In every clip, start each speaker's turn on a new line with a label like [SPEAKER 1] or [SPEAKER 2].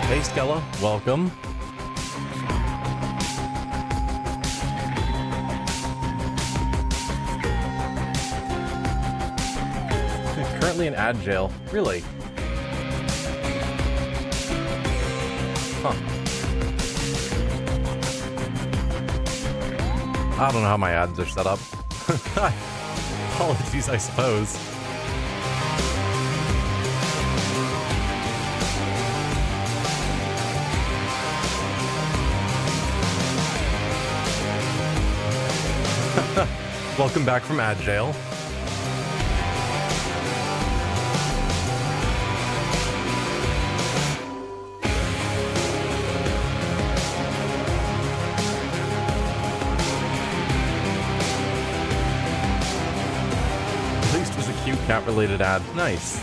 [SPEAKER 1] Hey Skella, welcome. Currently in ad jail. Really? Huh. I don't know how my ads are set up. Apologies, I suppose. Welcome back from ad jail. At least it was a cute cat-related ad. Nice.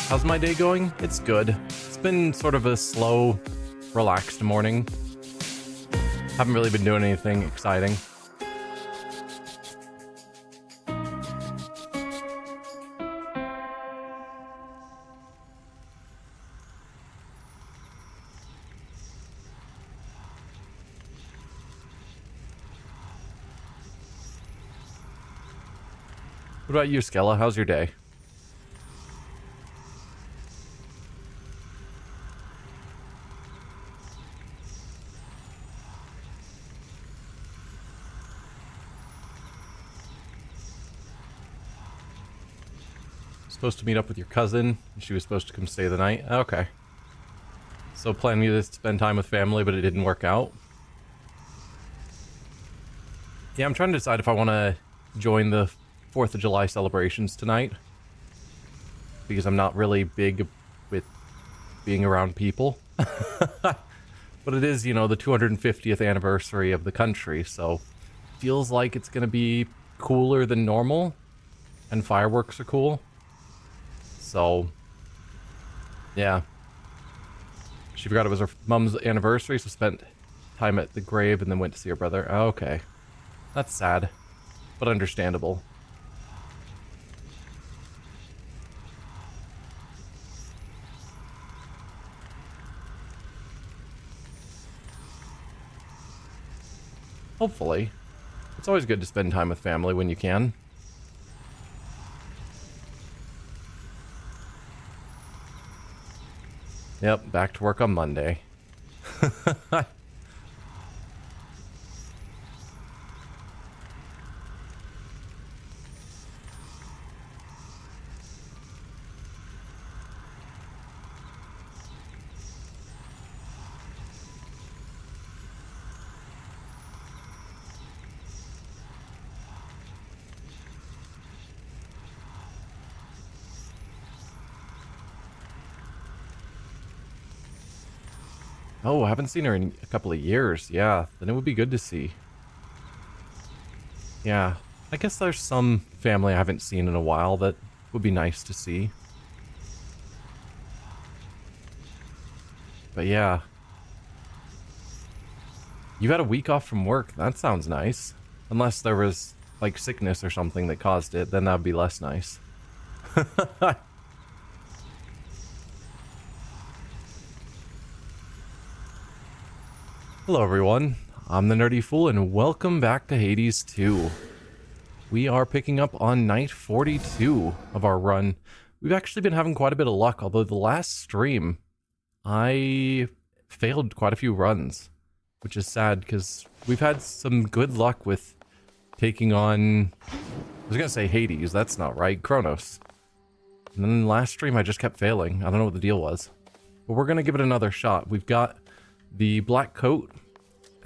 [SPEAKER 1] How's my day going? It's good. It's been sort of a slow, relaxed morning. Haven't really been doing anything exciting. What about you, Skella? How's your day? Supposed to meet up with your cousin. She was supposed to come stay the night. Okay. So planning to spend time with family, but it didn't work out. Yeah, I'm trying to decide if I want to join the 4th of July celebrations tonight. Because I'm not really big with being around people. But it is, you know, the 250th anniversary of the country, so feels like it's going to be cooler than normal. And fireworks are cool. So, yeah. She forgot it was her mom's anniversary, so spent time at the grave and then went to see her brother. Okay. That's sad, but understandable. Hopefully. It's always good to spend time with family when you can. Yep, back to work on Monday. Oh, I haven't seen her in a couple of years. Yeah, then it would be good to see. Yeah, I guess there's some family I haven't seen in a while that would be nice to see. But yeah. You had a week off from work. That sounds nice. Unless there was, like, sickness or something that caused it, then that would be less nice. Hello everyone, I'm the Nerdy Fool and welcome back to Hades 2. We are picking up on night 42 of our run. We've actually been having quite a bit of luck, although the last stream I failed quite a few runs, which is sad because we've had some good luck with taking on, I was gonna say Hades, that's not right, Kronos. And then last stream I just kept failing. I don't know what the deal was. But we're gonna give it another shot. We've got the black coat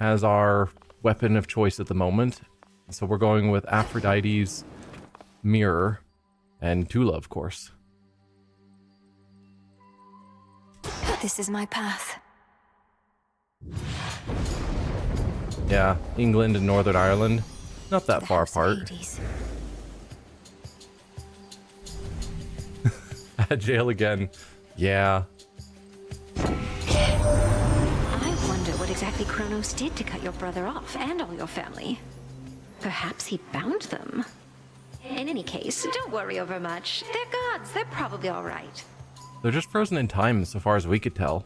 [SPEAKER 1] as our weapon of choice at the moment. So we're going with Aphrodite's mirror and Tula, of course.
[SPEAKER 2] This is my path.
[SPEAKER 1] Yeah, England and Northern Ireland. Not that
[SPEAKER 2] The
[SPEAKER 1] far
[SPEAKER 2] House of
[SPEAKER 1] apart.
[SPEAKER 2] Hades.
[SPEAKER 1] At jail again. Yeah.
[SPEAKER 2] I wonder what exactly Kronos did to cut your brother off and all your family. Perhaps he bound them. In any case, don't worry over much. They're gods. They're probably all right.
[SPEAKER 1] They're just frozen in time so far as we could tell.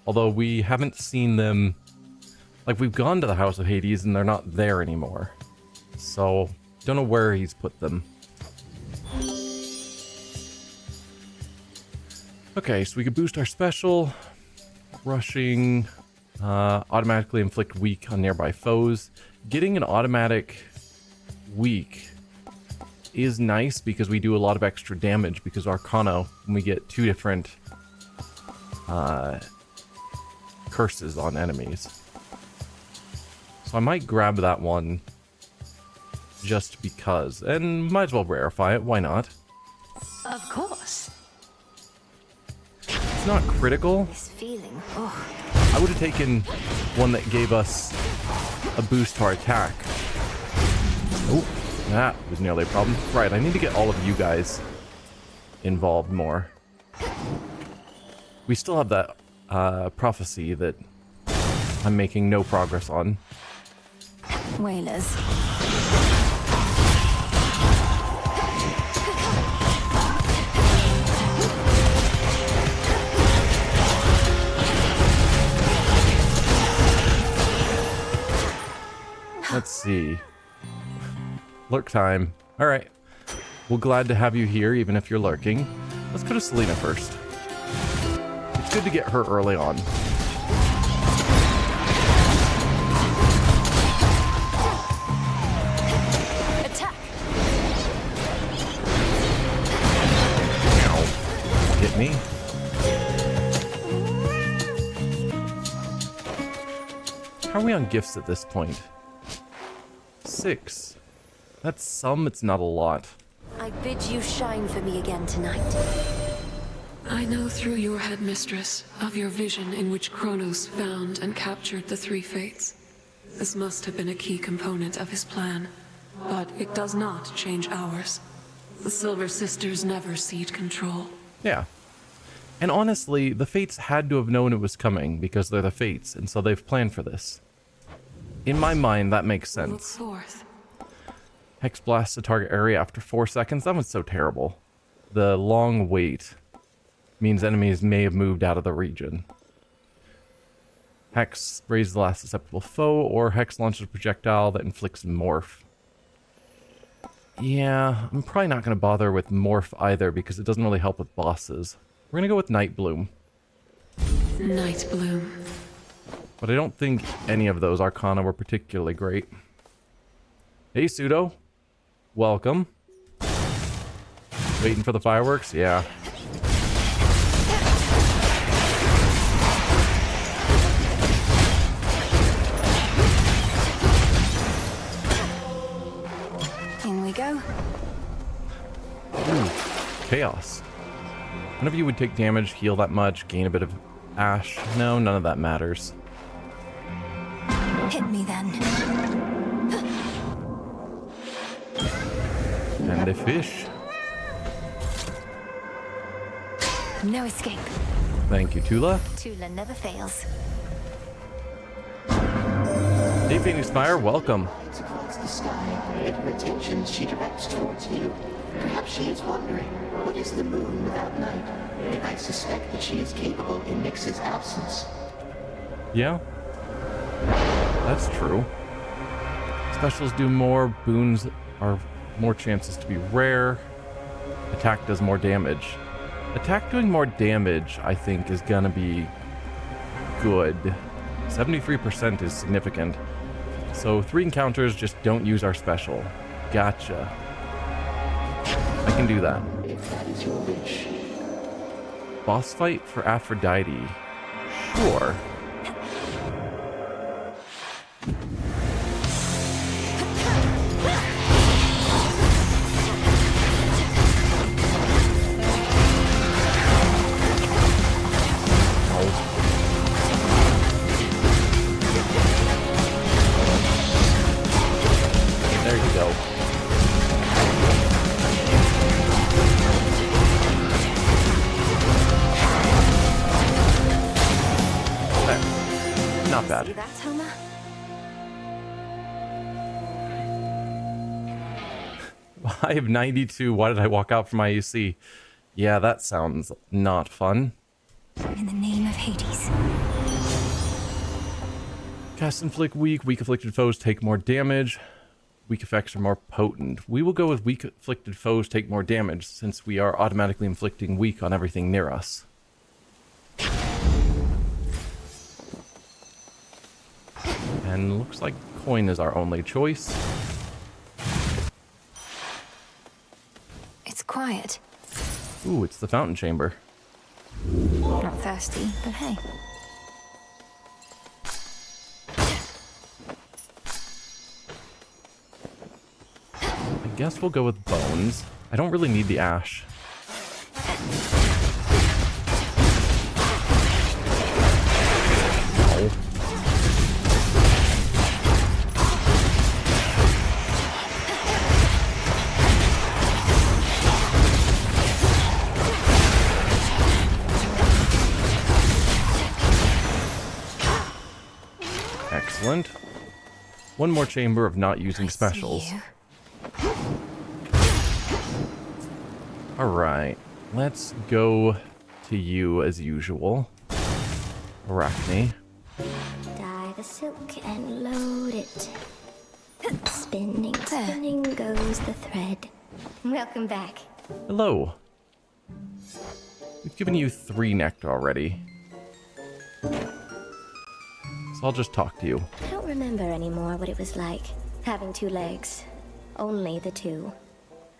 [SPEAKER 1] Although we haven't seen them... Like, we've gone to the House of Hades and they're not there anymore. So, don't know where he's put them. Okay, so we could boost our special. Rushing. Automatically inflict weak on nearby foes. Getting an automatic weak is nice because we do a lot of extra damage because Arcana, when we get 2 different curses on enemies. So I might grab that one just because, and might as well rarefy it, why not?
[SPEAKER 2] Of course.
[SPEAKER 1] It's not critical.
[SPEAKER 2] This feeling. Oh,
[SPEAKER 1] I would have taken one that gave us a boost to our attack. Oh, that was nearly a problem. Right, I need to get all of you guys involved more. We still have that prophecy that I'm making no progress on.
[SPEAKER 2] whalers.
[SPEAKER 1] Let's see. Lurk time. Alright. We're glad to have you here, even if you're lurking. Let's go to Selena first. It's good to get her early on.
[SPEAKER 2] Attack!
[SPEAKER 1] Ow. Hit me. How are we on gifts at this point? 6. That's some, it's not a lot.
[SPEAKER 2] I bid you shine for me again tonight.
[SPEAKER 3] I know through your headmistress of your vision in which Kronos found and captured the 3 fates. This must have been a key component of his plan, but it does not change ours. The Silver Sisters never cede control.
[SPEAKER 1] Yeah. And honestly, the Fates had to have known it was coming because they're the Fates, and so they've planned for this. In my mind, that makes
[SPEAKER 3] Look
[SPEAKER 1] sense.
[SPEAKER 3] forth.
[SPEAKER 1] Hex blasts the target area after 4 seconds. That was so terrible. The long wait means enemies may have moved out of the region. Hex raises the last susceptible foe, or Hex launches a projectile that inflicts morph. Yeah, I'm probably not going to bother with morph either because it doesn't really help with bosses. We're going to go with Night Bloom.
[SPEAKER 3] Night Bloom.
[SPEAKER 1] But I don't think any of those Arcana were particularly great. Hey, Pseudo. Welcome. Waiting for the fireworks? Yeah.
[SPEAKER 2] In we go.
[SPEAKER 1] Ooh, chaos. None of you would take damage, heal that much, gain a bit of ash. No, none of that matters.
[SPEAKER 2] Hit me then.
[SPEAKER 1] And a fish.
[SPEAKER 2] No escape.
[SPEAKER 1] Thank you, Tula.
[SPEAKER 2] Tula never fails.
[SPEAKER 1] Hey, Phoenix Fire, welcome.
[SPEAKER 4] Lights across the sky, and her attention she directs towards you. Perhaps she is wondering, what is the moon without night? And I suspect that she is capable in Nyx's absence.
[SPEAKER 1] Yeah. That's true. Specials do more, boons are more chances to be rare. Attack does more damage. Attack doing more damage, I think, is gonna be good. 73% is significant. So 3 encounters, just don't use our special. Gotcha. I can do that.
[SPEAKER 4] If that is your wish.
[SPEAKER 1] Boss fight for Aphrodite. Sure. There you go. Not bad.
[SPEAKER 2] See that, Homer?
[SPEAKER 1] I have 92. Why did I walk out from my AC? Yeah, that sounds not fun.
[SPEAKER 2] In the name of Hades.
[SPEAKER 1] Cast Inflict weak. Weak afflicted foes take more damage. Weak effects are more potent. We will go with weak afflicted foes take more damage, since we are automatically inflicting weak on everything near us. And looks like coin is our only choice.
[SPEAKER 2] It's quiet.
[SPEAKER 1] Ooh, it's the fountain chamber.
[SPEAKER 2] Not thirsty, but hey.
[SPEAKER 1] I guess we'll go with bones. I don't really need the ash. No. Excellent. One more chamber of not using specials. Alright, let's go to you as usual. Arachne.
[SPEAKER 5] Dye the silk and load it. Spinning, spinning goes the thread. Welcome back.
[SPEAKER 1] Hello. We've given you 3 nectar already. So I'll just talk to you.
[SPEAKER 5] I don't remember anymore what it was like, having 2 legs. Only the 2.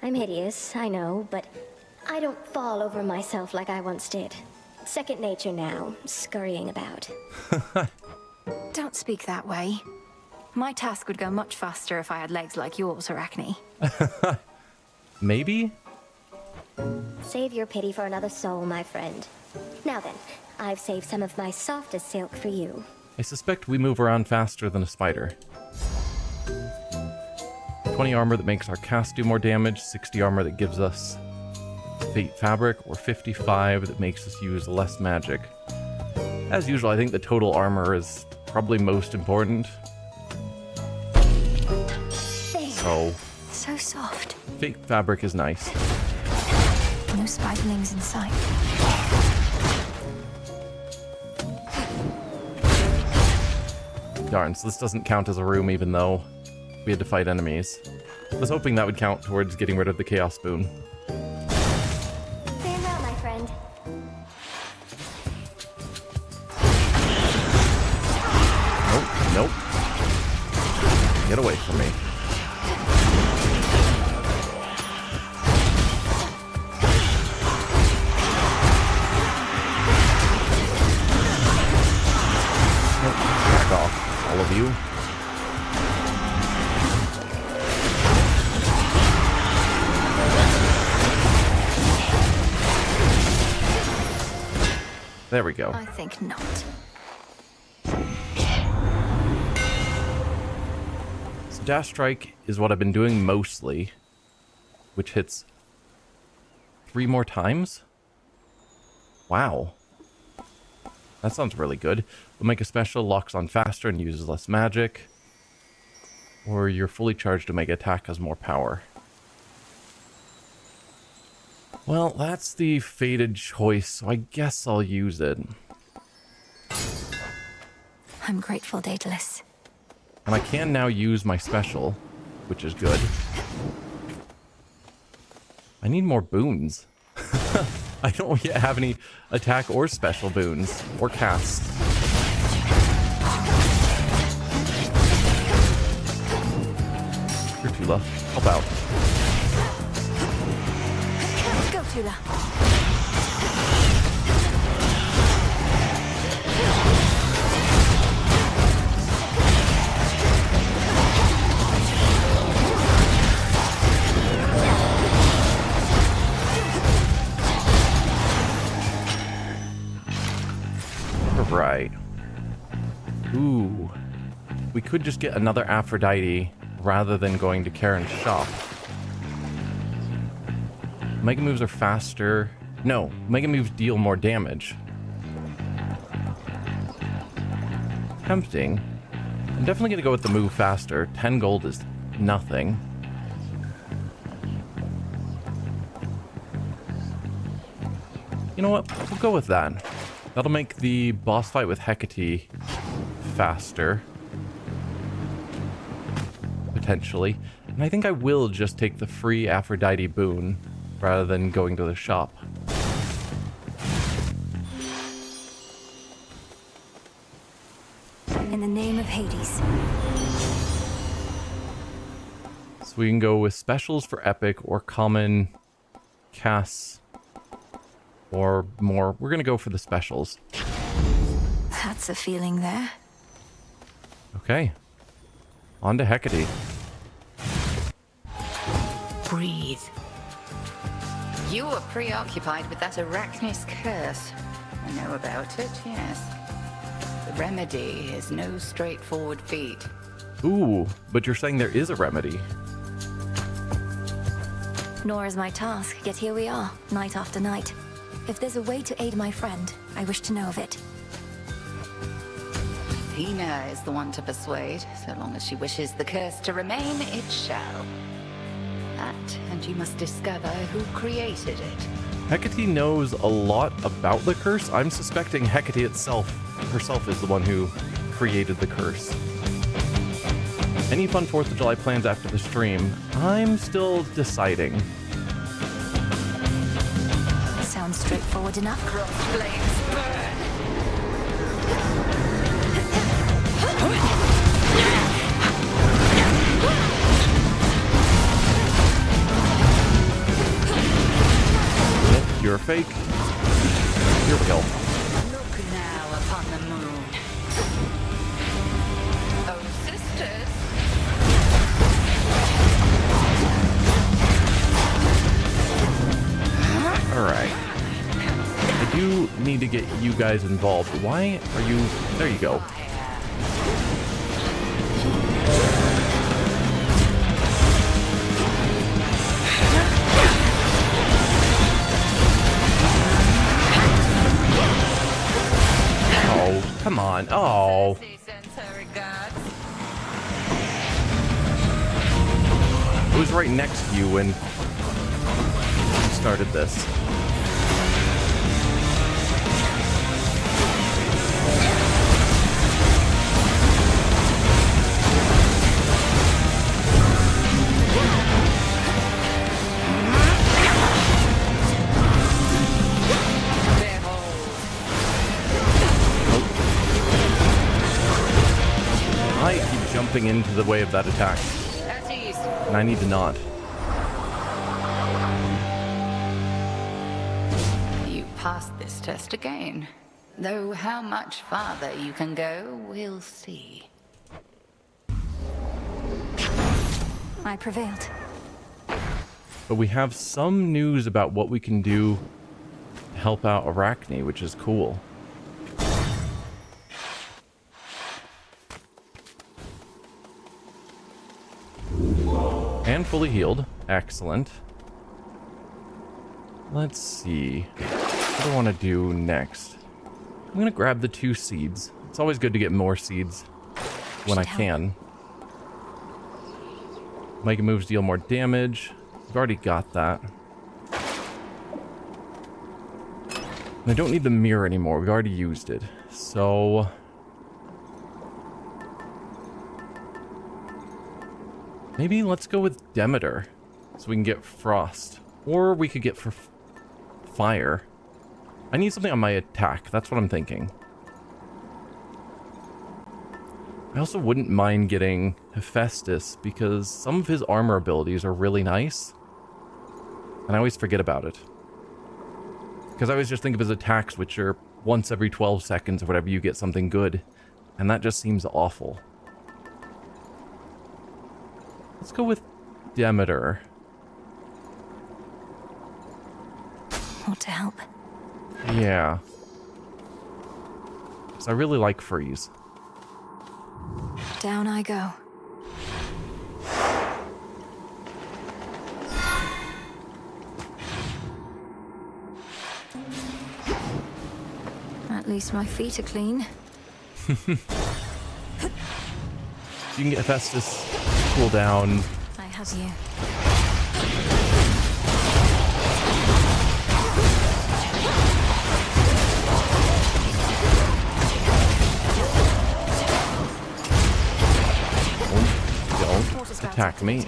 [SPEAKER 5] I'm hideous, I know, but I don't fall over myself like I once did. Second nature now, scurrying about.
[SPEAKER 2] Don't speak that way. My task would go much faster if I had legs like yours, Arachne.
[SPEAKER 1] Maybe?
[SPEAKER 5] Save your pity for another soul, my friend. Now then, I've saved some of my softest silk for you.
[SPEAKER 1] I suspect we move around faster than a spider. 20 armor that makes our cast do more damage, 60 armor that gives us fate fabric, or 55 that makes us use less magic. As usual, I think the total armor is probably most important.
[SPEAKER 5] There.
[SPEAKER 2] So soft.
[SPEAKER 1] Fate fabric is nice.
[SPEAKER 2] No spiderlings in sight.
[SPEAKER 1] Darn, so this doesn't count as a room even though we had to fight enemies. I was hoping that would count towards getting rid of the Chaos Spoon.
[SPEAKER 5] Farewell, my friend.
[SPEAKER 1] Nope. Get away from me. Nope. Back off, all of you. There we go.
[SPEAKER 2] I think not.
[SPEAKER 1] So Dash Strike is what I've been doing mostly, which hits 3 more times. Wow. That sounds really good. We'll make a special, locks on faster and uses less magic. Or your fully charged Omega attack has more power. Well, that's the fated choice, so I guess I'll use it.
[SPEAKER 2] I'm grateful, Daedalus.
[SPEAKER 1] And I can now use my special, which is good. I need more boons. I don't yet have any attack or special boons, or casts. Here, Tula, help out.
[SPEAKER 2] Go, Tula.
[SPEAKER 1] Right. Ooh. We could just get another Aphrodite rather than going to Karen's shop. Mega moves are faster. No, mega moves deal more damage. tempting. I'm definitely going to go with the move faster. 10 gold is nothing. You know what? We'll go with that. That'll make the boss fight with Hecate faster. Potentially. And I think I will just take the free Aphrodite boon rather than going to the shop.
[SPEAKER 2] In the name of Hades.
[SPEAKER 1] So we can go with specials for epic or common casts or more. We're going to go for the specials.
[SPEAKER 2] That's a feeling there.
[SPEAKER 1] Okay. On to Hecate.
[SPEAKER 6] Breathe.
[SPEAKER 7] You were preoccupied with that Arachnus curse. I know about it, yes. The remedy is no straightforward feat.
[SPEAKER 1] Ooh, but you're saying there is a remedy.
[SPEAKER 2] Nor is my task, yet here we are, night after night. If there's a way to aid my friend, I wish to know of it.
[SPEAKER 7] Athena is the one to persuade. So long as she wishes the curse to remain, it shall. That, and you must discover who created it.
[SPEAKER 1] Hecate knows a lot about the curse. I'm suspecting Hecate herself is the one who created the curse. Any fun 4th of July plans after the stream? I'm still deciding.
[SPEAKER 2] Sounds straightforward enough.
[SPEAKER 7] Cross flames burn!
[SPEAKER 1] You're fake. You're real.
[SPEAKER 7] Look now upon the moon. Oh, sisters.
[SPEAKER 1] Alright. I do need to get you guys involved. Why are you... There you go. Oh, come on. Oh. It was right next to you when you started this. I keep jumping into the way of that attack. And I need to not.
[SPEAKER 7] You passed this test again. Though how much farther you can go, we'll see.
[SPEAKER 2] I prevailed.
[SPEAKER 1] But we have some news about what we can do to help out Arachne, which is cool. And fully healed. Excellent. Let's see. What do I want to do next? I'm going to grab the 2 seeds. It's always good to get more seeds when I can. Mega moves deal more damage. We've already got that. And I don't need the mirror anymore. We've already used it. So... maybe let's go with Demeter, so we can get Frost. Or we could get for Fire. I need something on my attack, that's what I'm thinking. I also wouldn't mind getting Hephaestus, because some of his armor abilities are really nice. And I always forget about it. Because I always just think of his attacks, which are once every 12 seconds or whatever, you get something good. And that just seems awful. Let's go with Demeter.
[SPEAKER 2] Want to help?
[SPEAKER 1] Yeah. Because I really like Freeze.
[SPEAKER 2] Down I go. At least my feet are clean.
[SPEAKER 1] you can get Hephaestus cool down.
[SPEAKER 2] I have you.
[SPEAKER 1] Don't attack me.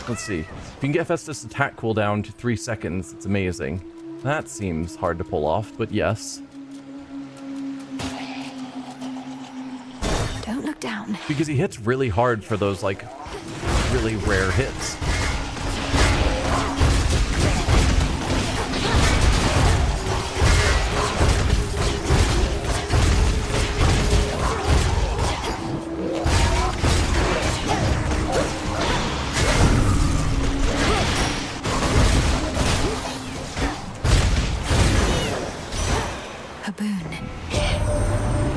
[SPEAKER 1] Let's see. If you can get Hephaestus' attack cooldown to 3 seconds, it's amazing. That seems hard to pull off, but yes.
[SPEAKER 2] Don't look down.
[SPEAKER 1] Because he hits really hard for those, like, really rare hits.
[SPEAKER 2] A boon.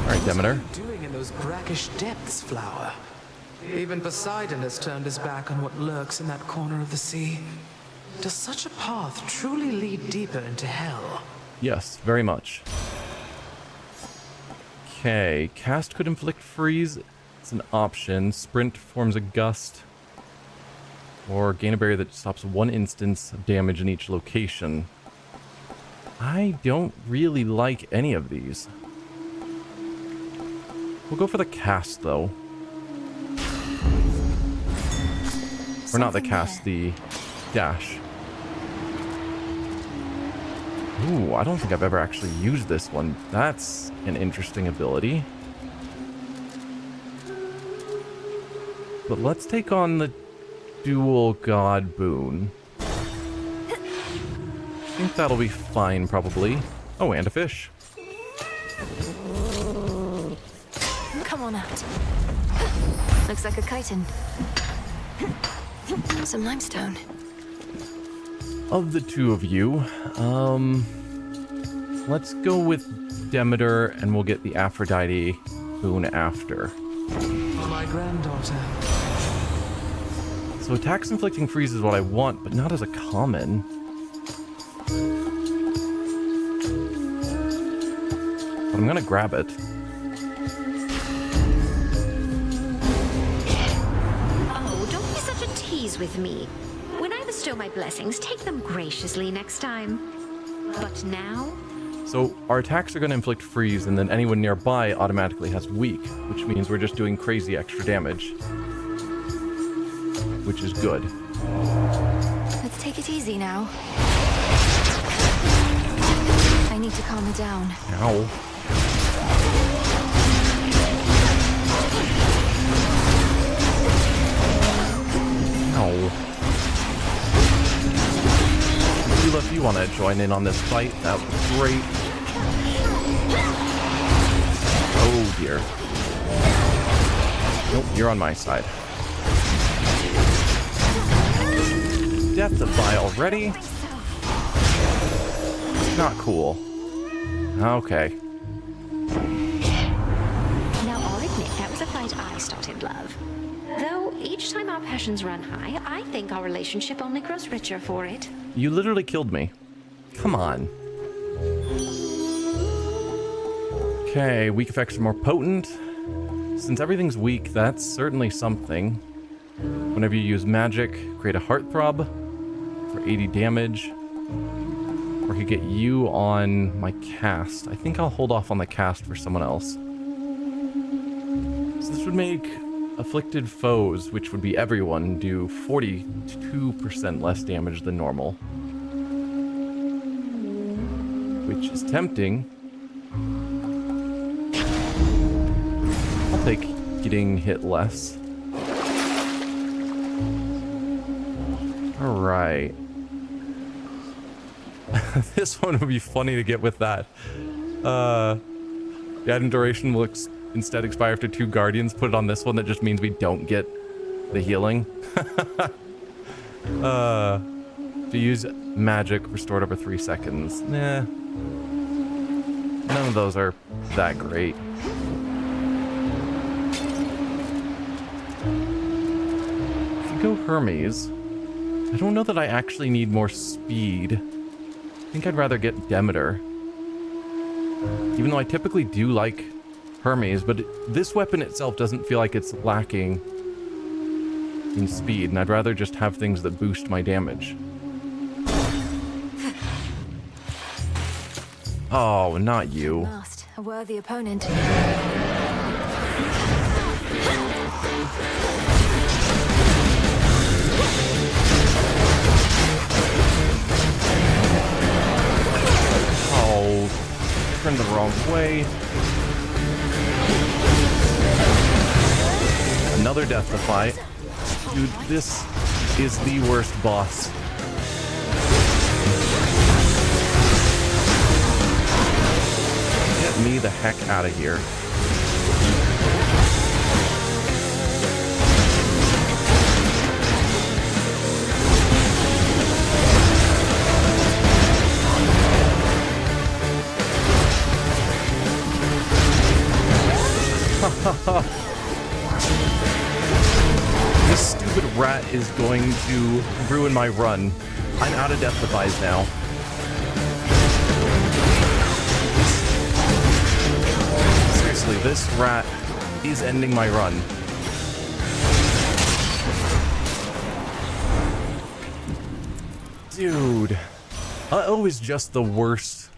[SPEAKER 1] Alright, Demeter.
[SPEAKER 6] Doing in those brackish depths, Flower. Even Poseidon has turned his back on what lurks in that corner of the sea. Does such a path truly lead deeper into hell?
[SPEAKER 1] Yes, very much. Okay, cast could inflict freeze. It's an option. Sprint forms a gust. Or gain a barrier that stops 1 instance of damage in each location. I don't really like any of these. We'll go for the cast, though. Or not the cast, the dash. Ooh, I don't think I've ever actually used this one. That's an interesting ability. But let's take on the dual god boon. I think that'll be fine, probably. Oh, and a fish.
[SPEAKER 2] Come on out. Looks like a chitin. Some limestone.
[SPEAKER 1] Of the two of you, let's go with Demeter, and we'll get the Aphrodite boon after.
[SPEAKER 6] My granddaughter.
[SPEAKER 1] So attacks inflicting freeze is what I want, but not as a common. But I'm gonna grab it.
[SPEAKER 2] Oh, don't be such a tease with me. When I bestow my blessings, take them graciously next time. But now?
[SPEAKER 1] So our attacks are gonna inflict freeze, and then anyone nearby automatically has weak, which means we're just doing crazy extra damage. Which is good.
[SPEAKER 2] Let's take it easy now. I need to calm her down.
[SPEAKER 1] Ow. Ow. Sheila, if you want to join in on this fight, that would be great. Oh dear. Nope, you're on my side. Death defy already? Not cool. Okay.
[SPEAKER 2] Now, I'll admit that was a fight I started, love. Though each time our passions run high, I think our relationship only grows richer for it.
[SPEAKER 1] You literally killed me. Come on. Okay, weak effects are more potent. Since everything's weak, that's certainly something. Whenever you use magic, create a heartthrob for 80 damage. Or I could get you on my cast. I think I'll hold off on the cast for someone else. So this would make afflicted foes, which would be everyone, do 42% less damage than normal. Which is tempting. I'll take getting hit less. Alright. This one would be funny to get with that. The item duration will instead expire after 2 guardians. Put it on this one, that just means we don't get the healing. To use magic restored over 3 seconds. Nah. None of those are that great. If you go Hermes, I don't know that I actually need more speed. think I'd rather get Demeter. Even though I typically do like Hermes, but this weapon itself doesn't feel like it's lacking in speed, and I'd rather just have things that boost my damage. Oh, not you.
[SPEAKER 2] Last, a worthy opponent.
[SPEAKER 1] Oh, turned the wrong way. Another death defy. Dude, this is the worst boss. Get me the heck out of here. This stupid rat is going to ruin my run. I'm out of death defies now. Seriously, this rat is ending my run. Dude. Uh-oh is just the worst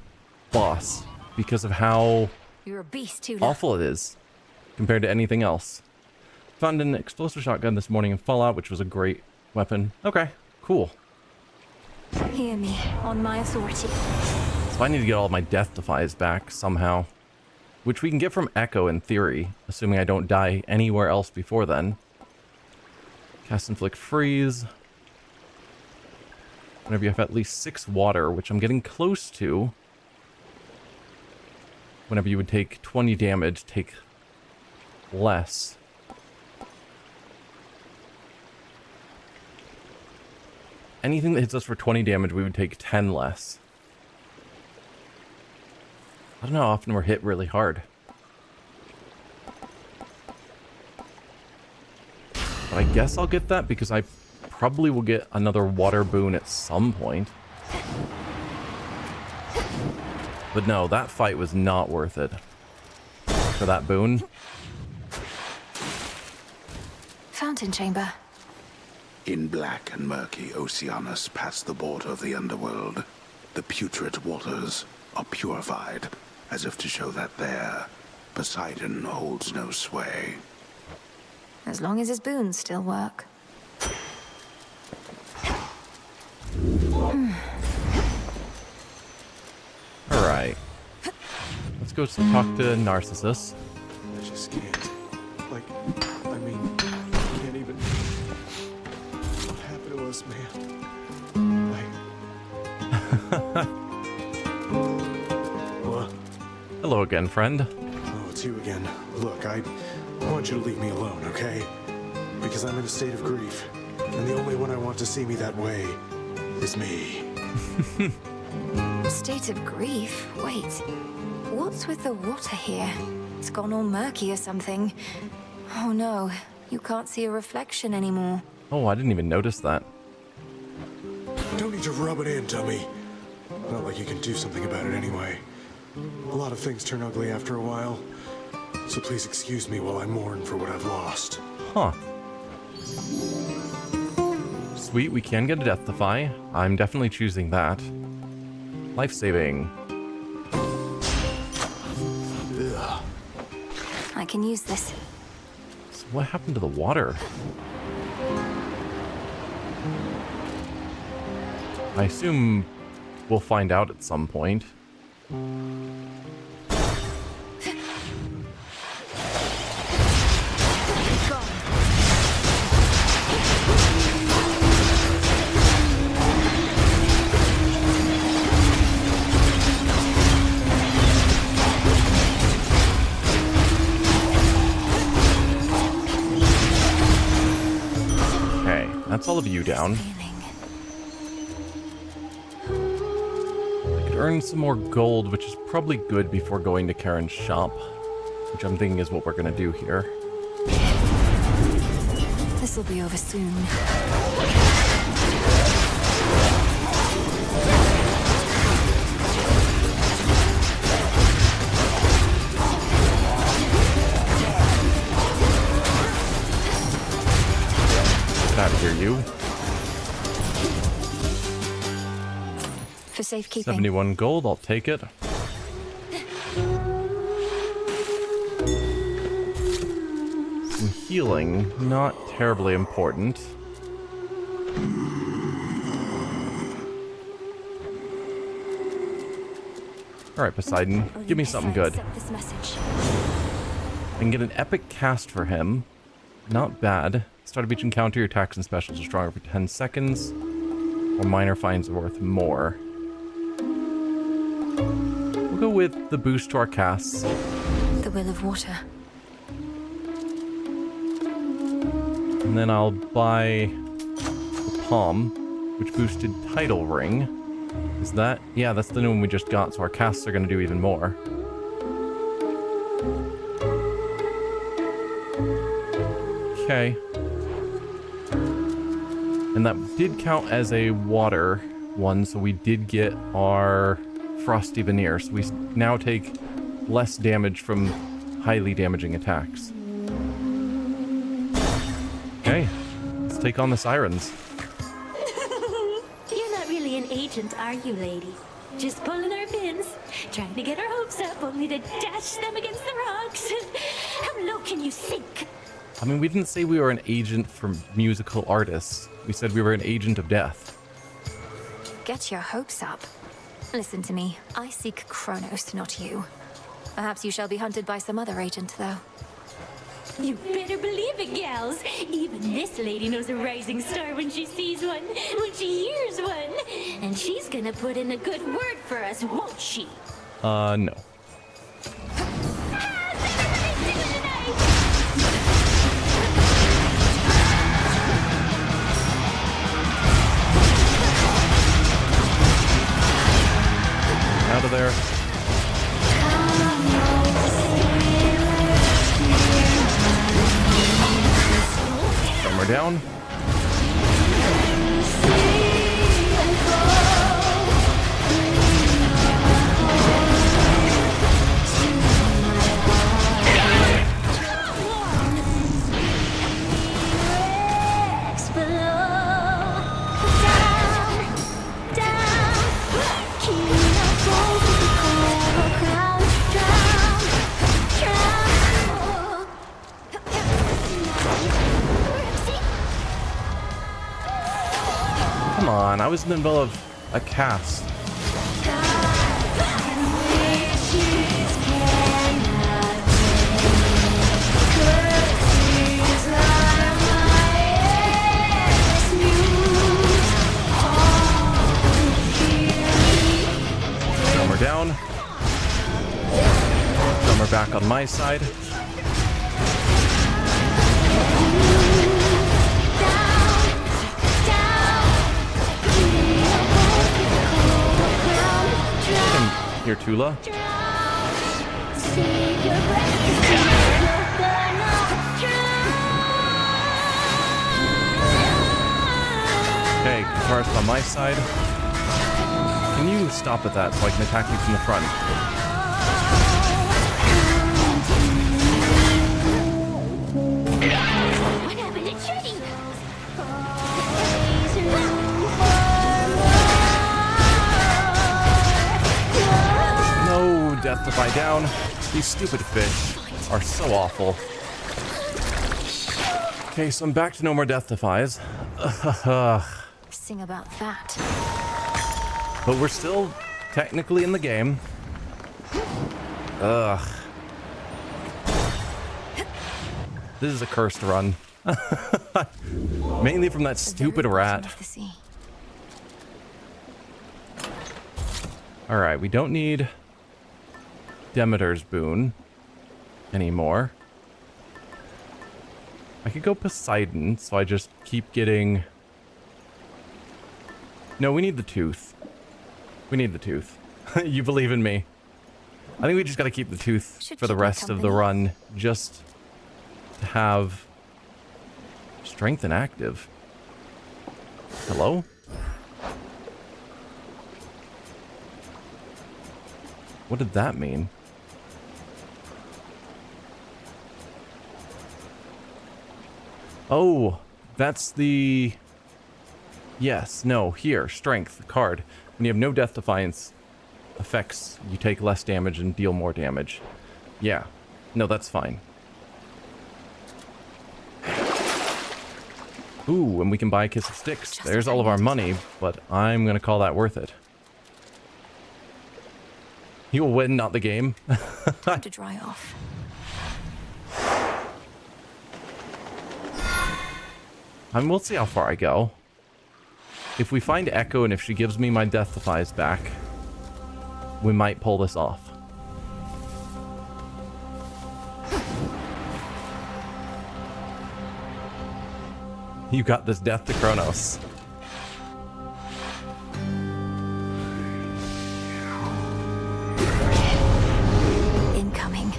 [SPEAKER 1] boss because of how
[SPEAKER 2] You're a beast, too.
[SPEAKER 1] awful it is compared to anything else. Found an explosive shotgun this morning in Fallout, which was a great weapon. Okay, cool.
[SPEAKER 2] Hear me, on my authority.
[SPEAKER 1] So I need to get all of my death defies back somehow, which we can get from Echo in theory, assuming I don't die anywhere else before then. Cast Inflict Freeze. Whenever you have at least 6 water, which I'm getting close to. Whenever you would take 20 damage, take less. Anything that hits us for 20 damage, we would take 10 less. I don't know how often we're hit really hard. But I guess I'll get that because I probably will get another water boon at some point. But no, that fight was not worth it. For that boon.
[SPEAKER 2] Fountain chamber.
[SPEAKER 8] In black and murky Oceanus past the border of the Underworld, the putrid waters are purified, as if to show that there, Poseidon holds no sway.
[SPEAKER 2] As long as his boons still work.
[SPEAKER 1] Alright. Let's go talk to Narcissus.
[SPEAKER 9] I just can't. Like, I mean, I can't even. What happened to us, man? What?
[SPEAKER 1] Hello again, friend.
[SPEAKER 9] Oh, it's you again. Look, I want you to leave me alone, okay? Because I'm in a state of grief. And the only one I want to see me that way is me.
[SPEAKER 2] State of grief? Wait. What's with the water here? It's gone all murky or something. Oh no, you can't see a reflection anymore.
[SPEAKER 1] Oh, I didn't even notice that.
[SPEAKER 9] Don't need to rub it in, dummy. Not like you can do something about it anyway. A lot of things turn ugly after a while. So please excuse me while I mourn for what I've lost.
[SPEAKER 1] Huh. Sweet, we can get a death defy. I'm definitely choosing that. Life saving.
[SPEAKER 2] I can use this.
[SPEAKER 1] So what happened to the water? I assume we'll find out at some point. Okay, that's all of you down. Earn some more gold, which is probably good before going to Karen's shop, which I'm thinking is what we're gonna do here.
[SPEAKER 2] This will be over soon.
[SPEAKER 1] Get out of here, you.
[SPEAKER 7] For safekeeping.
[SPEAKER 1] 71 gold, I'll take it. Some healing, not terribly important. Alright, Poseidon, give me something good.
[SPEAKER 5] This message.
[SPEAKER 1] I can get an epic cast for him. Not bad. Start of each encounter, your attacks and specials are stronger for 10 seconds. Or minor finds are worth more. We'll go with the boost to our casts.
[SPEAKER 7] The will of water.
[SPEAKER 1] And then I'll buy the palm, which boosted Tidal Ring. Is that? Yeah, that's the new one we just got, so our casts are going to do even more. Okay. And that did count as a water one, so we did get our Frosty Veneer, so we now take less damage from highly damaging attacks. Okay, let's take on the Sirens.
[SPEAKER 5] You're not really an agent, are you, lady? Just pulling our pins, trying to get our hopes up, only to dash them against the rocks. How low can you sink?
[SPEAKER 1] I mean, we didn't say we were an agent for musical artists. We said we were an agent of death.
[SPEAKER 7] Get your hopes up. Listen to me. I seek Kronos, not you. Perhaps you shall be hunted by some other agent, though.
[SPEAKER 5] You better believe it, gals. Even this lady knows a rising star when she sees one, when she hears one. And she's gonna put in a good word for us, won't she?
[SPEAKER 1] No. Out of there. We're down. Come on, I was in the middle of a cast. Drummer down. Drummer back on my side. Here, Tula. Okay, guitarist on my side. Can you stop at that so I can attack you from the front?
[SPEAKER 5] What happened to Judy?
[SPEAKER 1] No, Deathify down. These stupid fish are so awful. Okay, so I'm back to no more Deathifies.
[SPEAKER 7] Sing about that.
[SPEAKER 1] But we're still technically in the game. Ugh. This is a cursed run. Mainly from that stupid rat. Alright, we don't need Demeter's boon anymore. I could go Poseidon, so I just keep getting... No, we need the tooth. We need the tooth. You believe in me. I think we just gotta keep the tooth for the rest of the run, just to have strength and active. Hello? What did that mean? Oh, That's the... Yes, no, here, strength, card. When you have no death defiance effects, you take less damage and deal more damage. Yeah, no, that's fine. Ooh, and we can buy a Kiss of Sticks. There's all of our money, but I'm gonna call that worth it. You'll win, not the game.
[SPEAKER 2] Time to dry off.
[SPEAKER 1] We'll see how far I go. If we find Echo and if she gives me my Death Defies back, we might pull this off. You got this, Death to Kronos.
[SPEAKER 2] Incoming.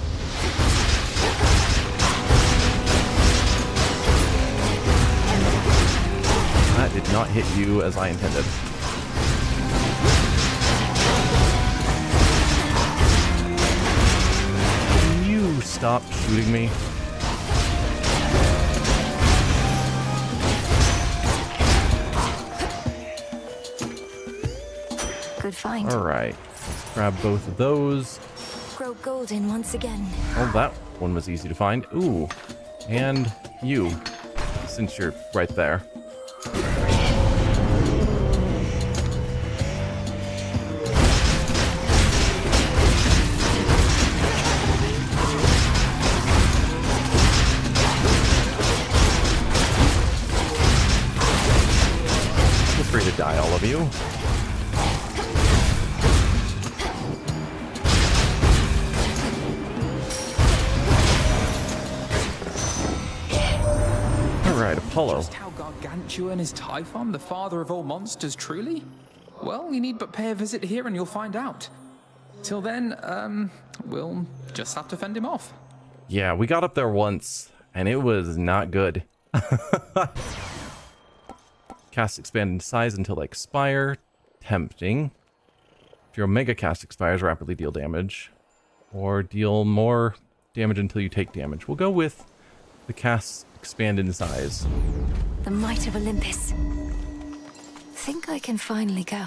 [SPEAKER 1] That did not hit you as I intended. Can you stop shooting me?
[SPEAKER 2] Good find.
[SPEAKER 1] Alright. Grab both of those.
[SPEAKER 2] Grow golden once again.
[SPEAKER 1] Oh, that one was easy to find. Ooh. And you, since you're right there. Feel free to die, all of you. Alright, Apollo.
[SPEAKER 10] Just how gargantuan is Typhon, the father of all monsters, truly? Well, you need but pay a visit here and you'll find out. Till then, we'll just have to fend him off.
[SPEAKER 1] Yeah, we got up there once, and it was not good. Cast expand in size until they expire. Tempting. If your Omega cast expires, rapidly deal damage. Or deal more damage until you take damage. We'll go with the cast expand in size.
[SPEAKER 2] The might of Olympus. Think I can finally go.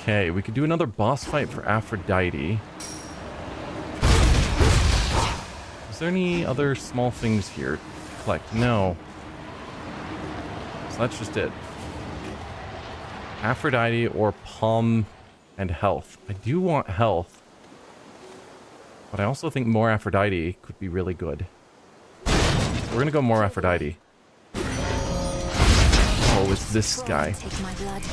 [SPEAKER 1] Okay, we could do another boss fight for Aphrodite. Is there any other small things here to collect? No. So that's just it. Aphrodite or Palm and health. I do want health. But I also think more Aphrodite could be really good. We're gonna go more Aphrodite. Oh, it's this guy.
[SPEAKER 2] Take my blood.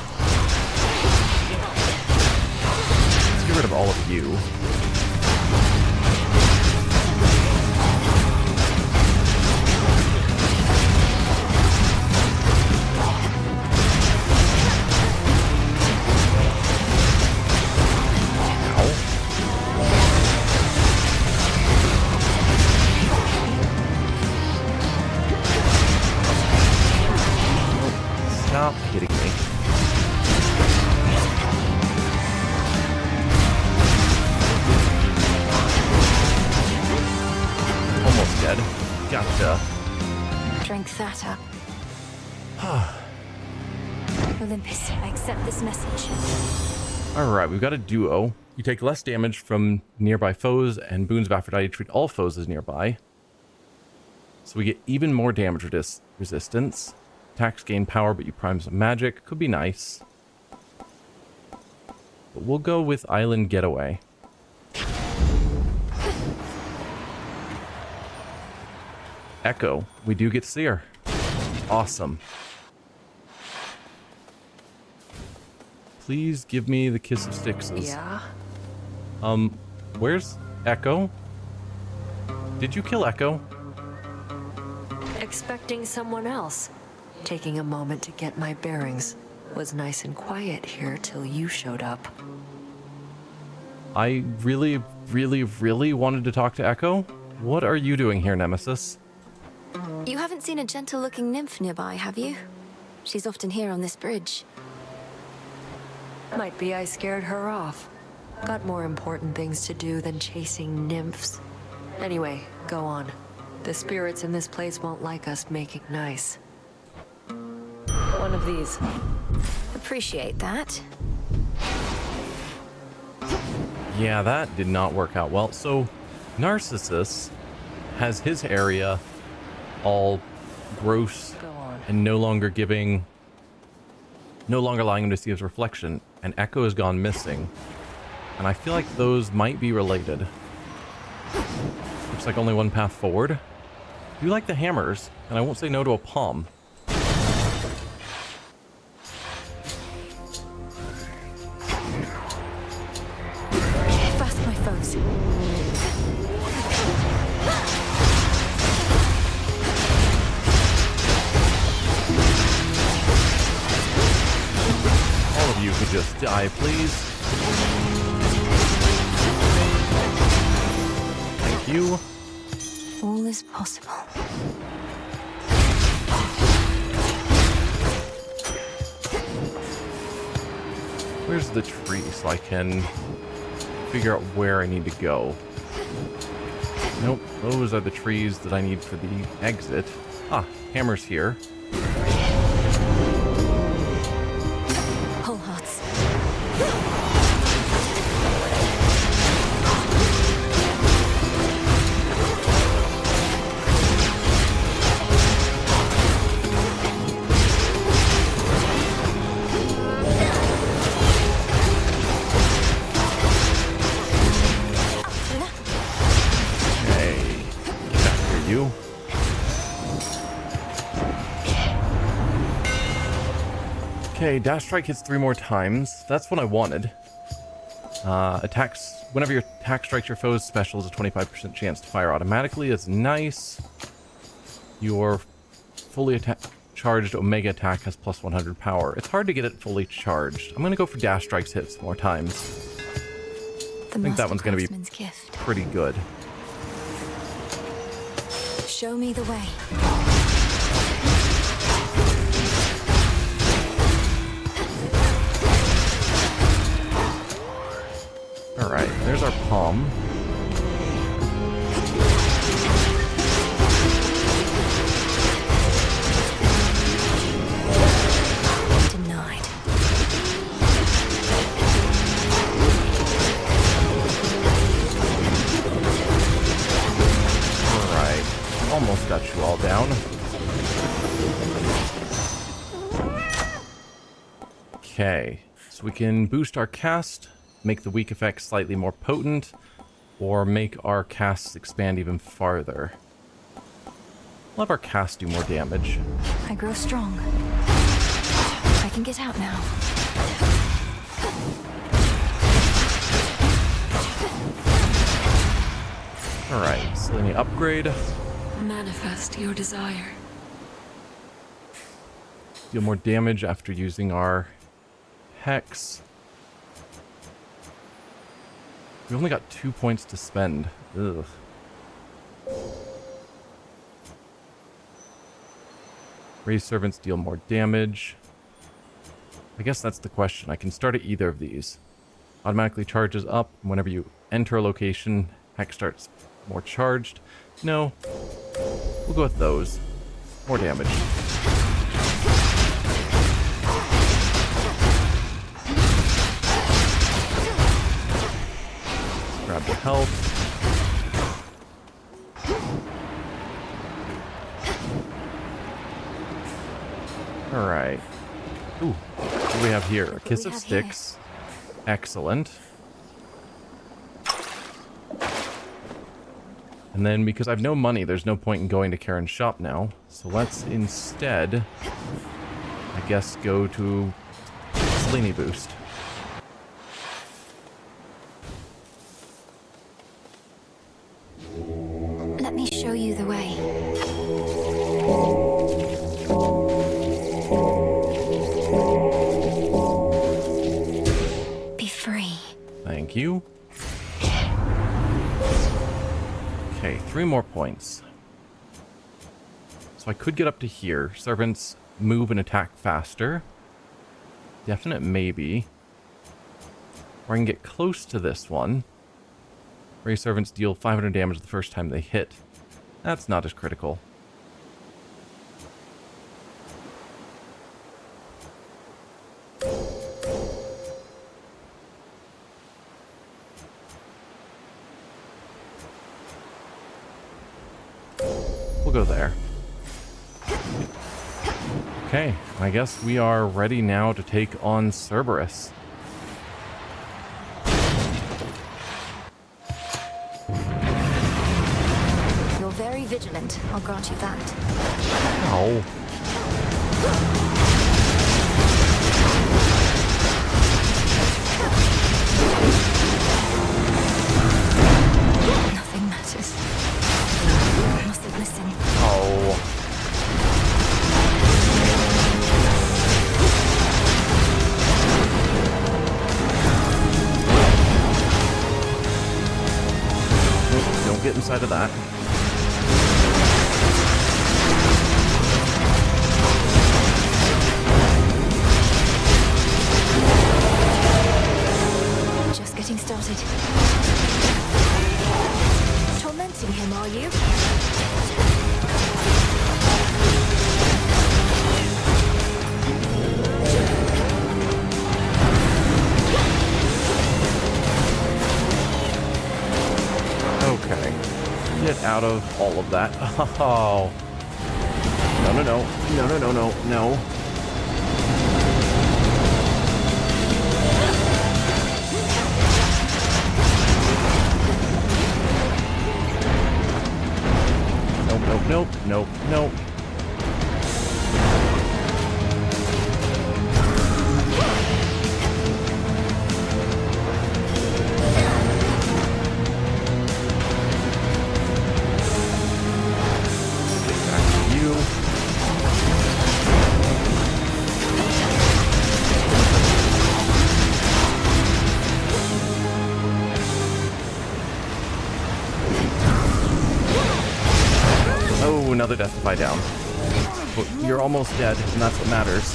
[SPEAKER 1] Let's get rid of all of you. Stop hitting me. Almost dead. Gotcha.
[SPEAKER 2] Drink that up. Olympus, I accept this message.
[SPEAKER 1] Alright, we've got a duo. You take less damage from nearby foes, and Boons of Aphrodite treat all foes as nearby. So we get even more damage resistance. Attacks gain power, but you prime some magic. Could be nice. But we'll go with Island Getaway. Echo. We do get to see her. Awesome. Please give me the Kiss of Styxes.
[SPEAKER 3] Yeah?
[SPEAKER 1] Where's Echo? Did you kill Echo?
[SPEAKER 3] Expecting someone else. Taking a moment to get my bearings. Was nice and quiet here till you showed up.
[SPEAKER 1] I really, really, really wanted to talk to Echo. What are you doing here, Nemesis?
[SPEAKER 2] You haven't seen a gentle-looking nymph nearby, have you? She's often here on this bridge.
[SPEAKER 3] Might be I scared her off.
[SPEAKER 11] Got more important things to do than chasing nymphs. Anyway, go on. The spirits in this place won't like us making nice. One of these.
[SPEAKER 2] Appreciate that.
[SPEAKER 1] Yeah, that did not work out well. So, Narcissus has his area all gross and no longer allowing him to see his reflection, and Echo has gone missing. And I feel like those might be related. Looks like only one path forward. I do like the hammers, and I won't say no to a palm.
[SPEAKER 2] Fast, my foes.
[SPEAKER 1] All of you could just die, please. Thank you.
[SPEAKER 2] All is possible.
[SPEAKER 1] Where's the tree so I can figure out where I need to go? Nope, those are the trees that I need for the exit. Ah, hammer's here.
[SPEAKER 2] Whole hearts.
[SPEAKER 1] Hey, get back here, you. Okay, dash strike hits 3 more times. That's what I wanted. Attacks whenever your attack strikes your foe's special is a 25% chance to fire automatically. It's nice. Your fully charged Omega attack has plus 100 power. It's hard to get it fully charged. I'm gonna go for dash strikes hits more times. I think that one's gonna be pretty good.
[SPEAKER 2] Show me the way.
[SPEAKER 1] Alright, there's our palm.
[SPEAKER 2] Denied.
[SPEAKER 1] Alright, almost got you all down. Okay, so we can boost our cast, make the weak effects slightly more potent, or make our casts expand even farther. We'll have our cast do more damage.
[SPEAKER 2] I grow strong. I can get out now.
[SPEAKER 1] Alright, so let me upgrade.
[SPEAKER 3] Manifest your desire.
[SPEAKER 1] Deal more damage after using our hex. We only got 2 points to spend. Ugh. Raised servants deal more damage. I guess that's the question. I can start at either of these. Automatically charges up whenever you enter a location. Hex starts more charged. No. We'll go with those. More damage. Grab the health. Alright. Ooh, what do we have here? A kiss of sticks. Excellent. And then because I have no money, there's no point in going to Karen's shop now. So let's instead, I guess, go to Selene Boost.
[SPEAKER 2] Let me show you the way. Be free.
[SPEAKER 1] Thank you. Okay, 3 more points. So I could get up to here. Servants move and attack faster. Definite maybe. or I can get close to this one. Ray servants deal 500 damage the first time they hit. That's not as critical. We'll go there. Okay, I guess we are ready now to take on Cerberus.
[SPEAKER 2] You're very vigilant, I'll grant you that.
[SPEAKER 1] Ow.
[SPEAKER 2] Nothing matters. I mustn't listen.
[SPEAKER 1] Oh. Don't get inside of that.
[SPEAKER 2] Just getting started. Tormenting him, are you?
[SPEAKER 1] Okay. Get out of all of that. Oh. No, no, no. No, no, no, no, no. Nope, nope, nope, nope, nope. Another Deathify down. But you're almost dead, and that's what matters.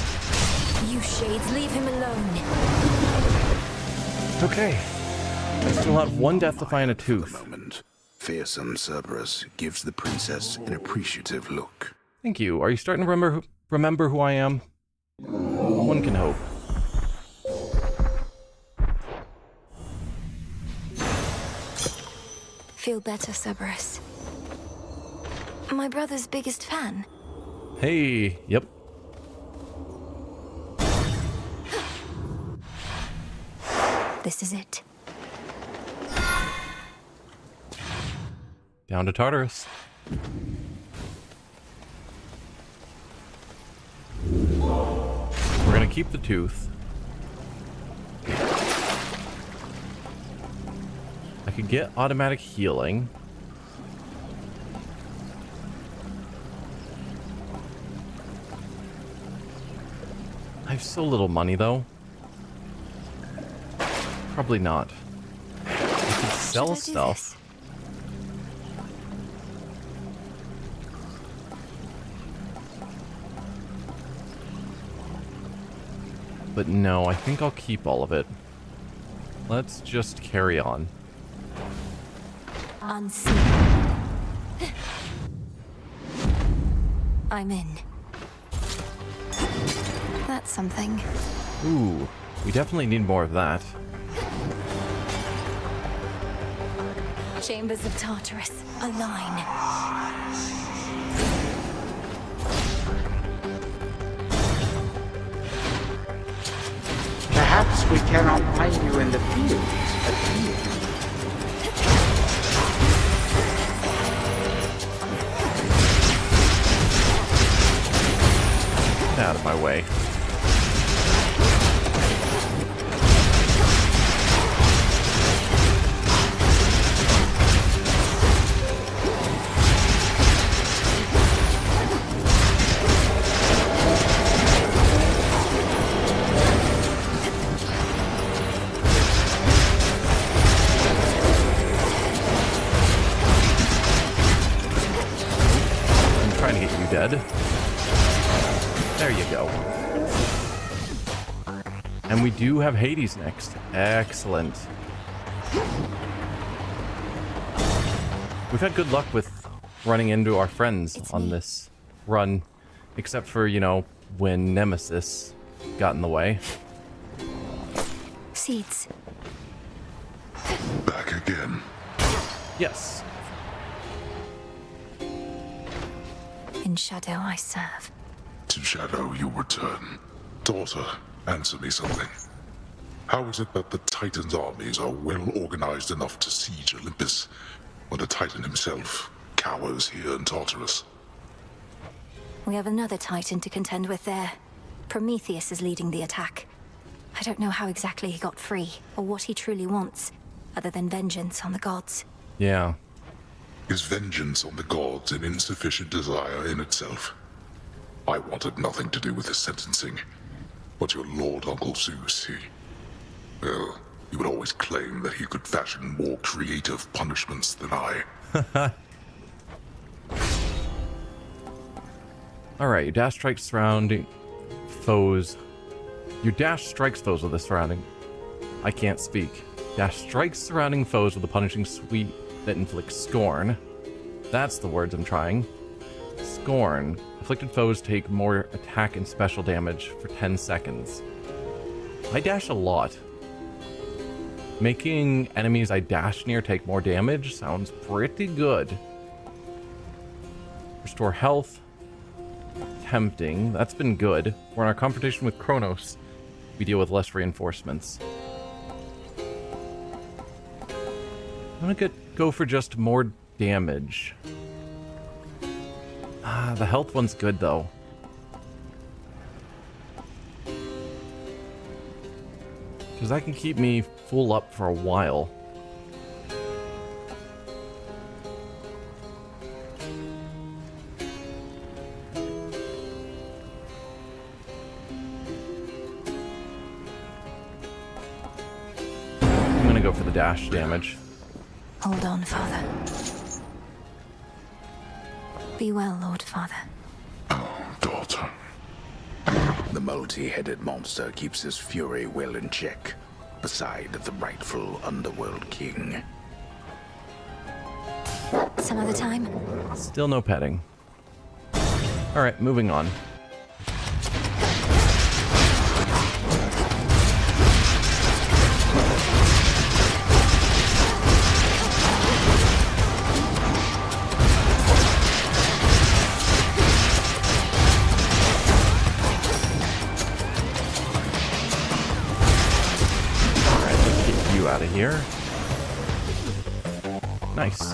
[SPEAKER 2] You shades, leave him alone.
[SPEAKER 1] Okay. I still have one Deathify and a tooth.
[SPEAKER 8] Moment. Fearsome Cerberus gives the princess an appreciative look.
[SPEAKER 1] Thank you. Are you starting to remember who I am? One can hope.
[SPEAKER 2] Feel better, Cerberus. My brother's biggest fan.
[SPEAKER 1] Hey, yep.
[SPEAKER 2] This is it.
[SPEAKER 1] Down to Tartarus. We're gonna keep the tooth. I could get automatic healing. I have so little money, though. Probably not. I could sell stuff. But no, I think I'll keep all of it. Let's just carry on.
[SPEAKER 2] Unseen. I'm in. That's something.
[SPEAKER 1] Ooh, we definitely need more of that.
[SPEAKER 2] Chambers of Tartarus, align.
[SPEAKER 4] Perhaps we cannot find you in the fields, but here.
[SPEAKER 1] Get out of my way. Dead. There you go. And we do have Hades next. Excellent. We've had good luck with running into our friends on this run. Except for, you know, when Nemesis got in the way.
[SPEAKER 2] Seeds.
[SPEAKER 8] Back again.
[SPEAKER 1] Yes.
[SPEAKER 2] In shadow I serve.
[SPEAKER 8] To shadow you return. Daughter, answer me something. How is it that the Titan's armies are well organized enough to siege Olympus, when the Titan himself cowers here in Tartarus?
[SPEAKER 2] We have another Titan to contend with there. Prometheus is leading the attack. I don't know how exactly he got free, or what he truly wants, other than vengeance on the gods.
[SPEAKER 1] Yeah.
[SPEAKER 8] Is vengeance on the gods an insufficient desire in itself? I wanted nothing to do with his sentencing. But your Lord Uncle Zeus, well, he would always claim that he could fashion more creative punishments than I.
[SPEAKER 1] Alright, your dash strikes surrounding foes. Your dash strikes foes with a surrounding... I can't speak. Dash strikes surrounding foes with a punishing sweep that inflicts scorn. That's the words I'm trying. Scorn. Afflicted foes take more attack and special damage for 10 seconds. I dash a lot. Making enemies I dash near take more damage sounds pretty good. Restore health. Tempting. That's been good. We're in our confrontation with Kronos. We deal with less reinforcements. I'm gonna go for just more damage. The health one's good though. Because that can keep me full up for a while. I'm gonna go for the dash damage.
[SPEAKER 2] Hold on, Father. Be well, Lord Father.
[SPEAKER 8] Daughter. The multi-headed monster keeps his fury well in check, beside the rightful Underworld king.
[SPEAKER 2] Some other time?
[SPEAKER 1] Still no petting. Alright, moving on. Out of here. Nice.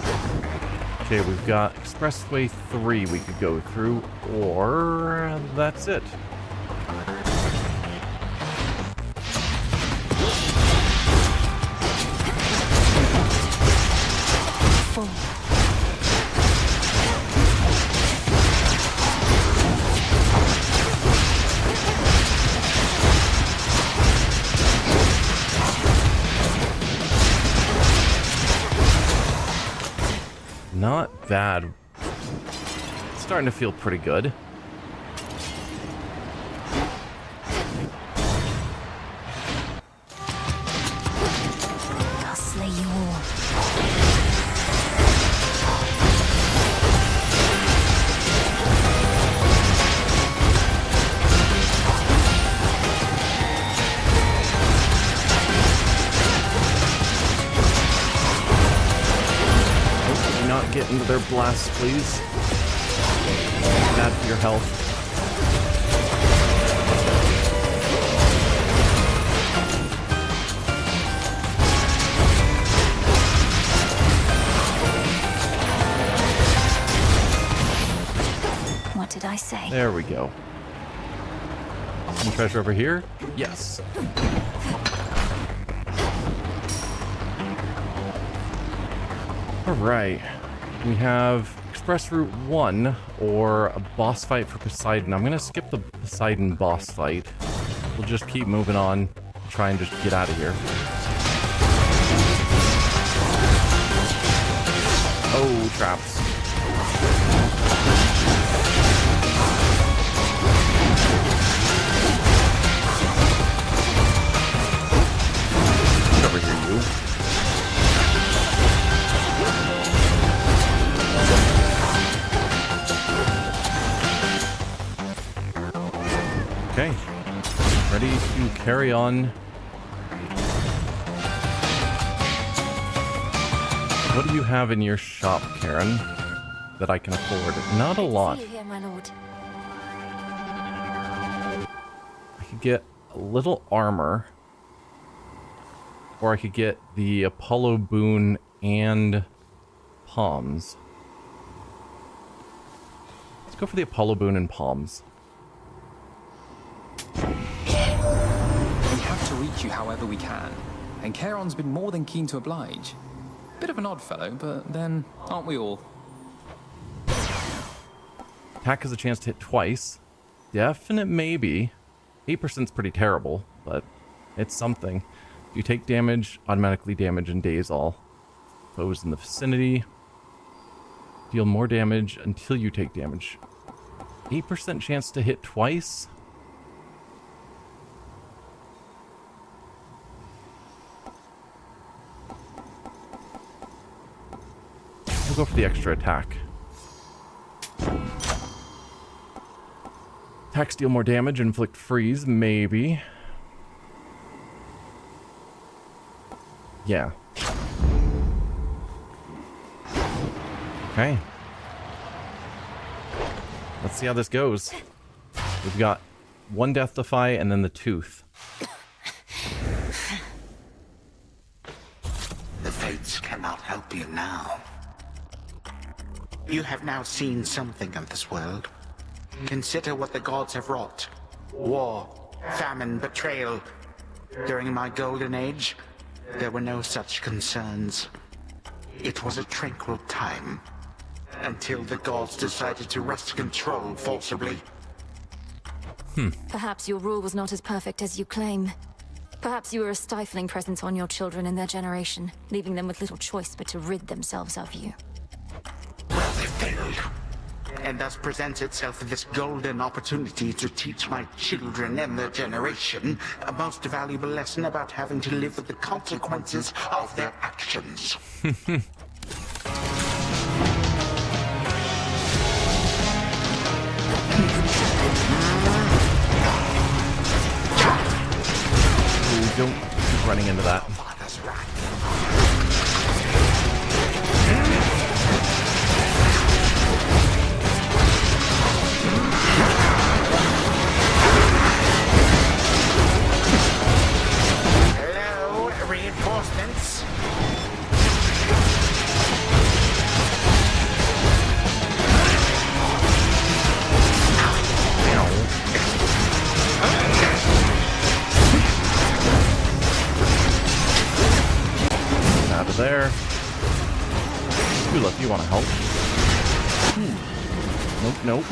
[SPEAKER 1] Okay, we've got Expressway 3 we could go through, or that's it. Not bad. It's starting to feel pretty good.
[SPEAKER 2] I'll slay you all.
[SPEAKER 1] Not get into their blasts, please. Bad for your health.
[SPEAKER 2] What did I say?
[SPEAKER 1] There we go. Some treasure over here? Yes. Alright. We have Express Route 1 or a boss fight for Poseidon. I'm going to skip the Poseidon boss fight. We'll just keep moving on. Try and just get out of here. Oh, traps. carry on. What do you have in your shop, Karen, that I can afford? Not a lot.
[SPEAKER 5] See you here, my lord.
[SPEAKER 1] I could get a little armor, or I could get the Apollo boon and palms. Let's go for the Apollo boon and palms.
[SPEAKER 10] We have to reach you however we can, and Charon's been more than keen to oblige. Bit of an odd fellow, but then, aren't we all?
[SPEAKER 1] Attack has a chance to hit twice. Definite maybe. 8%'s pretty terrible, but it's something. If you take damage, automatically damage and daze all foes in the vicinity. Deal more damage until you take damage. 8% chance to hit twice. We'll go for the extra attack. Attacks deal more damage, inflict freeze, maybe. Yeah. Okay. Let's see how this goes. We've got one Death Defy and then the Tooth.
[SPEAKER 8] The fates cannot help you now. You have now seen something of this world. Consider what the gods have wrought. War, famine, betrayal. During my golden age, there were no such concerns. It was a tranquil time, until the gods decided to wrest control forcibly.
[SPEAKER 2] Perhaps your rule was not as perfect as you claim. Perhaps you were a stifling presence on your children and their generation, leaving them with little choice but to rid themselves of you.
[SPEAKER 8] Well, they failed. And thus presents itself this golden opportunity to teach my children and their generation a most valuable lesson about having to live with the consequences of their actions.
[SPEAKER 1] Ooh, don't keep running into that.
[SPEAKER 8] Father's wrath. Hello, reinforcements.
[SPEAKER 1] Out of there. Tulip, you want to help? Nope, nope.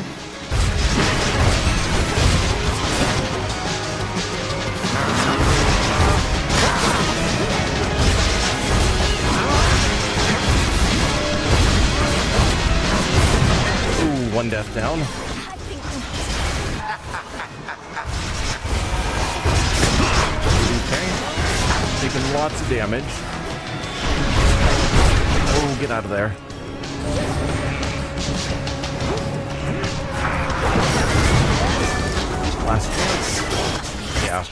[SPEAKER 1] Ooh, one death down. Okay. Taking lots of damage. Oh, get out of there. Last chance. Yeah.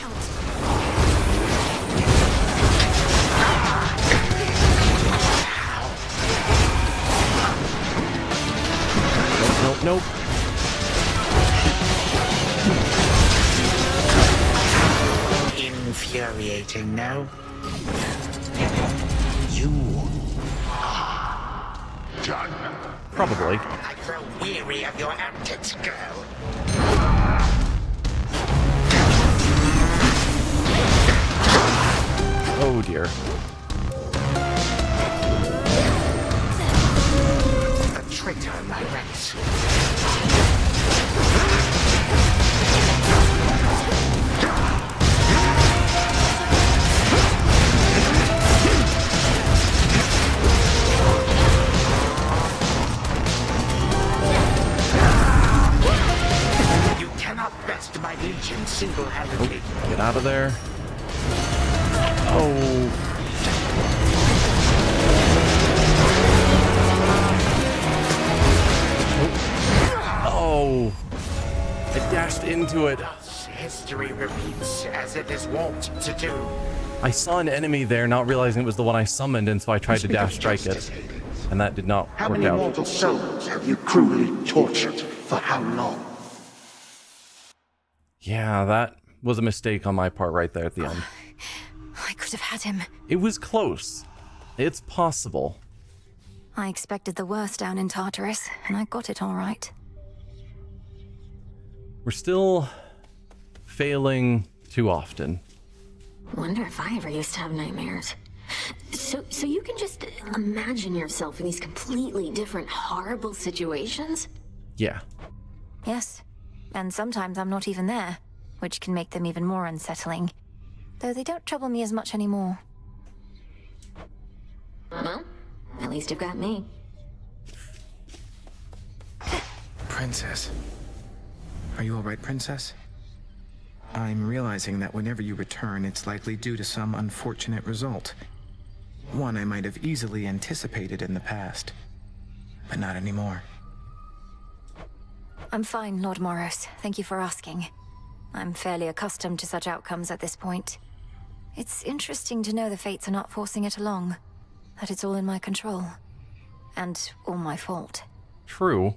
[SPEAKER 1] Nope, nope, nope.
[SPEAKER 8] Infuriating, no? You done.
[SPEAKER 1] Probably.
[SPEAKER 8] I grow weary of your antics, girl.
[SPEAKER 1] Oh dear.
[SPEAKER 8] A traitor in my ranks. You cannot best my legion single-handedly.
[SPEAKER 1] Get out of there. Oh. Oh. I dashed into it.
[SPEAKER 12] history repeats as it is wont to do.
[SPEAKER 1] I saw an enemy there, not realizing it was the one I summoned, and so I tried to dash strike it. And that did not
[SPEAKER 4] How
[SPEAKER 1] work
[SPEAKER 4] many
[SPEAKER 1] out.
[SPEAKER 4] mortal souls have you cruelly tortured? For how long?
[SPEAKER 1] Yeah, that was a mistake on my part right there at the end.
[SPEAKER 2] I could have had him.
[SPEAKER 1] It was close. It's possible.
[SPEAKER 2] I expected the worst down in Tartarus, and I got it all right.
[SPEAKER 1] We're still failing too often.
[SPEAKER 13] Wonder if I ever used to have nightmares. So you can just imagine yourself in these completely different, horrible situations?
[SPEAKER 1] Yeah.
[SPEAKER 2] Yes, and sometimes I'm not even there, which can make them even more unsettling. Though they don't trouble me as much anymore.
[SPEAKER 13] Well, at least you've got me.
[SPEAKER 6] Princess. Are you alright, Princess? I'm realizing that whenever you return, it's likely due to some unfortunate result. One I might have easily anticipated in the past, but not anymore.
[SPEAKER 2] I'm fine, Lord Moros. Thank you for asking. I'm fairly accustomed to such outcomes at this point. It's interesting to know the fates are not forcing it along. That it's all in my control. And all my fault.
[SPEAKER 1] True.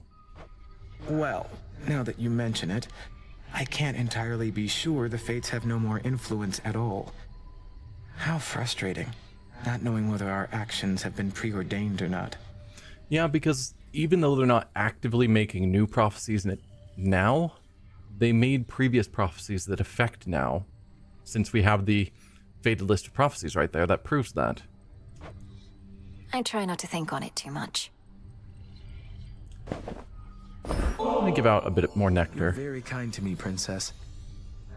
[SPEAKER 6] Well, now that you mention it, I can't entirely be sure the fates have no more influence at all. How frustrating, not knowing whether our actions have been preordained or not.
[SPEAKER 1] Yeah, because even though they're not actively making new prophecies in it now, they made previous prophecies that affect now. Since we have the fated list of prophecies right there, that proves that.
[SPEAKER 2] I try not to think on it too much.
[SPEAKER 1] Let me give out a bit more nectar.
[SPEAKER 6] You're very kind to me, Princess.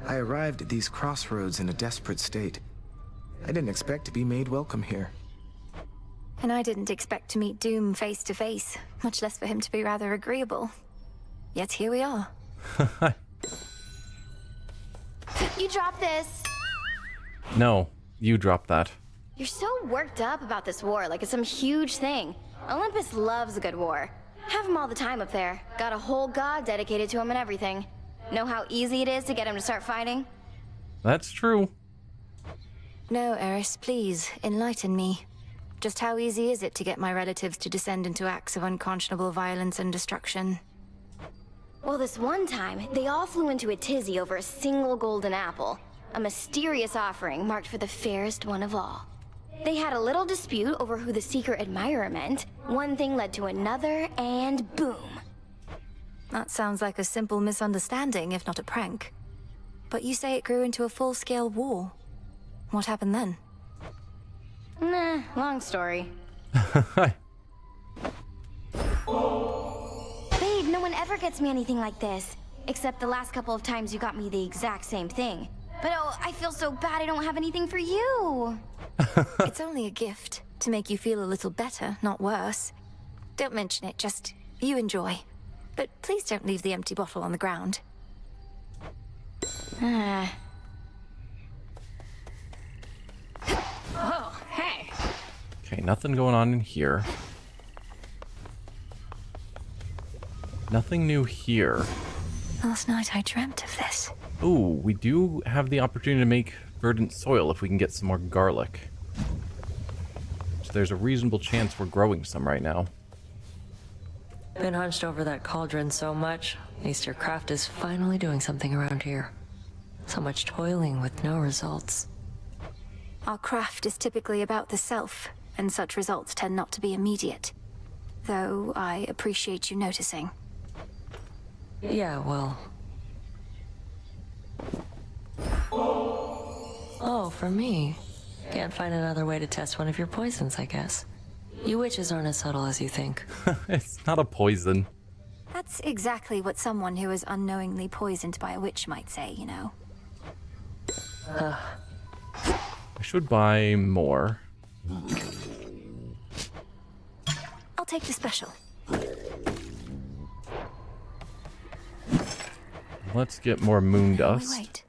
[SPEAKER 6] I arrived at these crossroads in a desperate state. I didn't expect to be made welcome here.
[SPEAKER 2] And I didn't expect to meet Doom face to face, much less for him to be rather agreeable. Yet here we are.
[SPEAKER 5] You dropped this.
[SPEAKER 1] No, you dropped that.
[SPEAKER 5] You're so worked up about this war, like it's some huge thing. Olympus loves a good war. Have him all the time up there. Got a whole god dedicated to him and everything. Know how easy it is to get him to start fighting?
[SPEAKER 1] That's true.
[SPEAKER 2] No, Eris, please, enlighten me. Just how easy is it to get my relatives to descend into acts of unconscionable violence and destruction?
[SPEAKER 5] Well, this one time, they all flew into a tizzy over a single golden apple. A mysterious offering marked for the fairest one of all. They had a little dispute over who the secret admirer meant. One thing led to another, and boom.
[SPEAKER 2] That sounds like a simple misunderstanding, if not a prank. But you say it grew into a full-scale war. What happened then?
[SPEAKER 5] Nah, long story. Babe, no one ever gets me anything like this. Except the last couple of times you got me the exact same thing. But oh, I feel so bad I don't have anything for you.
[SPEAKER 2] It's only a gift, to make you feel a little better, not worse. Don't mention it, just you enjoy. But please don't leave the empty bottle on the ground.
[SPEAKER 13] Oh, hey.
[SPEAKER 1] Okay, nothing going on in here. Nothing new here.
[SPEAKER 2] Last night I dreamt of this.
[SPEAKER 1] Ooh, we do have the opportunity to make verdant soil if we can get some more garlic. So there's a reasonable chance we're growing some right now.
[SPEAKER 11] Been hunched over that cauldron so much, at least your craft is finally doing something around here. So much toiling with no results.
[SPEAKER 2] Our craft is typically about the self, and such results tend not to be immediate. Though I appreciate you noticing.
[SPEAKER 11] Yeah, well... Oh, for me. Can't find another way to test one of your poisons, I guess. You witches aren't as subtle as you think.
[SPEAKER 1] It's not a poison.
[SPEAKER 2] That's exactly what someone who is unknowingly poisoned by a witch might say, you know.
[SPEAKER 1] I should buy more.
[SPEAKER 2] I'll take the special.
[SPEAKER 1] Let's get more moon
[SPEAKER 2] We
[SPEAKER 1] dust.
[SPEAKER 2] wait.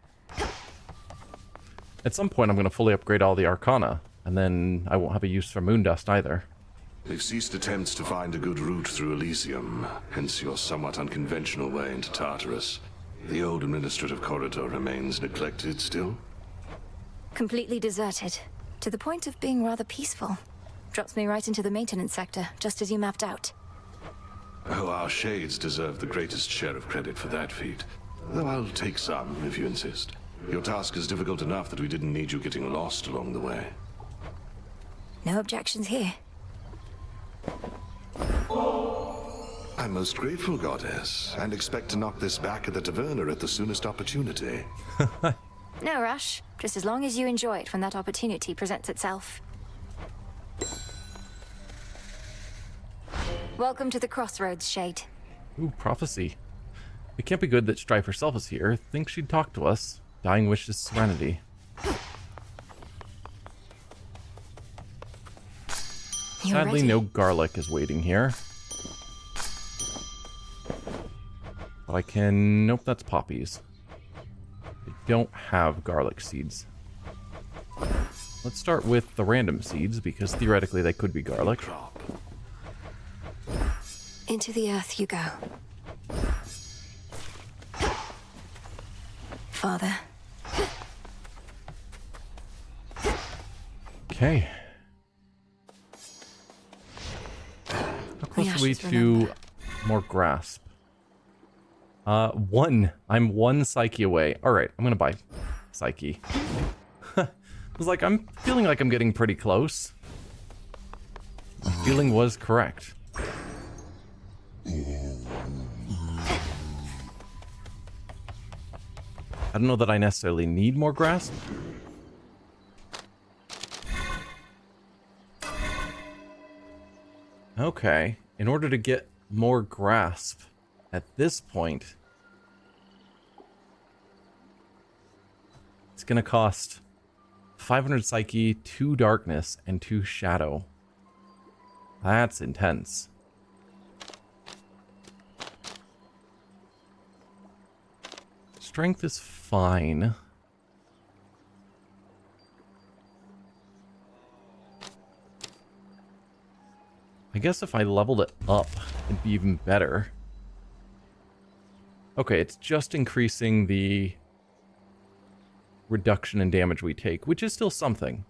[SPEAKER 1] At some point, I'm going to fully upgrade all the Arcana, and then I won't have a use for moon dust either.
[SPEAKER 8] They've ceased attempts to find a good route through Elysium, hence your somewhat unconventional way into Tartarus.
[SPEAKER 14] The old administrative corridor remains neglected still?
[SPEAKER 15] Completely deserted, to the point of being rather peaceful. Drops me right into the maintenance sector, just as you mapped out.
[SPEAKER 14] Oh, our shades deserve the greatest share of credit for that feat. Though I'll take some, if you insist. Your task is difficult enough that we didn't need you getting lost along the way.
[SPEAKER 15] No objections here.
[SPEAKER 14] I'm most grateful, Goddess, and expect to knock this back at the Taverna at the soonest opportunity.
[SPEAKER 15] No rush, just as long as you enjoy it when that opportunity presents itself. Welcome to the Crossroads, Shade.
[SPEAKER 1] Ooh, prophecy. It can't be good that Strife herself is here. Think she'd talk to us. Dying wishes serenity. Sadly, no garlic is waiting here. But I can... Nope, that's poppies. I don't have garlic seeds. Let's start with the random seeds, because theoretically they could be garlic.
[SPEAKER 15] Into the earth you go. Father.
[SPEAKER 1] Okay. How close are we to more grasp? One. I'm one psyche away. Alright, I'm gonna buy psyche. I was like, I'm feeling like I'm getting pretty close. My feeling was correct. I don't know that I necessarily need more grasp. Okay, in order to get more grasp at this point, it's gonna cost 500 psyche, 2 darkness, and 2 shadow. That's intense. Strength is fine. I guess if I leveled it up, it'd be even better. Okay, it's just increasing the reduction in damage we take, which is still something.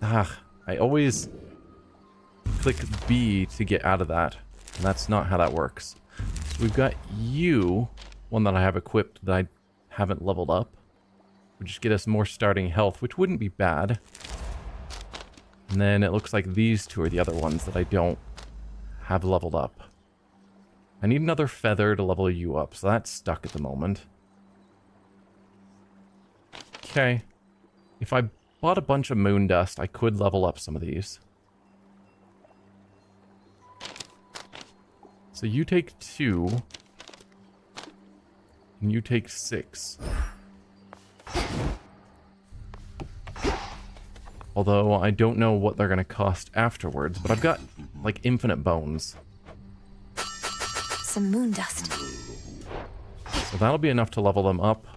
[SPEAKER 1] I always click B to get out of that. And that's not how that works. So we've got you, one that I have equipped that I haven't leveled up. Would just get us more starting health, which wouldn't be bad. And then it looks like these two are the other ones that I don't have leveled up. I need another feather to level you up, so that's stuck at the moment. Okay. If I bought a bunch of moon dust, I could level up some of these. So you take 2. And you take 6. Although I don't know what they're going to cost afterwards, but I've got like infinite bones.
[SPEAKER 15] Some moon dust.
[SPEAKER 1] So that'll be enough to level them up.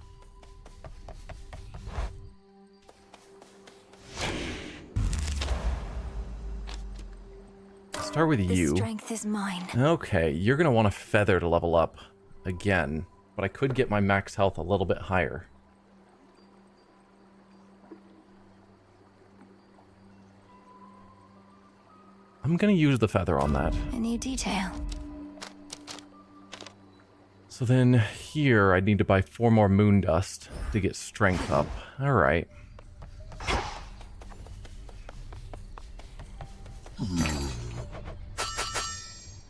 [SPEAKER 1] Start with you.
[SPEAKER 15] This strength is mine.
[SPEAKER 1] Okay, you're going to want a feather to level up again, but I could get my max health a little bit higher. I'm going to use the feather on that.
[SPEAKER 15] A new detail.
[SPEAKER 1] So then here I need to buy 4 more moon dust to get strength up. All right.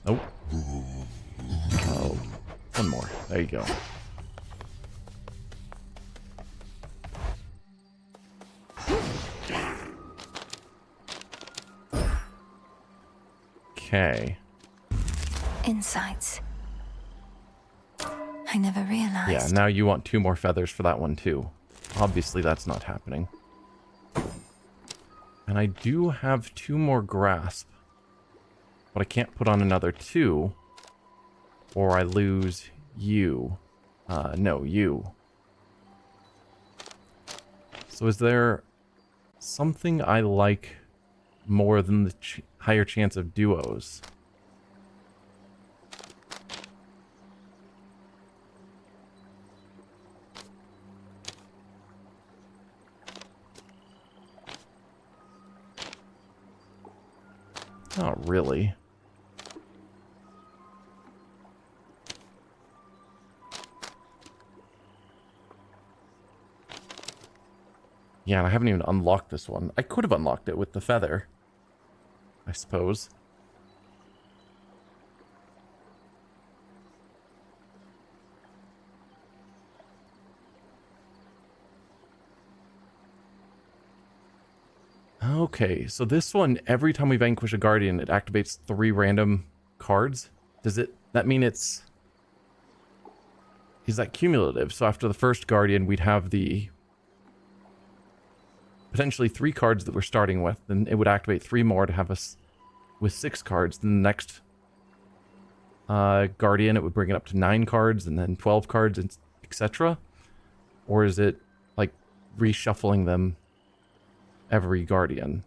[SPEAKER 1] Oh. Oh. 1 more. There you go. Okay.
[SPEAKER 15] Insights. I never realized.
[SPEAKER 1] Yeah, now you want 2 more feathers for that one too. Obviously that's not happening. And I do have 2 more grasp. But I can't put on another 2. Or I lose you. No, you. So is there something I like more than the higher chance of duos? Not really. Yeah, and I haven't even unlocked this one. I could have unlocked it with the feather, I suppose. Okay, so this one, every time we vanquish a guardian, it activates 3 random cards. Does that mean is that cumulative? So after the first guardian, we'd have the potentially 3 cards that we're starting with, then it would activate 3 more to have us with 6 cards. Then the next guardian, it would bring it up to 9 cards, and then 12 cards, etc. Or is it like reshuffling them every guardian?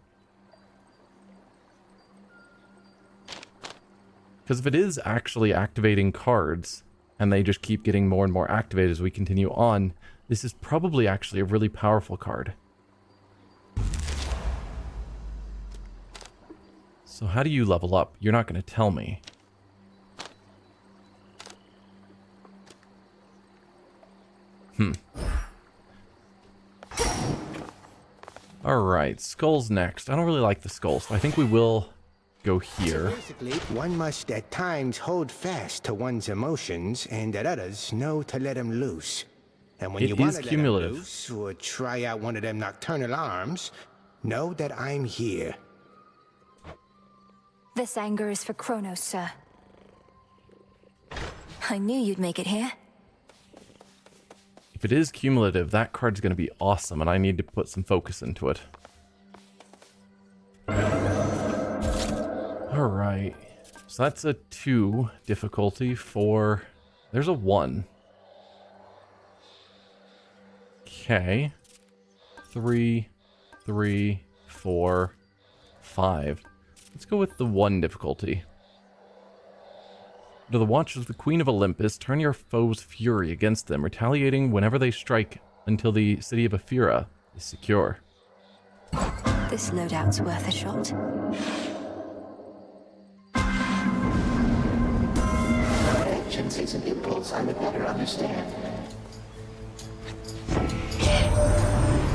[SPEAKER 1] Because if it is actually activating cards, and they just keep getting more and more activated as we continue on, this is probably actually a really powerful card. So how do you level up? You're not going to tell me. Alright, skulls next. I don't really like the skull, so I think we will go here.
[SPEAKER 16] Basically, one must at times hold fast to one's emotions, and at others know to let them loose. And when you want to let them loose, or try out one of them nocturnal arms, know that I'm here.
[SPEAKER 15] This anger is for Kronos, sir. I knew you'd make it here.
[SPEAKER 1] If it is cumulative, that card's going to be awesome, and I need to put some focus into it. Alright. So that's a 2 difficulty for... There's a 1. Okay. 3, 3, 4, 5. Let's go with the 1 difficulty. To the Watch of the Queen of Olympus, turn your foe's fury against them, retaliating whenever they strike until the city of Ephira is secure.
[SPEAKER 15] This loadout's worth a shot.
[SPEAKER 4] Vengeance is an impulse I would better understand.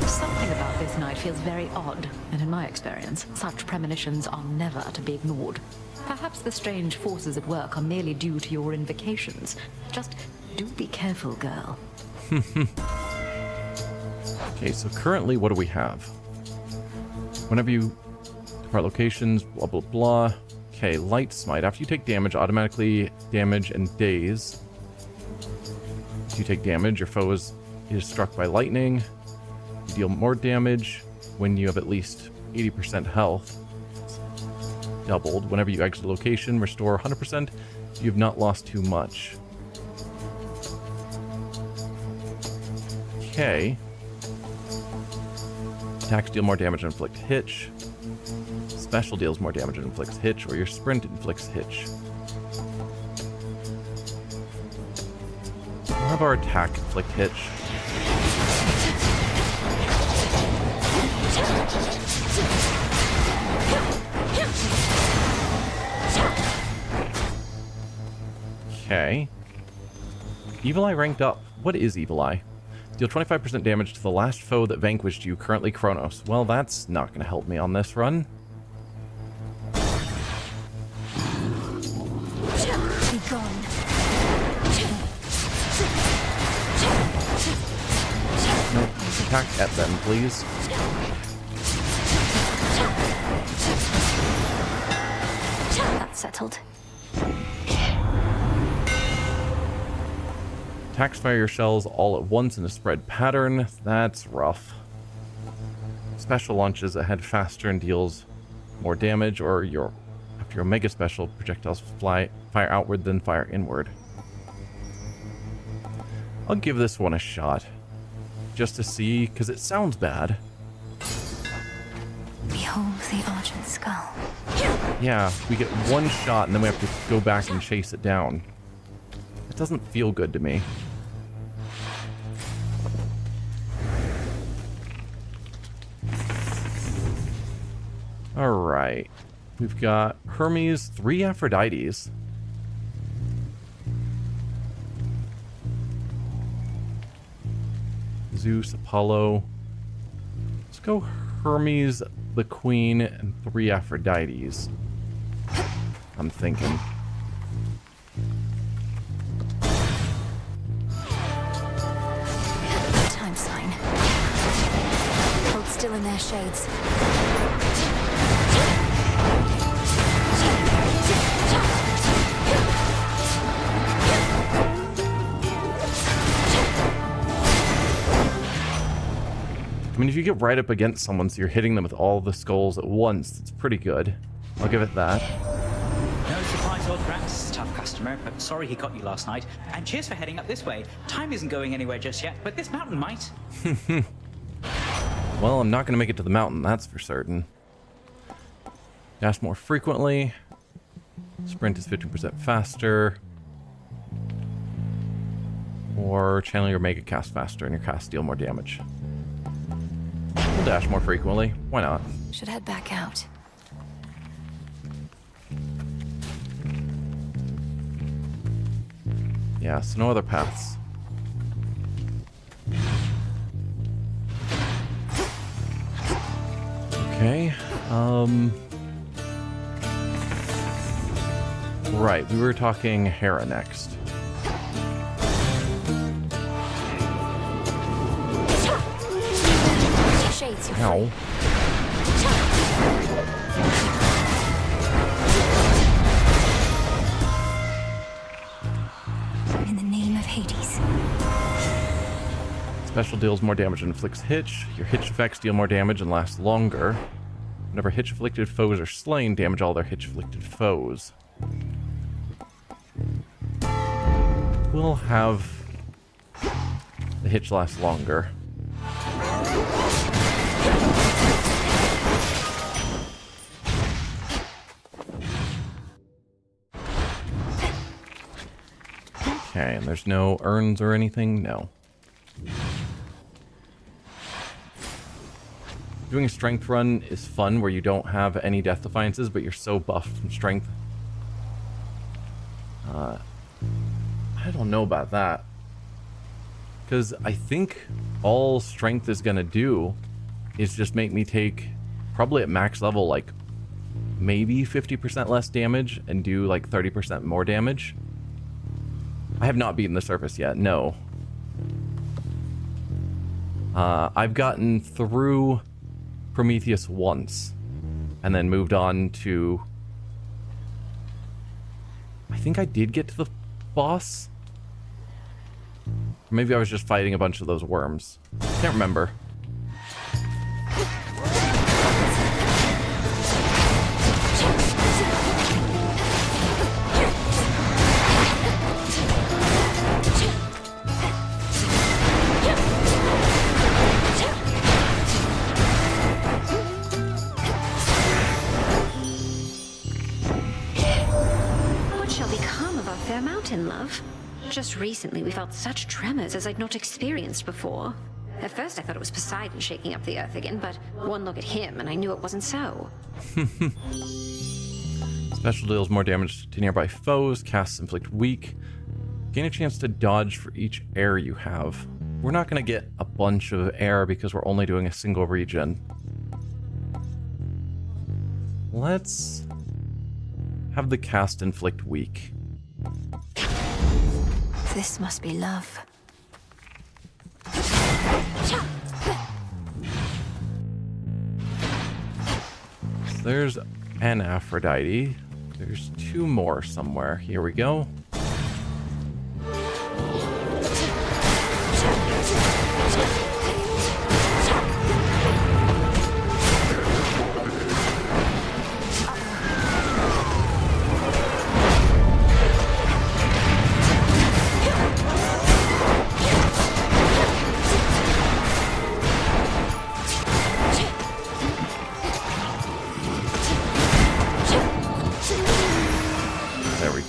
[SPEAKER 17] Something about this night feels very odd, and in my experience, such premonitions are never to be ignored. Perhaps the strange forces at work are merely due to your invocations. Just do be careful, girl.
[SPEAKER 1] Okay, so currently what do we have? Whenever you depart locations, blah blah blah. Okay, light smite. After you take damage, automatically damage and daze. If you take damage, your foe is struck by lightning. You deal more damage when you have at least 80% health. Doubled. Whenever you exit a location, restore 100%. You've not lost too much. Okay. Attacks deal more damage and inflict hitch. Special deals more damage and inflicts hitch, or your sprint inflicts hitch. We'll have our attack inflict hitch. Okay. Evil Eye ranked up. What is Evil Eye? Deal 25% damage to the last foe that vanquished you, currently Kronos. Well, that's not going to help me on this run.
[SPEAKER 15] Be gone.
[SPEAKER 1] Nope. Attack at them, please.
[SPEAKER 15] That's settled.
[SPEAKER 1] Attacks fire your shells all at once in a spread pattern. That's rough. Special launches ahead faster and deals more damage, or after your mega special, projectiles fire outward then fire inward. I'll give this one a shot. Just to see, because it sounds bad.
[SPEAKER 15] Behold the Argent Skull.
[SPEAKER 1] Yeah, we get one shot and then we have to go back and chase it down. It doesn't feel good to me. Alright. We've got Hermes, 3 Aphrodites. Zeus, Apollo. Let's go Hermes, the Queen, and 3 Aphrodites. I'm thinking.
[SPEAKER 15] Time sign. Hold still in their shades.
[SPEAKER 1] I mean, if you get right up against someone so you're hitting them with all the skulls at once, it's pretty good. I'll give it that.
[SPEAKER 18] No surprise, old Grax. Tough customer, but sorry he caught you last night. And cheers for heading up this way. Time isn't going anywhere just yet, but this mountain might.
[SPEAKER 1] Well, I'm not going to make it to the mountain, that's for certain. Dash more frequently. Sprint is 15% faster. Or channel your mega cast faster and your cast deal more damage. We'll dash more frequently. Why not?
[SPEAKER 15] Should head back out.
[SPEAKER 1] Yeah, so no other paths. Okay. Right, we were talking Hera next.
[SPEAKER 15] Shades, you're
[SPEAKER 1] Ow.
[SPEAKER 15] free. In the name of Hades.
[SPEAKER 1] Special deals more damage and inflicts hitch. Your hitch effects deal more damage and last longer. Whenever hitch-afflicted foes are slain, damage all their hitch-afflicted foes. We'll have the hitch last longer. Okay, and there's no urns or anything? No. Doing a strength run is fun where you don't have any death defiances, but you're so buffed from strength. I don't know about that. Because I think all strength is going to do is just make me take, probably at max level, like maybe 50% less damage and do like 30% more damage. I have not beaten the surface yet, no. I've gotten through Prometheus once and then moved on to... I think I did get to the boss. Or maybe I was just fighting a bunch of those worms. Can't remember.
[SPEAKER 2] What shall become of our fair mountain, love? Just recently we felt such tremors as I'd not experienced before. At first I thought it was Poseidon shaking up the earth again, but one look at him and I knew it wasn't so.
[SPEAKER 1] Special deals more damage to nearby foes. Casts inflict weak. Gain a chance to dodge for each air you have. We're not going to get a bunch of air because we're only doing a single region. Let's have the cast inflict weak.
[SPEAKER 15] This must be love.
[SPEAKER 1] There's an Aphrodite. There's 2 more somewhere. Here we go.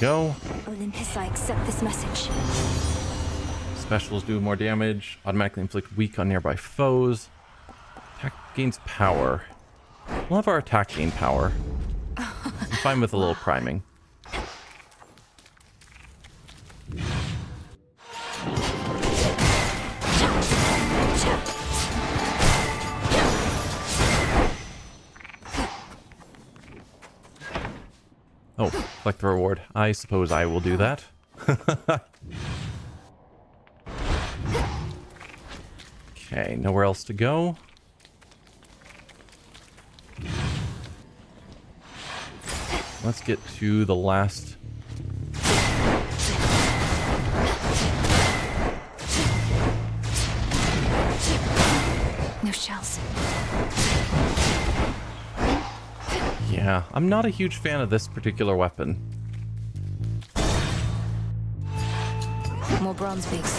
[SPEAKER 1] Go.
[SPEAKER 15] Olympus, I accept this message.
[SPEAKER 1] Specials do more damage. Automatically inflict weak on nearby foes. Attack gains power. We'll have our attack gain power. fine with a little priming. Oh, collect the reward. I suppose I will do that. Okay, nowhere else to go. Let's get to the last.
[SPEAKER 15] No shells.
[SPEAKER 1] Yeah, I'm not a huge fan of this particular weapon.
[SPEAKER 15] More bronze beaks.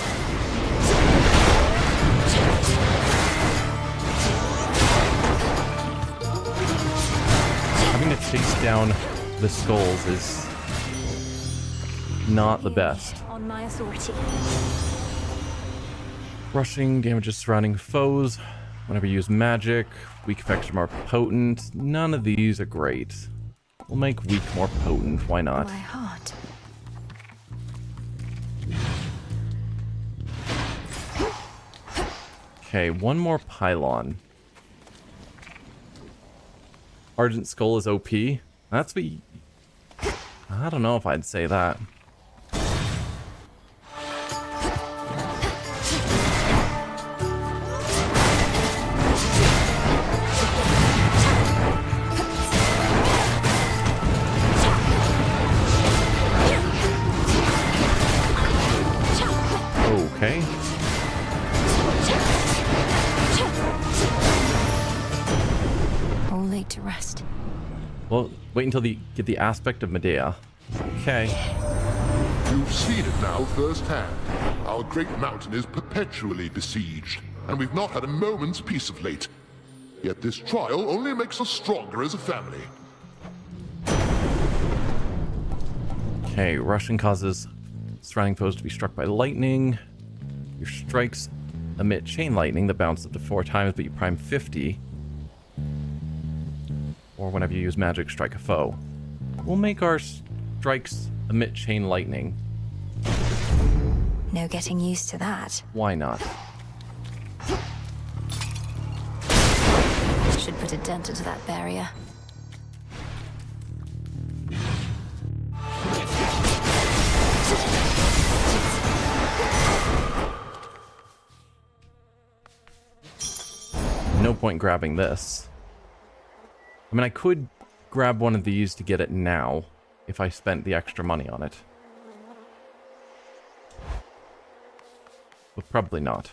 [SPEAKER 1] Having to chase down the skulls is not the best.
[SPEAKER 5] On my authority.
[SPEAKER 1] Rushing damages surrounding foes. Whenever you use magic, weak effects are more potent. None of these are great. We'll make weak more potent. Why not?
[SPEAKER 15] My heart.
[SPEAKER 1] Okay, one more pylon. Argent Skull is OP. That's what you... I don't know if I'd say that. Okay.
[SPEAKER 15] All laid to rest.
[SPEAKER 1] Well, wait until they get the aspect of Medea. Okay.
[SPEAKER 19] You've seen it now firsthand. Our great mountain is perpetually besieged, and we've not had a moment's peace of late. Yet this trial only makes us stronger as a family.
[SPEAKER 1] Okay, rushing causes surrounding foes to be struck by lightning. Your strikes emit chain lightning that bounce up to 4 times, but you prime 50. Or whenever you use magic, strike a foe. We'll make our strikes emit chain lightning.
[SPEAKER 15] No getting used to that.
[SPEAKER 1] Why not?
[SPEAKER 15] Should put a dent into that barrier.
[SPEAKER 1] No point grabbing this. I mean, I could grab one of these to get it now, if I spent the extra money on it. But probably not.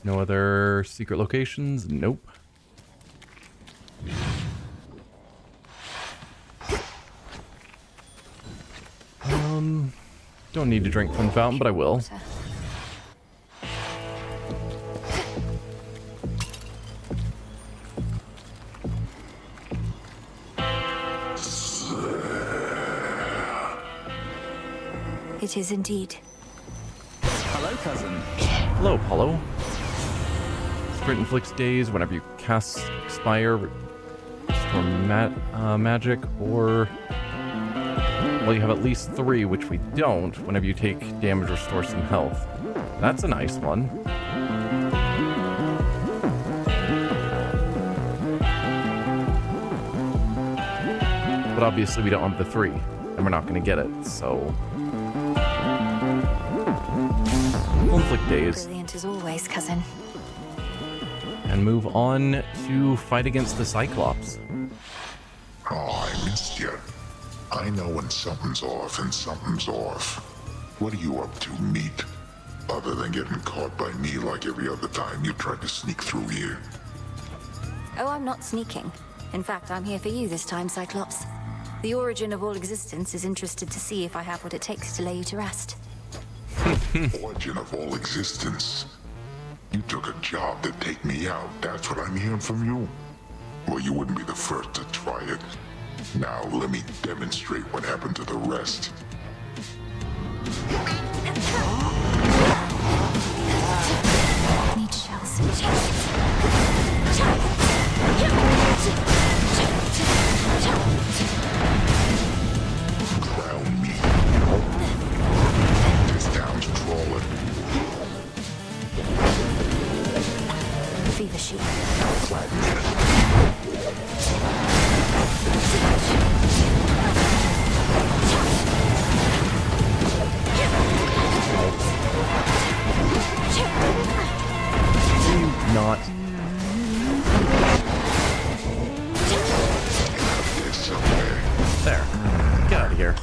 [SPEAKER 1] No other secret locations? Nope. Don't need to drink from the fountain, but I will.
[SPEAKER 15] It is indeed.
[SPEAKER 18] Hello, cousin.
[SPEAKER 1] Hello, Apollo. Sprint inflicts days whenever you cast Expire, restore magic, or... Well, you have at least 3, which we don't. Whenever you take damage, restore some health. That's a nice one. But obviously we don't have the 3, and we're not going to get it, so... We'll inflict days.
[SPEAKER 15] Brilliant as always, cousin.
[SPEAKER 1] And move on to fight against the Cyclops.
[SPEAKER 19] Oh, I missed you. I know when something's off and something's off. What are you up to, meat? Other than getting caught by me like every other time you tried to sneak through here.
[SPEAKER 15] Oh, I'm not sneaking. In fact, I'm here for you this time, Cyclops. The origin of all existence is interested to see if I have what it takes to lay you to rest.
[SPEAKER 19] Origin of all existence? You took a job to take me out, that's what I'm hearing from you? Well, you wouldn't be the first to try it. Now, let me demonstrate what happened to the rest.
[SPEAKER 15] Need shells. fever sheet.
[SPEAKER 1] Not. There. Get out of here.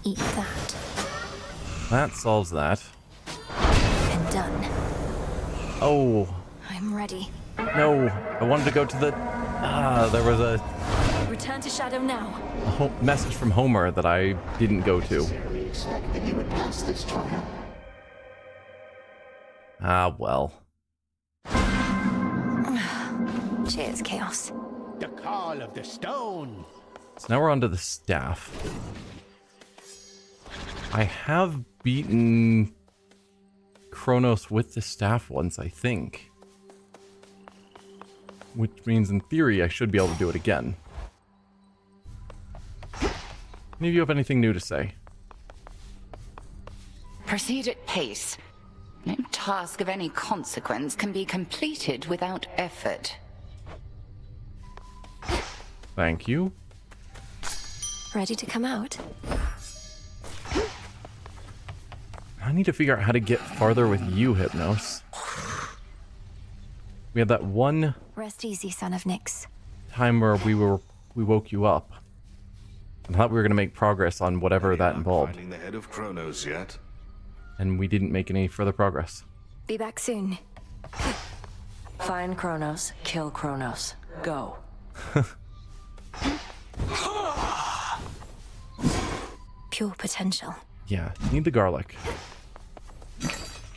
[SPEAKER 15] Eat that.
[SPEAKER 1] That solves that.
[SPEAKER 15] And done.
[SPEAKER 1] Oh.
[SPEAKER 15] I'm ready.
[SPEAKER 1] No. I wanted to go to the... there was a
[SPEAKER 15] Return to Shadow now.
[SPEAKER 1] message from Homer that I didn't go to.
[SPEAKER 4] We expect that you would pass this trial.
[SPEAKER 1] Ah, well.
[SPEAKER 15] Cheers, Chaos.
[SPEAKER 16] The call of the stone.
[SPEAKER 1] So now we're onto the staff. I have beaten Kronos with the staff once, I think. Which means, in theory, I should be able to do it again. Any of you have anything new to say?
[SPEAKER 7] Proceed at pace. No task of any consequence can be completed without effort.
[SPEAKER 1] Thank you.
[SPEAKER 15] Ready to come out?
[SPEAKER 1] I need to figure out how to get farther with you, Hypnos. We had that one
[SPEAKER 15] Rest easy, son of Nyx.
[SPEAKER 1] time where we woke you up. I thought we were going to make progress on whatever that involved.
[SPEAKER 14] Finding the head of Kronos yet?
[SPEAKER 1] And we didn't make any further progress.
[SPEAKER 15] Be back soon.
[SPEAKER 11] Find Kronos, kill Kronos. Go.
[SPEAKER 15] Pure potential.
[SPEAKER 1] Yeah, need the garlic.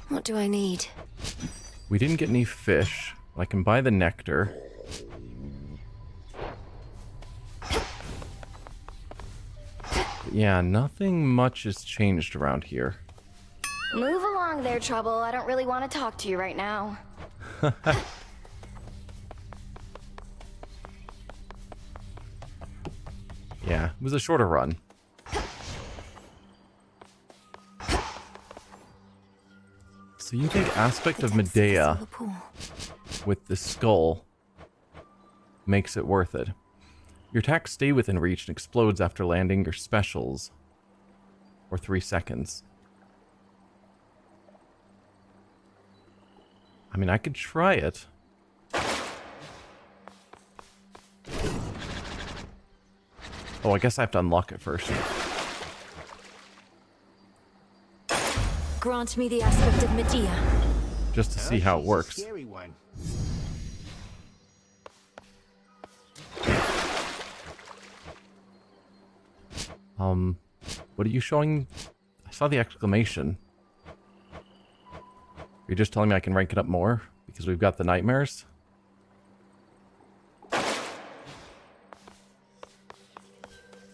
[SPEAKER 15] What do I need?
[SPEAKER 1] We didn't get any fish. I can buy the nectar. But yeah, nothing much has changed around here.
[SPEAKER 5] Move along there, Trouble. I don't really want to talk to you right now.
[SPEAKER 1] Yeah, it was a shorter run. So you think aspect of Medea with the skull makes it worth it. Your attacks stay within reach and explodes after landing your specials for 3 seconds. I mean, I could try it. Oh, I guess I have to unlock it first.
[SPEAKER 15] Grant me the aspect of Medea.
[SPEAKER 1] Just to see how it works. What are you showing? I saw the exclamation. You're just telling me I can rank it up more because we've got the nightmares?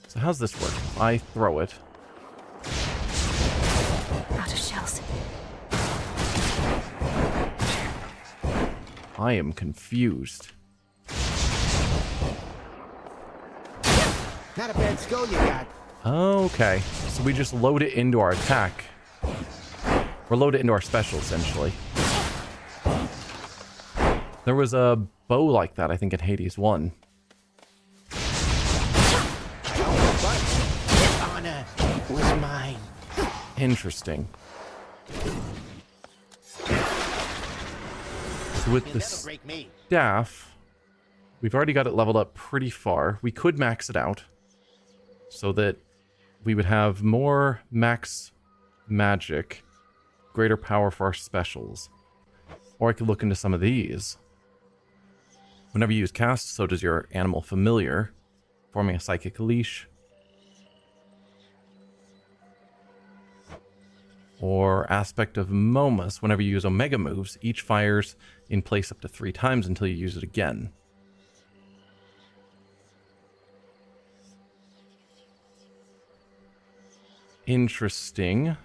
[SPEAKER 1] So how's this work? I throw it.
[SPEAKER 15] Out of shells.
[SPEAKER 1] I am confused.
[SPEAKER 16] Not a bad skull you got.
[SPEAKER 1] Okay, so we just load it into our attack. Or load it into our special, essentially. There was a bow like that, I think, in Hades 1.
[SPEAKER 16] But honor was mine.
[SPEAKER 1] Interesting. So with the staff, we've already got it leveled up pretty far. We could max it out so that we would have more max magic, greater power for our specials. Or I could look into some of these. Whenever you use cast, so does your animal familiar, forming a psychic leash. Or aspect of Momus, whenever you use Omega moves, each fires in place up to 3 times until you use it again. Interesting.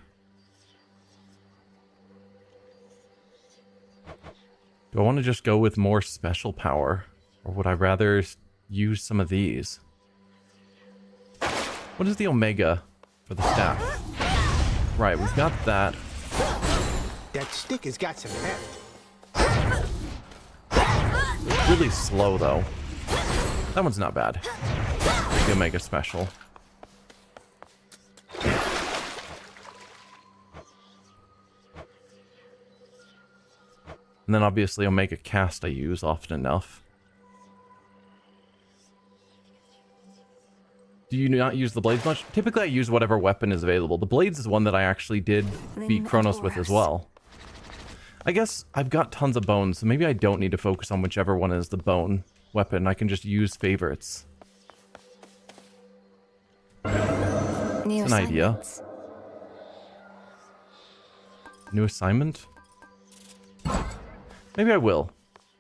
[SPEAKER 1] Do I want to just go with more special power? Or would I rather use some of these? What is the Omega for the staff? Right, we've got that.
[SPEAKER 16] That stick has got some heft.
[SPEAKER 1] Really slow, though. That one's not bad. The Omega Special. And then obviously Omega Cast I use often enough. Do you not use the blades much? Typically I use whatever weapon is available. The blades is one that I actually did beat Kronos with as well. I guess I've got tons of bones, so maybe I don't need to focus on whichever one is the bone weapon. I can just use favorites. It's an idea. New assignment? Maybe I will.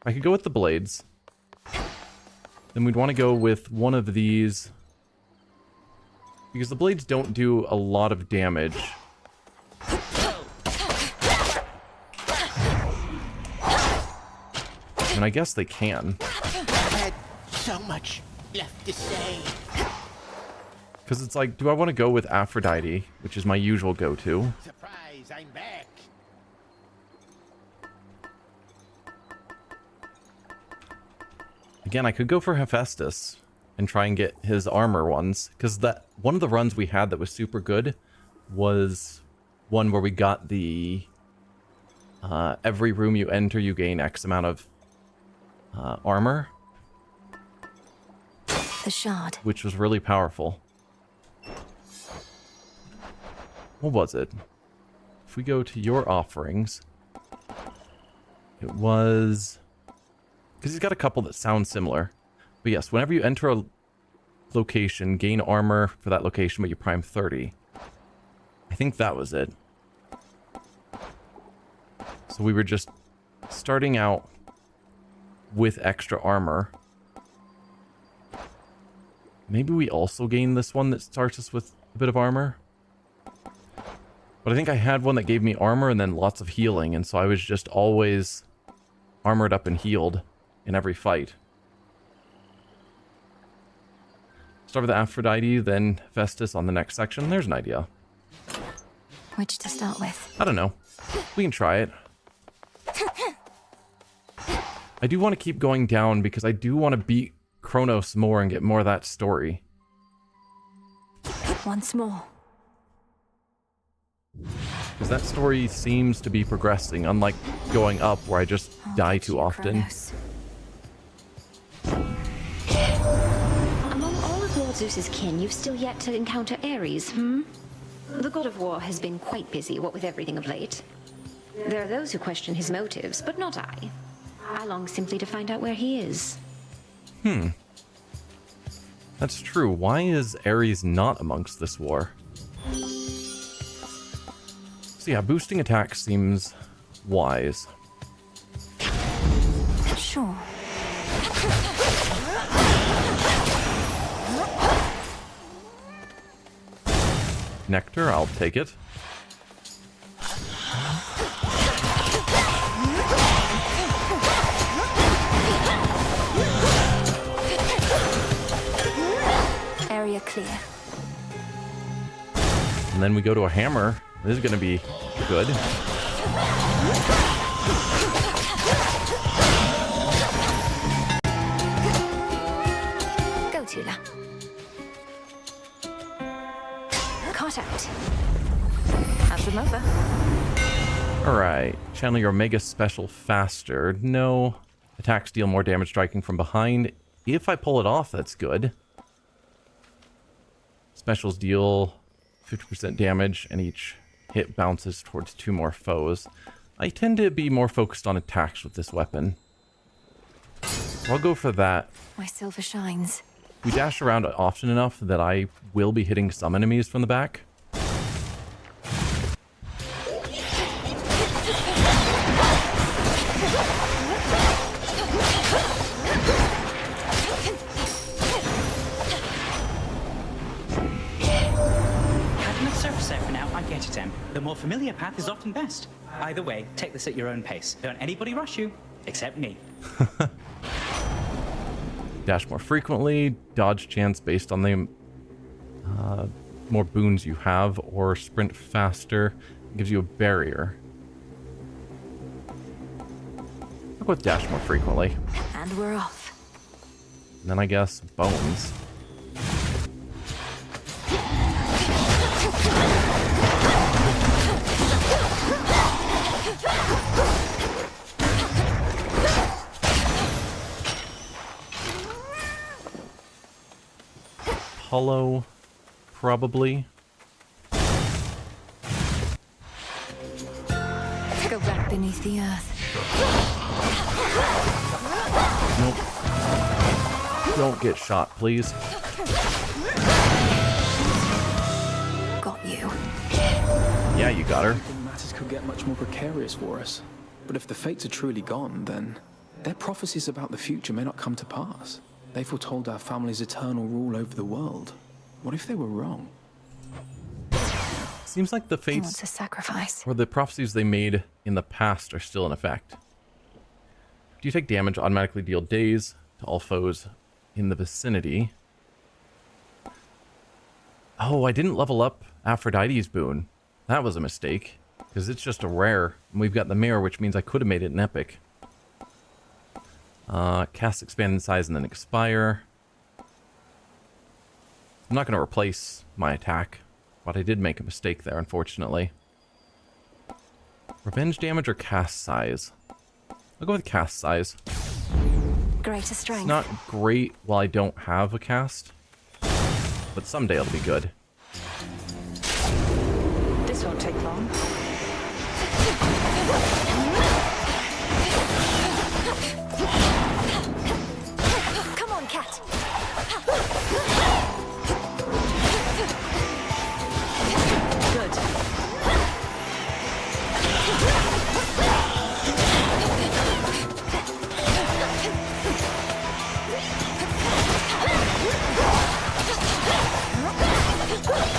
[SPEAKER 1] I could go with the blades. Then we'd want to go with one of these. Because the blades don't do a lot of damage. And I guess they can.
[SPEAKER 16] I had so much left to say.
[SPEAKER 1] Because it's like, do I want to go with Aphrodite, which is my usual go-to?
[SPEAKER 16] Surprise, I'm back.
[SPEAKER 1] Again, I could go for Hephaestus and try and get his armor ones, because that one of the runs we had that was super good was one where we got the every room you enter you gain X amount of armor.
[SPEAKER 15] The shard.
[SPEAKER 1] Which was really powerful. What was it? If we go to your offerings, it was... Because he's got a couple that sound similar. But yes, whenever you enter a location, gain armor for that location, but you prime 30. I think that was it. So we were just starting out with extra armor. Maybe we also gain this one that starts us with a bit of armor. But I think I had one that gave me armor and then lots of healing, and so I was just always armored up and healed in every fight. Start with Aphrodite, then Festus on the next section. There's an idea.
[SPEAKER 15] Which to start with?
[SPEAKER 1] I don't know. We can try it. I do want to keep going down because I do want to beat Kronos more and get more of that story.
[SPEAKER 15] Once more.
[SPEAKER 1] Because that story seems to be progressing, unlike going up where I just die too often.
[SPEAKER 2] Kronos. Among all of Lord Zeus's kin, you've still yet to encounter Ares, hmm? The god of war has been quite busy, what with everything of late. There are those who question his motives, but not I. I long simply to find out where he is.
[SPEAKER 1] That's true. Why is Ares not amongst this war? So yeah, boosting attack seems wise.
[SPEAKER 15] Sure.
[SPEAKER 1] Nectar, I'll take it.
[SPEAKER 15] Area clear.
[SPEAKER 1] And then we go to a hammer. This is going to be good.
[SPEAKER 15] Go, Tula. Caught out. Have them over.
[SPEAKER 1] Alright. Channel your Omega Special faster. No. Attacks deal more damage striking from behind. If I pull it off, that's good. Specials deal 50% damage, and each hit bounces towards 2 more foes. I tend to be more focused on attacks with this weapon. So I'll go for that.
[SPEAKER 15] My silver shines.
[SPEAKER 1] We dash around often enough that I will be hitting some enemies from the back.
[SPEAKER 18] The more familiar path is often best. Either way, take this at your own pace. Don't anybody rush you, except me.
[SPEAKER 1] Dash more frequently, dodge chance based on the The more boons you have, or sprint faster, it gives you a barrier. I'll go with dash more frequently.
[SPEAKER 15] And we're off.
[SPEAKER 1] And then I guess bones. Hollow, probably.
[SPEAKER 15] Go back beneath the earth.
[SPEAKER 1] Nope. Don't get shot, please.
[SPEAKER 15] Got you.
[SPEAKER 1] Yeah, you got her.
[SPEAKER 10] Matters could get much more precarious for us. But if the fates are truly gone, then their prophecies about the future may not come to pass. They foretold our family's eternal rule over the world. What if they were wrong?
[SPEAKER 1] Seems like the
[SPEAKER 15] He wants
[SPEAKER 1] fates
[SPEAKER 15] a sacrifice.
[SPEAKER 1] or the prophecies they made in the past are still in effect. Do you take damage, automatically deal daze to all foes in the vicinity? Oh, I didn't level up Aphrodite's boon. That was a mistake, because it's just a rare. And we've got the mirror, which means I could have made it an epic. Cast, expand in size, and then expire. I'm not going to replace my attack, but I did make a mistake there, unfortunately. Revenge damage or cast size? I'll go with cast size.
[SPEAKER 15] Greater strength.
[SPEAKER 1] It's not great while I don't have a cast, but someday it'll be good.
[SPEAKER 20] This won't take long.
[SPEAKER 15] Come on, cat.
[SPEAKER 20] Good.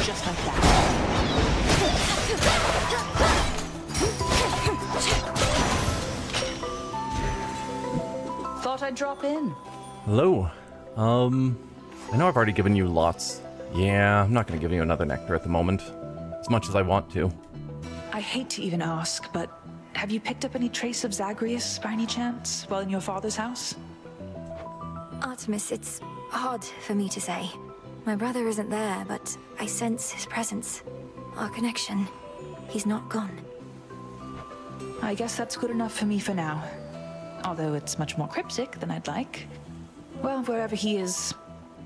[SPEAKER 20] Just like that. Thought I'd drop in.
[SPEAKER 1] Hello. I know I've already given you lots. Yeah, I'm not going to give you another nectar at the moment, as much as I want to.
[SPEAKER 20] I hate to even ask, but have you picked up any trace of Zagreus by any chance while in your father's house?
[SPEAKER 15] Artemis, it's hard for me to say. My brother isn't there, but I sense his presence. Our connection. He's not gone.
[SPEAKER 20] I guess that's good enough for me for now. Although it's much more cryptic than I'd like. Well, wherever he is,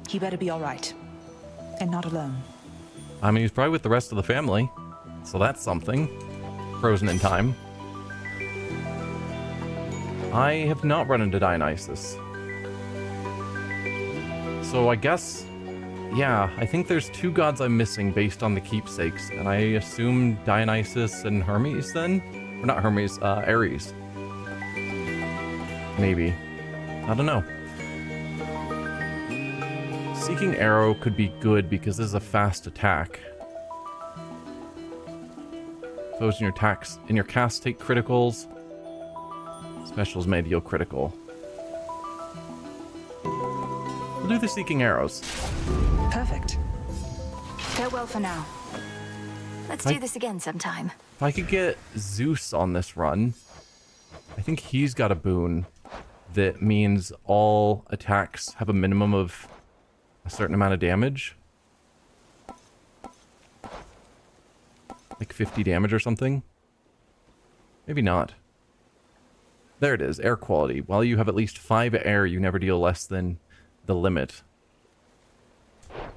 [SPEAKER 20] he better be all right. And not alone.
[SPEAKER 1] I mean, he's probably with the rest of the family, so that's something. Frozen in time. I have not run into Dionysus. So I guess, yeah, I think there's two gods I'm missing based on the keepsakes, and I assume Dionysus and Hermes then? Or not Hermes, Ares. Maybe. I don't know. Seeking Arrow could be good because this is a fast attack. Foes in your cast take criticals. Specials may deal critical. We'll do the Seeking Arrows.
[SPEAKER 20] Perfect. Farewell for now.
[SPEAKER 15] Let's do this again sometime.
[SPEAKER 1] If I could get Zeus on this run, I think he's got a boon that means all attacks have a minimum of a certain amount of damage. Like 50 damage or something. Maybe not. There it is, air quality. While you have at least 5 air, you never deal less than the limit.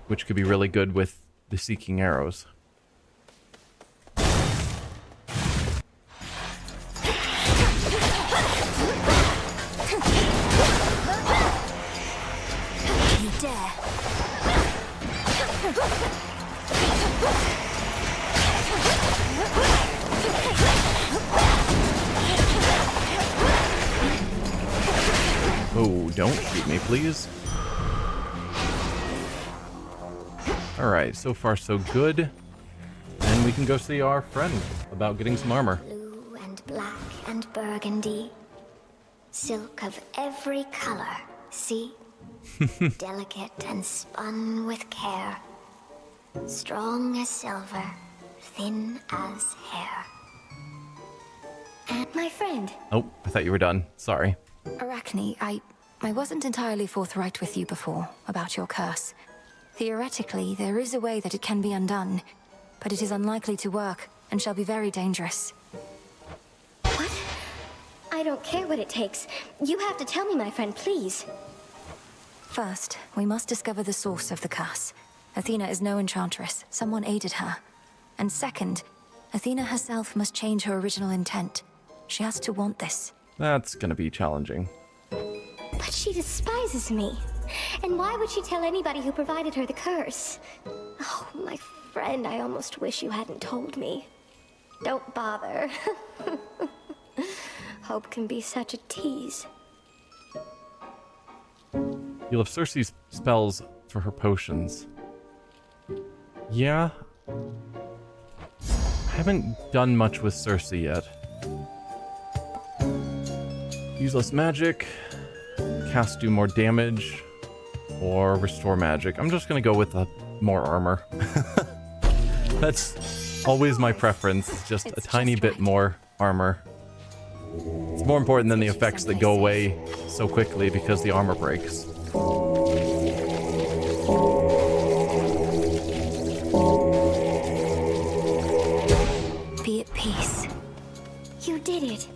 [SPEAKER 1] Which could be really good with the Seeking Arrows.
[SPEAKER 15] You dare.
[SPEAKER 1] Oh, don't shoot me, please. Alright, so far so good. And we can go see our friend about getting some armor.
[SPEAKER 5] Blue and black and burgundy. Silk of every color. See? Delicate and spun with care. Strong as silver, thin as hair. And my friend.
[SPEAKER 1] Oh, I thought you were done. Sorry.
[SPEAKER 15] Arachne, I wasn't entirely forthright with you before about your curse. Theoretically, there is a way that it can be undone, but it is unlikely to work and shall be very dangerous.
[SPEAKER 5] What? I don't care what it takes. You have to tell me, my friend, please.
[SPEAKER 15] First, we must discover the source of the curse. Athena is no enchantress. Someone aided her. And second, Athena herself must change her original intent. She has to want this.
[SPEAKER 1] That's gonna be challenging.
[SPEAKER 5] But she despises me. And why would she tell anybody who provided her the curse? Oh, my friend, I almost wish you hadn't told me. Don't bother. Hope can be such a tease.
[SPEAKER 1] You'll have Circe's spells for her potions. Yeah. I haven't done much with Circe yet. Useless magic, cast do more damage, or restore magic. I'm just gonna go with more armor. That's always my preference, just a tiny bit more armor. It's more important than the effects that go away so quickly because the armor breaks.
[SPEAKER 5] Be at peace. You did it.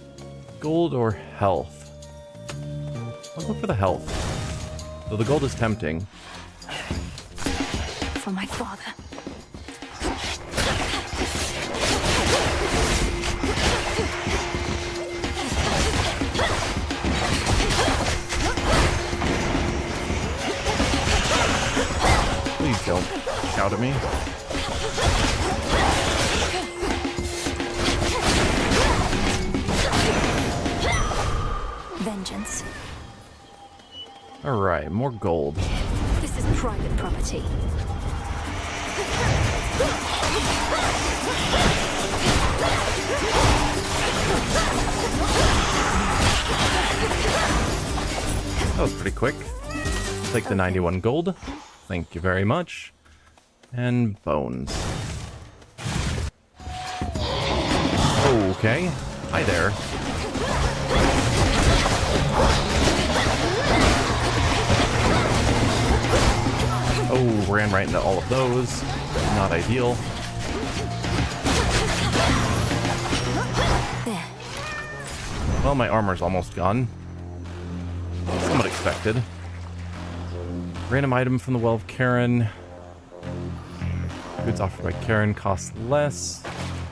[SPEAKER 1] Gold or health? I'll go for the health. Though the gold is tempting.
[SPEAKER 15] For my father.
[SPEAKER 1] Please don't shout at me.
[SPEAKER 15] Vengeance.
[SPEAKER 1] Alright, more gold.
[SPEAKER 15] This is private property.
[SPEAKER 1] That was pretty quick. Take the 91 gold. Thank you very much. And bones. Okay. Hi there. Oh, ran right into all of those. Not ideal.
[SPEAKER 15] There.
[SPEAKER 1] Well, my armor's almost gone. Somewhat expected. Random item from the Well of Karen. Goods offered by Karen cost less.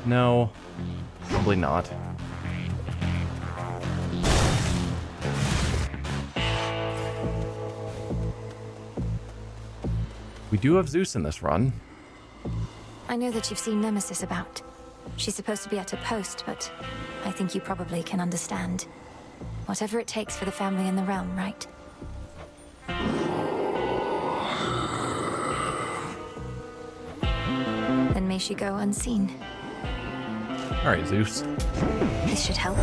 [SPEAKER 1] No, probably not. We do have Zeus in this run.
[SPEAKER 15] I know that you've seen Nemesis about. She's supposed to be at her post, but I think you probably can understand. Whatever it takes for the family and the realm, right? Then may she go unseen.
[SPEAKER 1] Alright, Zeus.
[SPEAKER 15] This should help.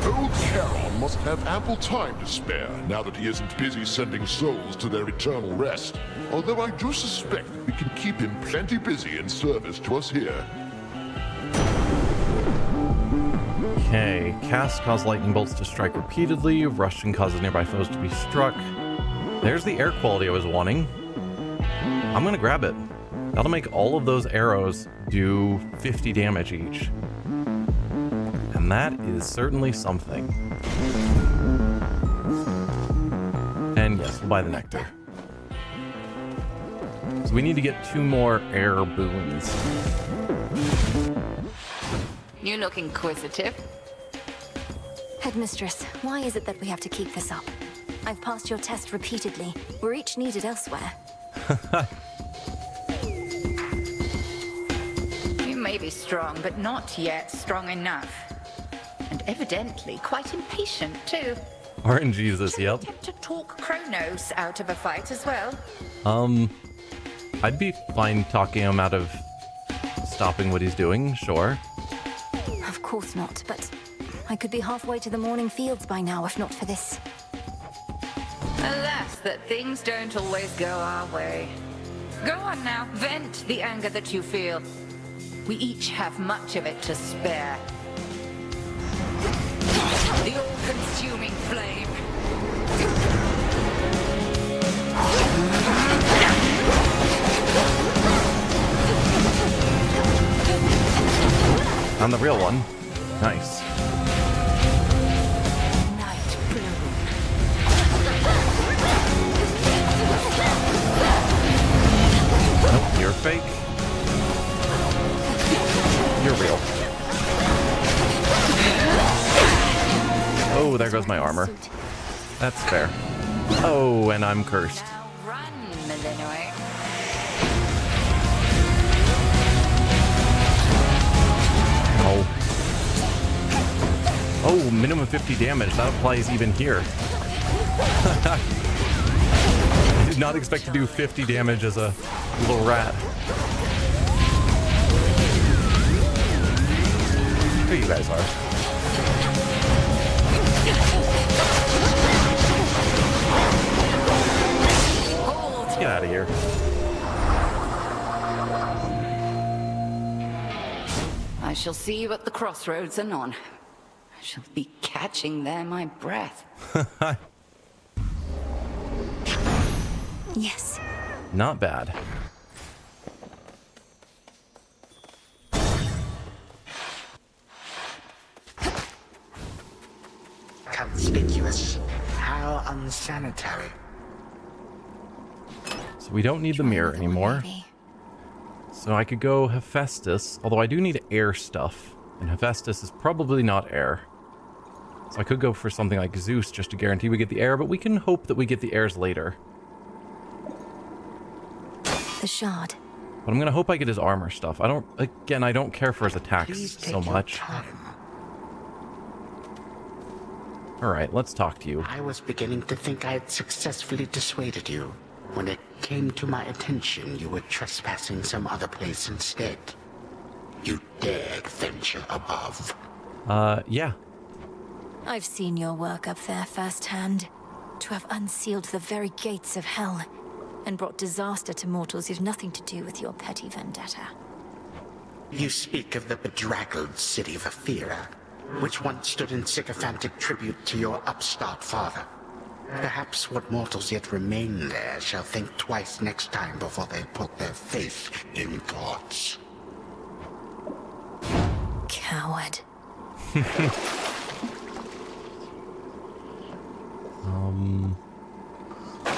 [SPEAKER 21] Old Charon must have ample time to spare now that he isn't busy sending souls to their eternal rest. Although I do suspect we can keep him plenty busy in service to us here.
[SPEAKER 1] Okay, cast cause lightning bolts to strike repeatedly. Rushing causes nearby foes to be struck. There's the air quality I was wanting. I'm gonna grab it. That'll make all of those arrows do 50 damage each. And that is certainly something. And yes, we'll buy the nectar. So we need to get 2 more air boons.
[SPEAKER 7] You look inquisitive.
[SPEAKER 15] Headmistress, why is it that we have to keep this up? I've passed your test repeatedly. We're each needed elsewhere.
[SPEAKER 7] You may be strong, but not yet strong enough. And evidently quite impatient, too.
[SPEAKER 1] RNG this, yep.
[SPEAKER 7] To talk Kronos out of a fight as well.
[SPEAKER 1] I'd be fine talking him out of stopping what he's doing, sure.
[SPEAKER 15] Of course not, but I could be halfway to the morning fields by now if not for this.
[SPEAKER 7] Alas, that things don't always go our way. Go on now, vent the anger that you feel. We each have much of it to spare. The all-consuming flame.
[SPEAKER 1] I'm the real one. Nice. Nope, you're fake. You're real. Oh, there goes my armor. That's fair. Oh, and I'm cursed.
[SPEAKER 7] Run, Illinois.
[SPEAKER 1] Oh, minimum 50 damage. That applies even here. I did not expect to do 50 damage as a little rat. There you guys are. Let's get out of here.
[SPEAKER 7] I shall see you at the crossroads anon. I shall be catching there my breath.
[SPEAKER 15] Yes.
[SPEAKER 1] Not bad.
[SPEAKER 12] Conspicuous. How unsanitary.
[SPEAKER 1] So we don't need the mirror anymore. So I could go Hephaestus, although I do need air stuff. And Hephaestus is probably not air. So I could go for something like Zeus just to guarantee we get the air, but we can hope that we get the airs later.
[SPEAKER 15] The shard.
[SPEAKER 1] But I'm gonna hope I get his armor stuff. I don't care for his attacks so much. Alright, let's talk to you.
[SPEAKER 12] I was beginning to think I had successfully dissuaded you. When it came to my attention, you were trespassing some other place instead. You dared venture above.
[SPEAKER 1] Yeah.
[SPEAKER 15] I've seen your work up there firsthand. To have unsealed the very gates of hell and brought disaster to mortals who've nothing to do with your petty vendetta.
[SPEAKER 12] You speak of the bedraggled city of Aethera, which once stood in sycophantic tribute to your upstart father. Perhaps what mortals yet remain there shall think twice next time before they put their faith in gods.
[SPEAKER 15] Coward.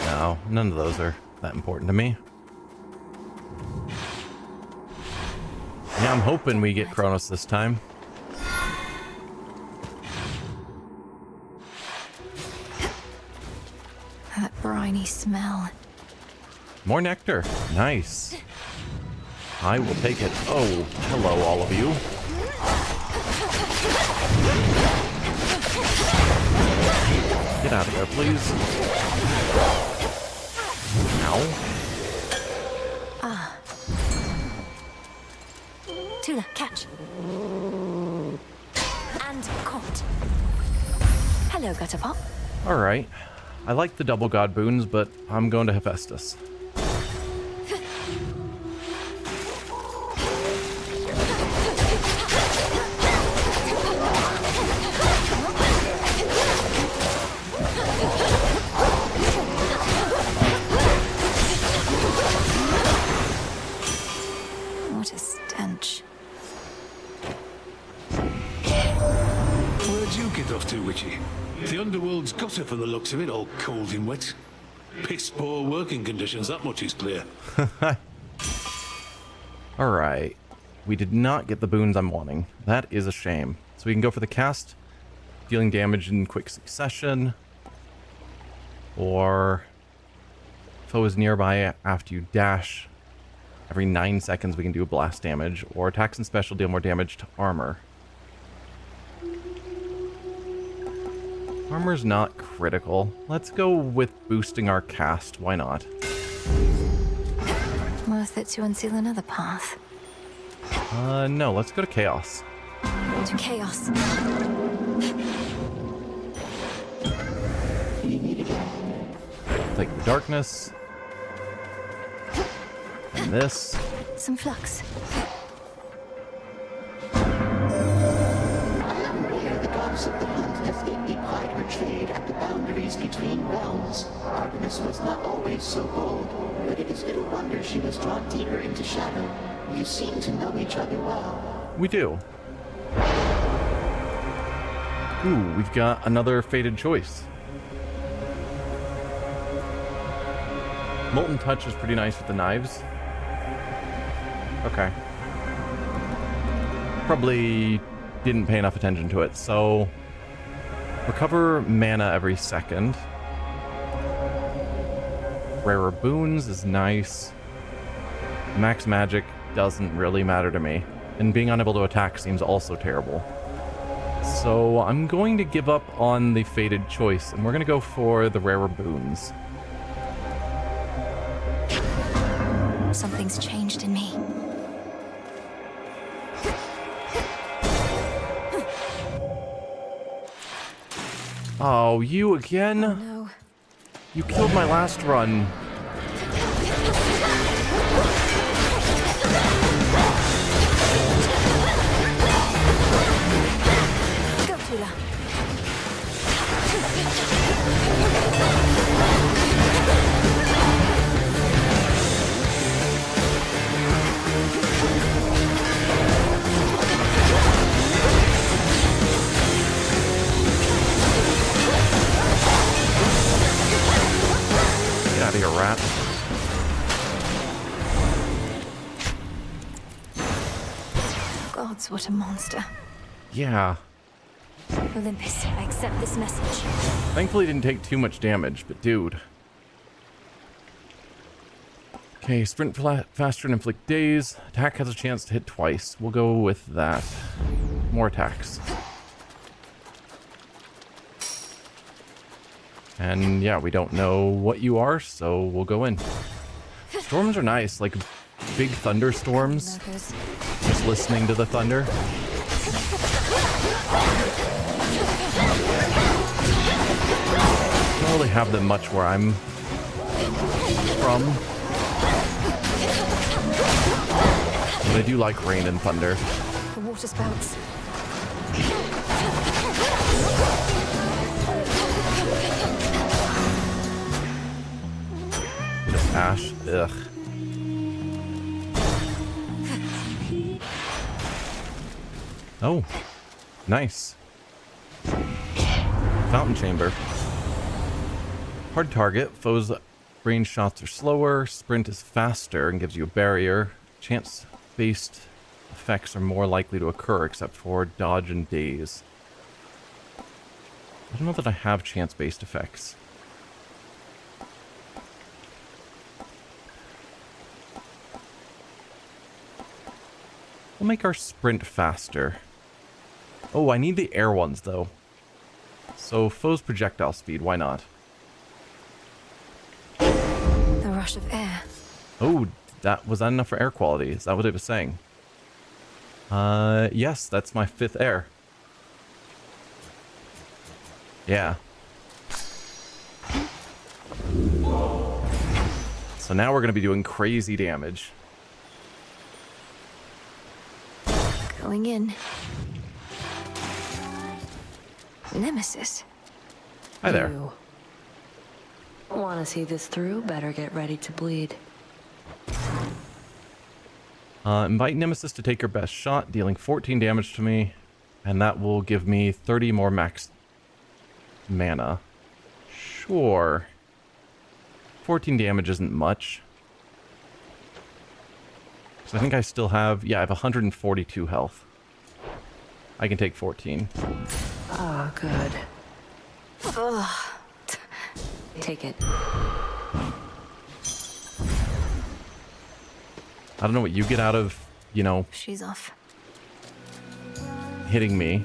[SPEAKER 1] No, none of those are that important to me. Yeah, I'm hoping we get Kronos this time.
[SPEAKER 15] That briny smell.
[SPEAKER 1] More nectar. Nice. I will take it. Oh, hello, all of you. Get out of there, please. Ow.
[SPEAKER 15] Ah. Tula, catch. And caught. Hello, Gutterpop.
[SPEAKER 1] Alright. I like the double god boons, but I'm going to Hephaestus.
[SPEAKER 15] What a stench.
[SPEAKER 14] Where'd you get off to, Witchy? The Underworld's got her for the looks of it, all cold and wet. Piss poor working conditions, that much is clear.
[SPEAKER 1] Alright. We did not get the boons I'm wanting. That is a shame. So we can go for the cast, dealing damage in quick succession. Or foe is nearby after you dash. Every 9 seconds we can do a blast damage. Or attacks and special deal more damage to armor. Armor's not critical. Let's go with boosting our cast. Why not?
[SPEAKER 15] Worth it to unseal another path.
[SPEAKER 1] No, let's go to Chaos.
[SPEAKER 15] To Chaos.
[SPEAKER 1] Take the darkness. this.
[SPEAKER 15] Some flux.
[SPEAKER 4] I am aware the goddess of the hunt has lately plied her trade at the boundaries between realms. Artemis was not always so bold, but it is little wonder she was drawn deeper into shadow. You seem to know each other well.
[SPEAKER 1] We do. Ooh, we've got another fated choice. Molten Touch is pretty nice with the knives. Okay. Probably didn't pay enough attention to it. So, recover mana every second. Rarer boons is nice. Max magic doesn't really matter to me. And being unable to attack seems also terrible. So I'm going to give up on the fated choice, and we're going to go for the rarer boons.
[SPEAKER 15] Something's changed in me.
[SPEAKER 1] Oh, you again?
[SPEAKER 15] Oh, no.
[SPEAKER 1] You killed my last run.
[SPEAKER 15] Go, Tula.
[SPEAKER 1] Get out of here, rat.
[SPEAKER 15] Gods, what a monster.
[SPEAKER 1] Yeah.
[SPEAKER 15] Olympus, I accept this message.
[SPEAKER 1] Thankfully, didn't take too much damage, but dude. Okay, sprint faster and inflict daze. Attack has a chance to hit twice. We'll go with that. More attacks. And yeah, we don't know what you are, so we'll go in. Storms are nice, like big thunderstorms. Just listening to the thunder. Don't really have them much where I'm from. But I do like rain and thunder.
[SPEAKER 15] The water spouts.
[SPEAKER 1] Just ash. Ugh. Oh. Nice. Fountain chamber. Hard target. Foes' range shots are slower. Sprint is faster and gives you a barrier. Chance-based effects are more likely to occur, except for dodge and daze. I don't know that I have chance-based effects. We'll make our sprint faster. Oh, I need the air ones, though. So, foe's projectile speed, why not?
[SPEAKER 15] The rush of air.
[SPEAKER 1] Oh, was that enough for air quality? Is that what it was saying? Yes, that's my 5th air. Yeah. So now we're going to be doing crazy damage.
[SPEAKER 15] Going in. Nemesis.
[SPEAKER 1] Hi there.
[SPEAKER 11] You want to see this through? Better get ready to bleed.
[SPEAKER 1] Invite Nemesis to take her best shot, dealing 14 damage to me, and that will give me 30 more max mana. Sure. 14 damage isn't much. So I think I still have, yeah, I have 142 health. I can take 14.
[SPEAKER 11] Ah, good.
[SPEAKER 15] Ugh.
[SPEAKER 11] Take it.
[SPEAKER 1] I don't know what you get out of, you know,
[SPEAKER 15] She's off.
[SPEAKER 1] hitting me.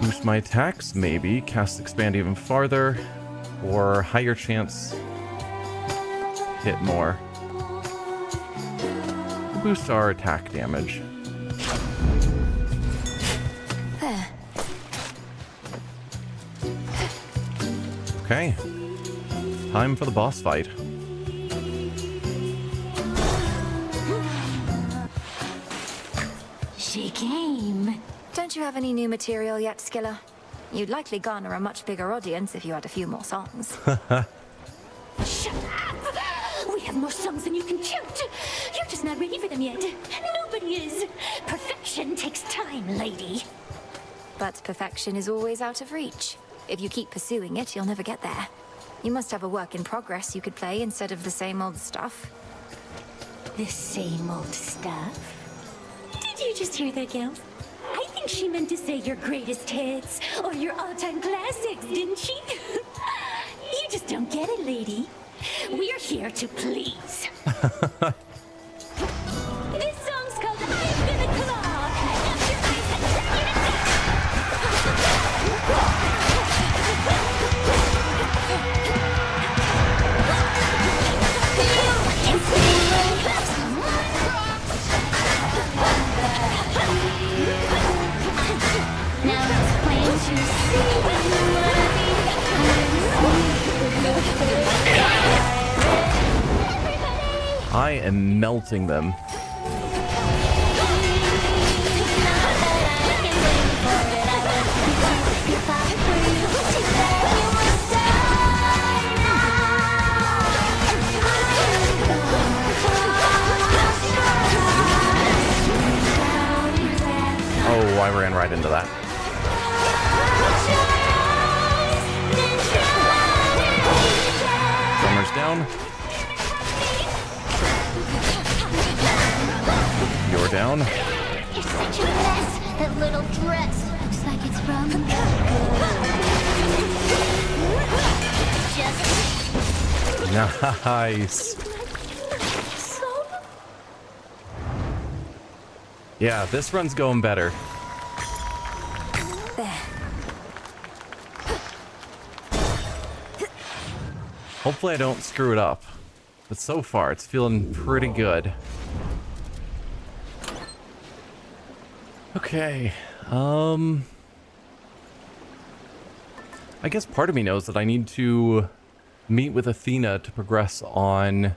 [SPEAKER 1] Boost my attacks, maybe. Cast expand even farther. Or higher chance hit more. We'll boost our attack damage. Okay. Time for the boss fight.
[SPEAKER 15] She came. Don't you have any new material yet, Skiller? You'd likely garner a much bigger audience if you had a few more songs.
[SPEAKER 13] Shut up! We have more songs than you can count. You're just not ready for them yet. Nobody is. Perfection takes time, lady.
[SPEAKER 15] But perfection is always out of reach. If you keep pursuing it, you'll never get there. You must have a work in progress you could play instead of the same old stuff.
[SPEAKER 13] The same old stuff? Did you just hear that, girls? I think she meant to say your greatest hits or your all-time classics, didn't she? You just don't get it, lady. We're here to please. This song's called I've Been a Claw. Now your eyes and turn you Now it's plain to
[SPEAKER 1] I am melting them. Oh, I ran right into that. Drummer's down. You're down.
[SPEAKER 13] You're such a mess. That little dress looks like it's from
[SPEAKER 1] Nice. Yeah, this run's going better.
[SPEAKER 15] There.
[SPEAKER 1] Hopefully I don't screw it up. But so far, it's feeling pretty good. Okay, I guess part of me knows that I need to meet with Athena to progress on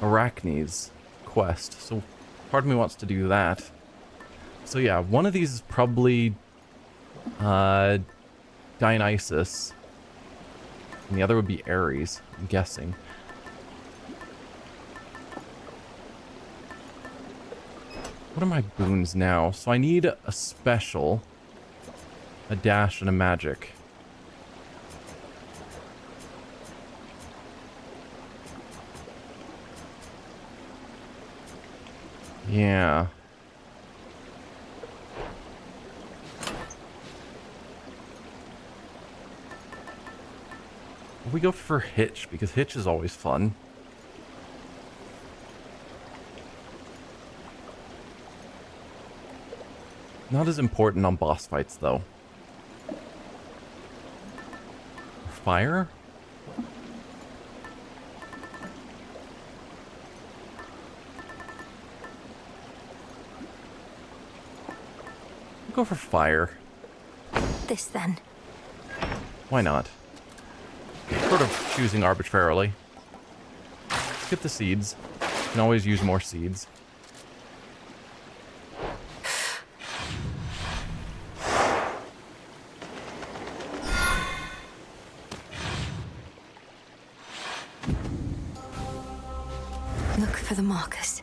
[SPEAKER 1] Arachne's quest. So part of me wants to do that. So yeah, one of these is probably Dionysus. And the other would be Ares, I'm guessing. What are my boons now? So I need a special, a dash, and a magic. Yeah. We go for Hitch, because Hitch is always fun. Not as important on boss fights, though. Fire? We'll go for fire.
[SPEAKER 15] This then.
[SPEAKER 1] Why not? Sort of choosing arbitrarily. Let's get the seeds. Can always use more seeds.
[SPEAKER 15] Look for the markers.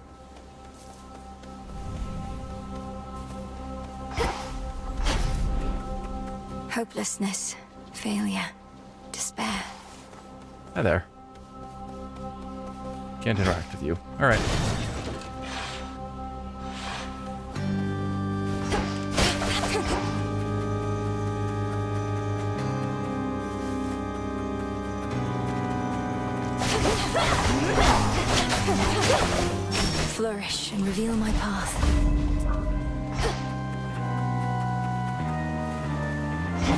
[SPEAKER 15] Hopelessness, failure, despair.
[SPEAKER 1] Hi there. Can't interact with you. Alright.
[SPEAKER 15] Flourish and reveal my path.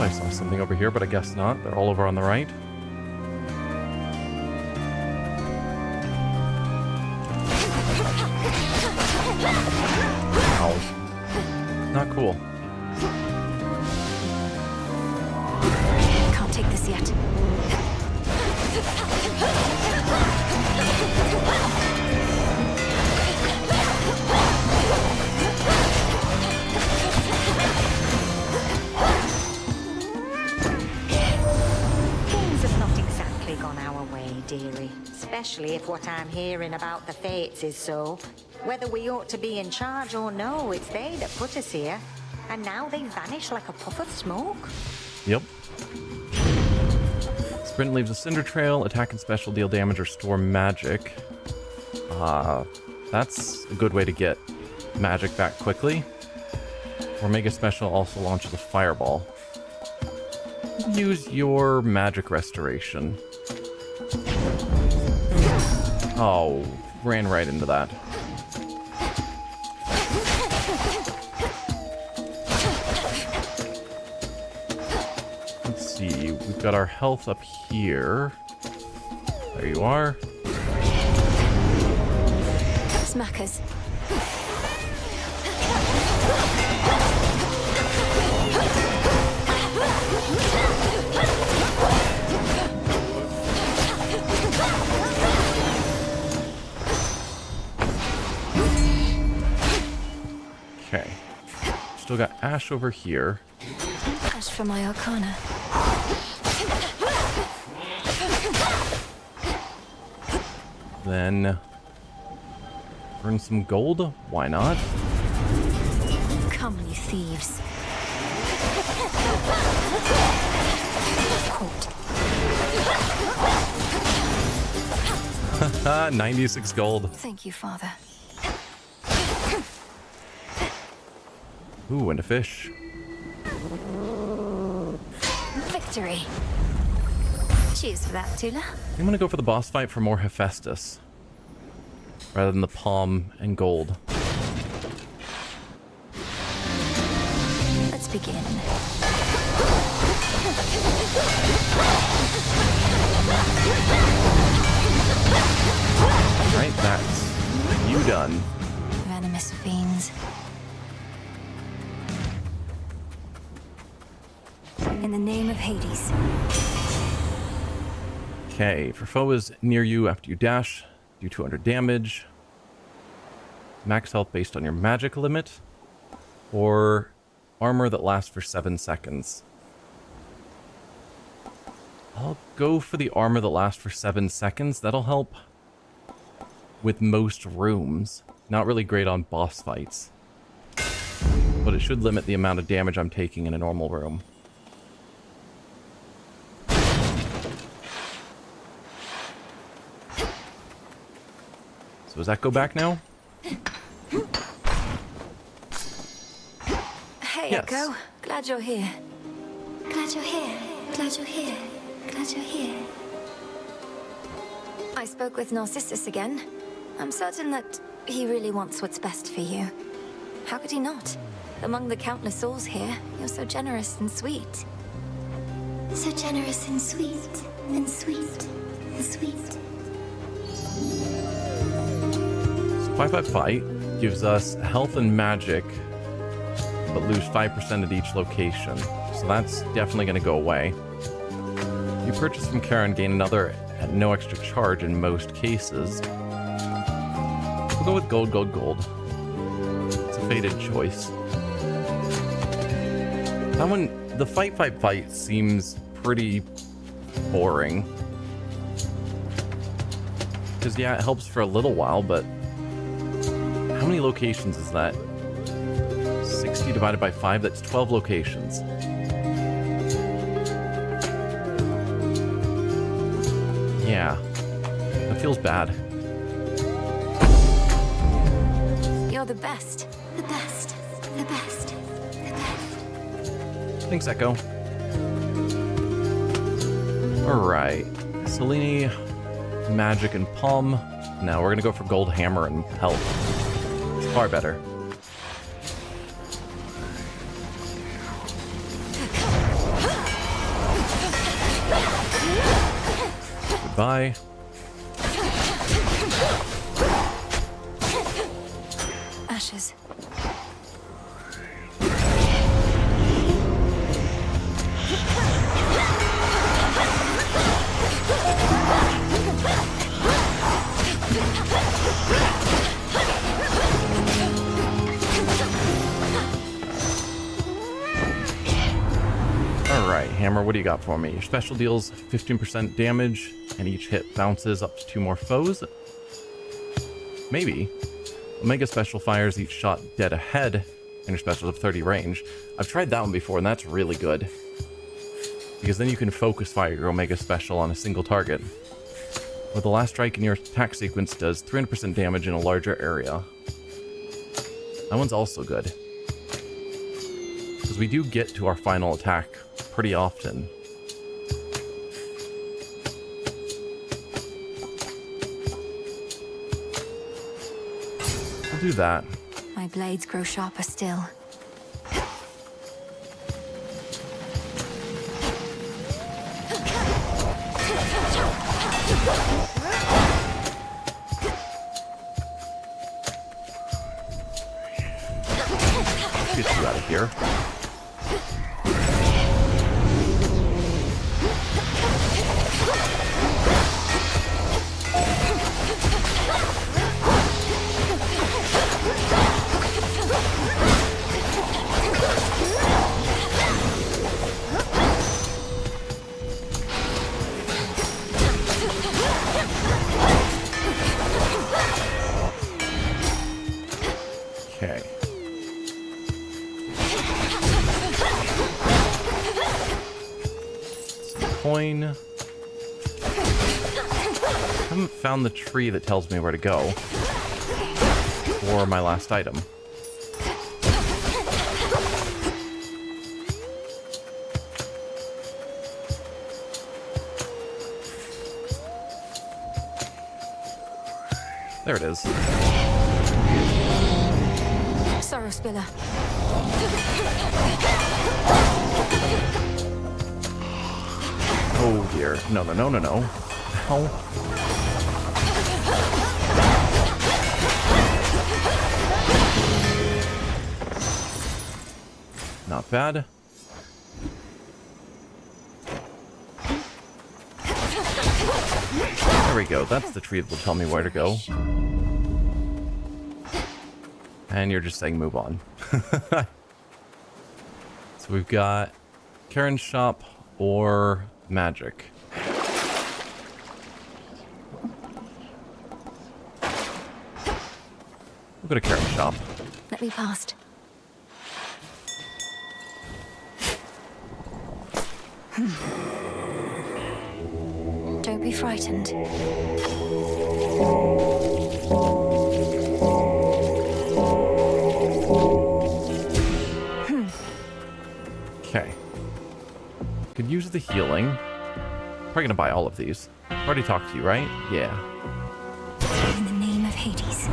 [SPEAKER 1] I saw something over here, but I guess not. They're all over on the right. Ow. Not cool.
[SPEAKER 15] Can't take this yet.
[SPEAKER 9] Things have not exactly gone our way, dearie. Especially if what I'm hearing about the fates is so. Whether we ought to be in charge or no, it's they that put us here. And now they vanish like a puff of smoke.
[SPEAKER 1] Yep. Sprint leaves a cinder trail. Attack and special deal damage or store magic. That's a good way to get magic back quickly. Or Mega Special also launches a fireball. Use your magic restoration. Oh, ran right into that. Let's see, we've got our health up here. There you are.
[SPEAKER 15] Smackers.
[SPEAKER 1] Okay. Still got Ash over here.
[SPEAKER 15] Ash for my Arcana.
[SPEAKER 1] Then burn some gold. Why not?
[SPEAKER 15] Come, you thieves.
[SPEAKER 1] Haha, 96 gold.
[SPEAKER 15] Thank you, Father.
[SPEAKER 1] Ooh, and a fish.
[SPEAKER 15] Victory. Cheers for that, Tula.
[SPEAKER 1] I'm gonna go for the boss fight for more Hephaestus, rather than the palm and gold.
[SPEAKER 15] Let's begin.
[SPEAKER 1] Alright, that's you done.
[SPEAKER 15] Venomous fiends. In the name of Hades.
[SPEAKER 1] Okay, if your foe is near you after you dash, do 200 damage. Max health based on your magic limit. Or armor that lasts for 7 seconds. I'll go for the armor that lasts for 7 seconds. That'll help with most rooms. Not really great on boss fights. But it should limit the amount of damage I'm taking in a normal room. So does that go back now?
[SPEAKER 15] Hey,
[SPEAKER 1] Yes.
[SPEAKER 15] Echo. Glad you're here.
[SPEAKER 5] Glad you're here. Glad you're here. Glad you're here.
[SPEAKER 15] I spoke with Narcissus again. I'm certain that he really wants what's best for you. How could he not? Among the countless souls here, you're so generous and sweet.
[SPEAKER 5] So generous and sweet. And sweet. And sweet.
[SPEAKER 1] So 5 fight gives us health and magic, but lose 5% at each location. So that's definitely going to go away. You purchase from Karen, gain another at no extra charge in most cases. We'll go with gold, gold, gold. It's a fated choice. That one, the fight seems pretty boring. Because, yeah, it helps for a little while, but how many locations is that? 60 divided by 5, that's 12 locations. Yeah, that feels bad.
[SPEAKER 15] You're the best.
[SPEAKER 5] The best. The best. The best.
[SPEAKER 1] Thanks, Echo. Alright, Selene, magic, and palm. Now we're gonna go for gold hammer and health. It's far better. Goodbye.
[SPEAKER 15] Ashes.
[SPEAKER 1] Hammer, what do you got for me? Your special deals 15% damage, and each hit bounces up to 2 more foes. Maybe. Omega special fires each shot dead ahead, and your specials have 30 range. I've tried that one before, and that's really good. Because then you can focus fire your Omega special on a single target. Where the last strike in your attack sequence does 300% damage in a larger area. That one's also good. Because we do get to our final attack pretty often. I'll do that.
[SPEAKER 15] My blades grow sharper still.
[SPEAKER 1] Get you out of here. Okay. Coin. I haven't found the tree that tells me where to go. Or my last item. There it is.
[SPEAKER 15] Sorrow Spiller.
[SPEAKER 1] Oh dear. No, no, no, no, no. Ow. Not bad. There we go. That's the tree that will tell me where to go. And you're just saying move on. So we've got Karen's shop or magic. We'll go to Karen's shop.
[SPEAKER 15] Let me past. Don't be frightened.
[SPEAKER 1] Okay. Could use the healing. Probably gonna buy all of these. Already talked to you, right? Yeah.
[SPEAKER 15] In the name of Hades.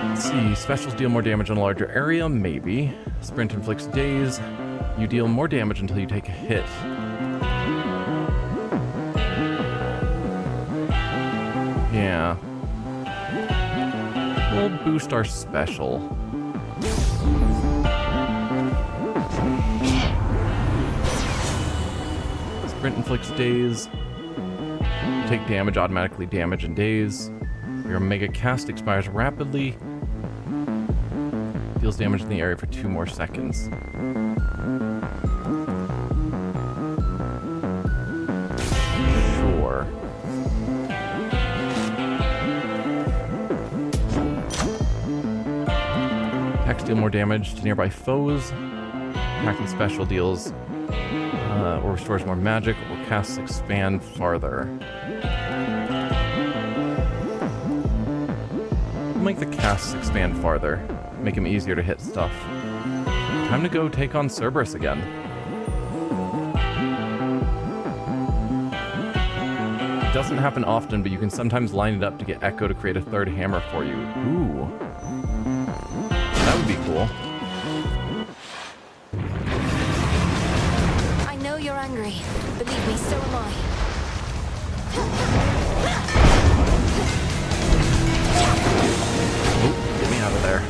[SPEAKER 1] Let's see. Specials deal more damage on a larger area. Maybe. Sprint inflicts daze. You deal more damage until you take a hit. Yeah. We'll boost our special. Sprint inflicts daze. You take damage, automatically damage and daze. Your Omega cast expires rapidly. Deals damage in the area for 2 more seconds. Sure. Attacks deal more damage to nearby foes. Attacking special deals or restores more magic, or casts expand farther. We'll make the casts expand farther. Make them easier to hit stuff. Time to go take on Cerberus again. It doesn't happen often, but you can sometimes line it up to get Echo to create a 3rd hammer for you. Ooh. That would be cool.
[SPEAKER 15] I know you're angry. Believe me, so am I.
[SPEAKER 1] Oh, get me out of there.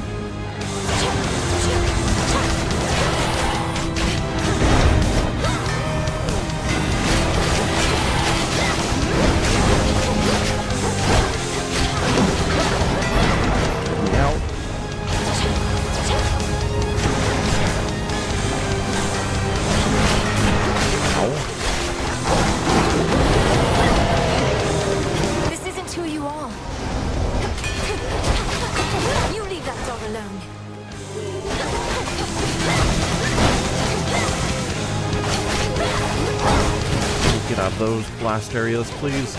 [SPEAKER 1] Get me out. get out of those blast areas, please.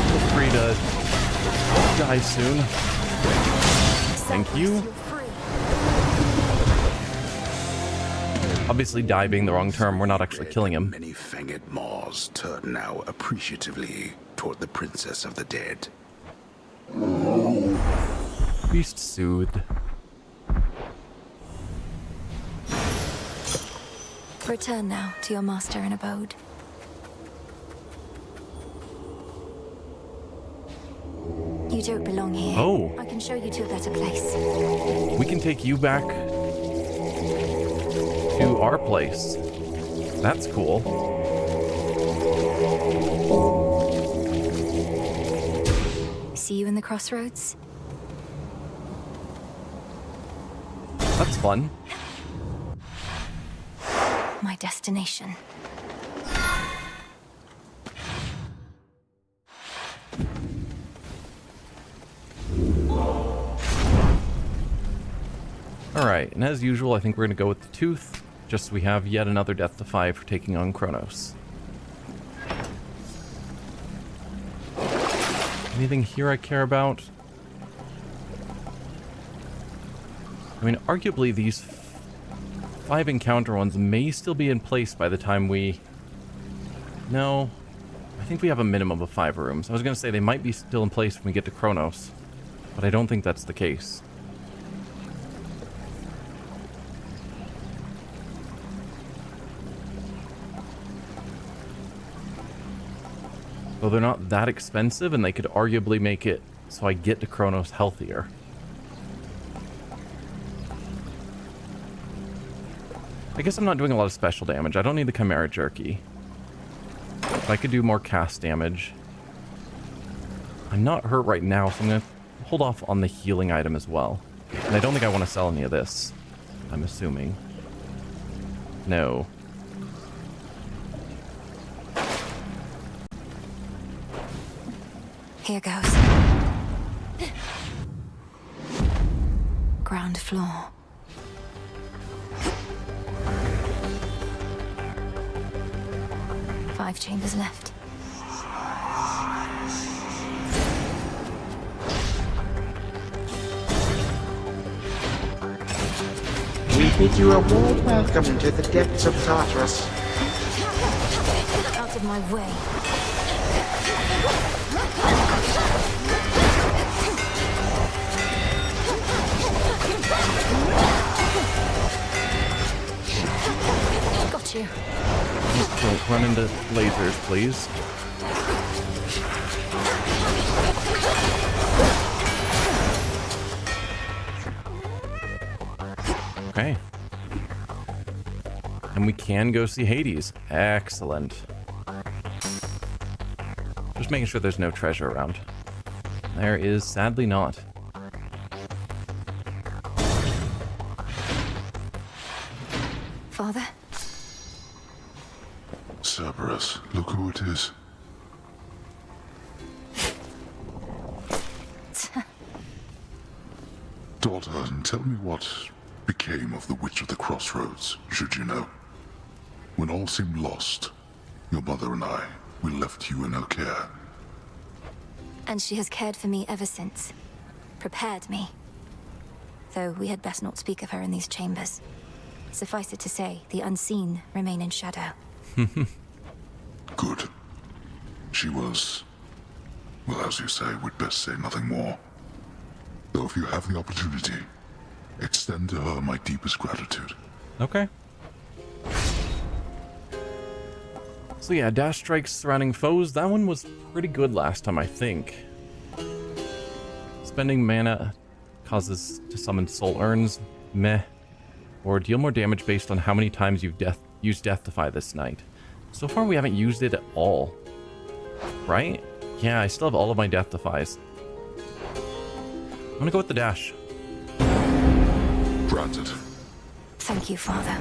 [SPEAKER 1] Feel free to die soon. Thank you. Obviously, die being the wrong term, we're not actually killing him.
[SPEAKER 8] Many fanged maws turn now appreciatively toward the princess of the dead.
[SPEAKER 1] Beast soothed.
[SPEAKER 15] Return now to your master and abode. You don't belong here.
[SPEAKER 1] Oh.
[SPEAKER 15] I can show you to a better place.
[SPEAKER 1] We can take you back to our place. That's cool.
[SPEAKER 15] See you in the crossroads?
[SPEAKER 1] That's fun.
[SPEAKER 15] My destination.
[SPEAKER 1] Alright, and as usual, I think we're going to go with the tooth, just so we have yet another death to 5 for taking on Kronos. Anything here I care about? I mean, arguably these 5 encounter ones may still be in place by the time we... No, I think we have a minimum of 5 rooms. I was going to say they might be still in place when we get to Kronos, but I don't think that's the case. Though they're not that expensive, and they could arguably make it so I get to Kronos healthier. I guess I'm not doing a lot of special damage. I don't need the Chimera Jerky. But I could do more cast damage. I'm not hurt right now, so I'm going to hold off on the healing item as well. And I don't think I want to sell any of this. I'm assuming. No.
[SPEAKER 15] Here goes. Ground floor. Five chambers left.
[SPEAKER 12] We bid you a warm welcome to the depths of Tartarus.
[SPEAKER 15] Out of my way. Got you.
[SPEAKER 1] Just don't run into lasers, please. Okay. And we can go see Hades. Excellent. Just making sure there's no treasure around. There is sadly not.
[SPEAKER 15] Father?
[SPEAKER 21] Cerberus, look who it is. Daughter, tell me what became of the Witch of the Crossroads, should you know. When all seemed lost, your mother and I, we left you in her care.
[SPEAKER 15] And she has cared for me ever since. Prepared me. Though we had best not speak of her in these chambers. Suffice it to say, the unseen remain in shadow.
[SPEAKER 21] Good. She was... well, as you say, we'd best say nothing more. Though if you have the opportunity, extend to her my deepest gratitude.
[SPEAKER 1] Okay. So yeah, dash strikes surrounding foes. That one was pretty good last time, I think. Spending mana causes to summon soul urns. Meh. Or deal more damage based on how many times you've used Death Defy this night. So far we haven't used it at all. Right? Yeah, I still have all of my Death Defies. I'm gonna go with the dash.
[SPEAKER 21] Granted.
[SPEAKER 15] Thank you, Father.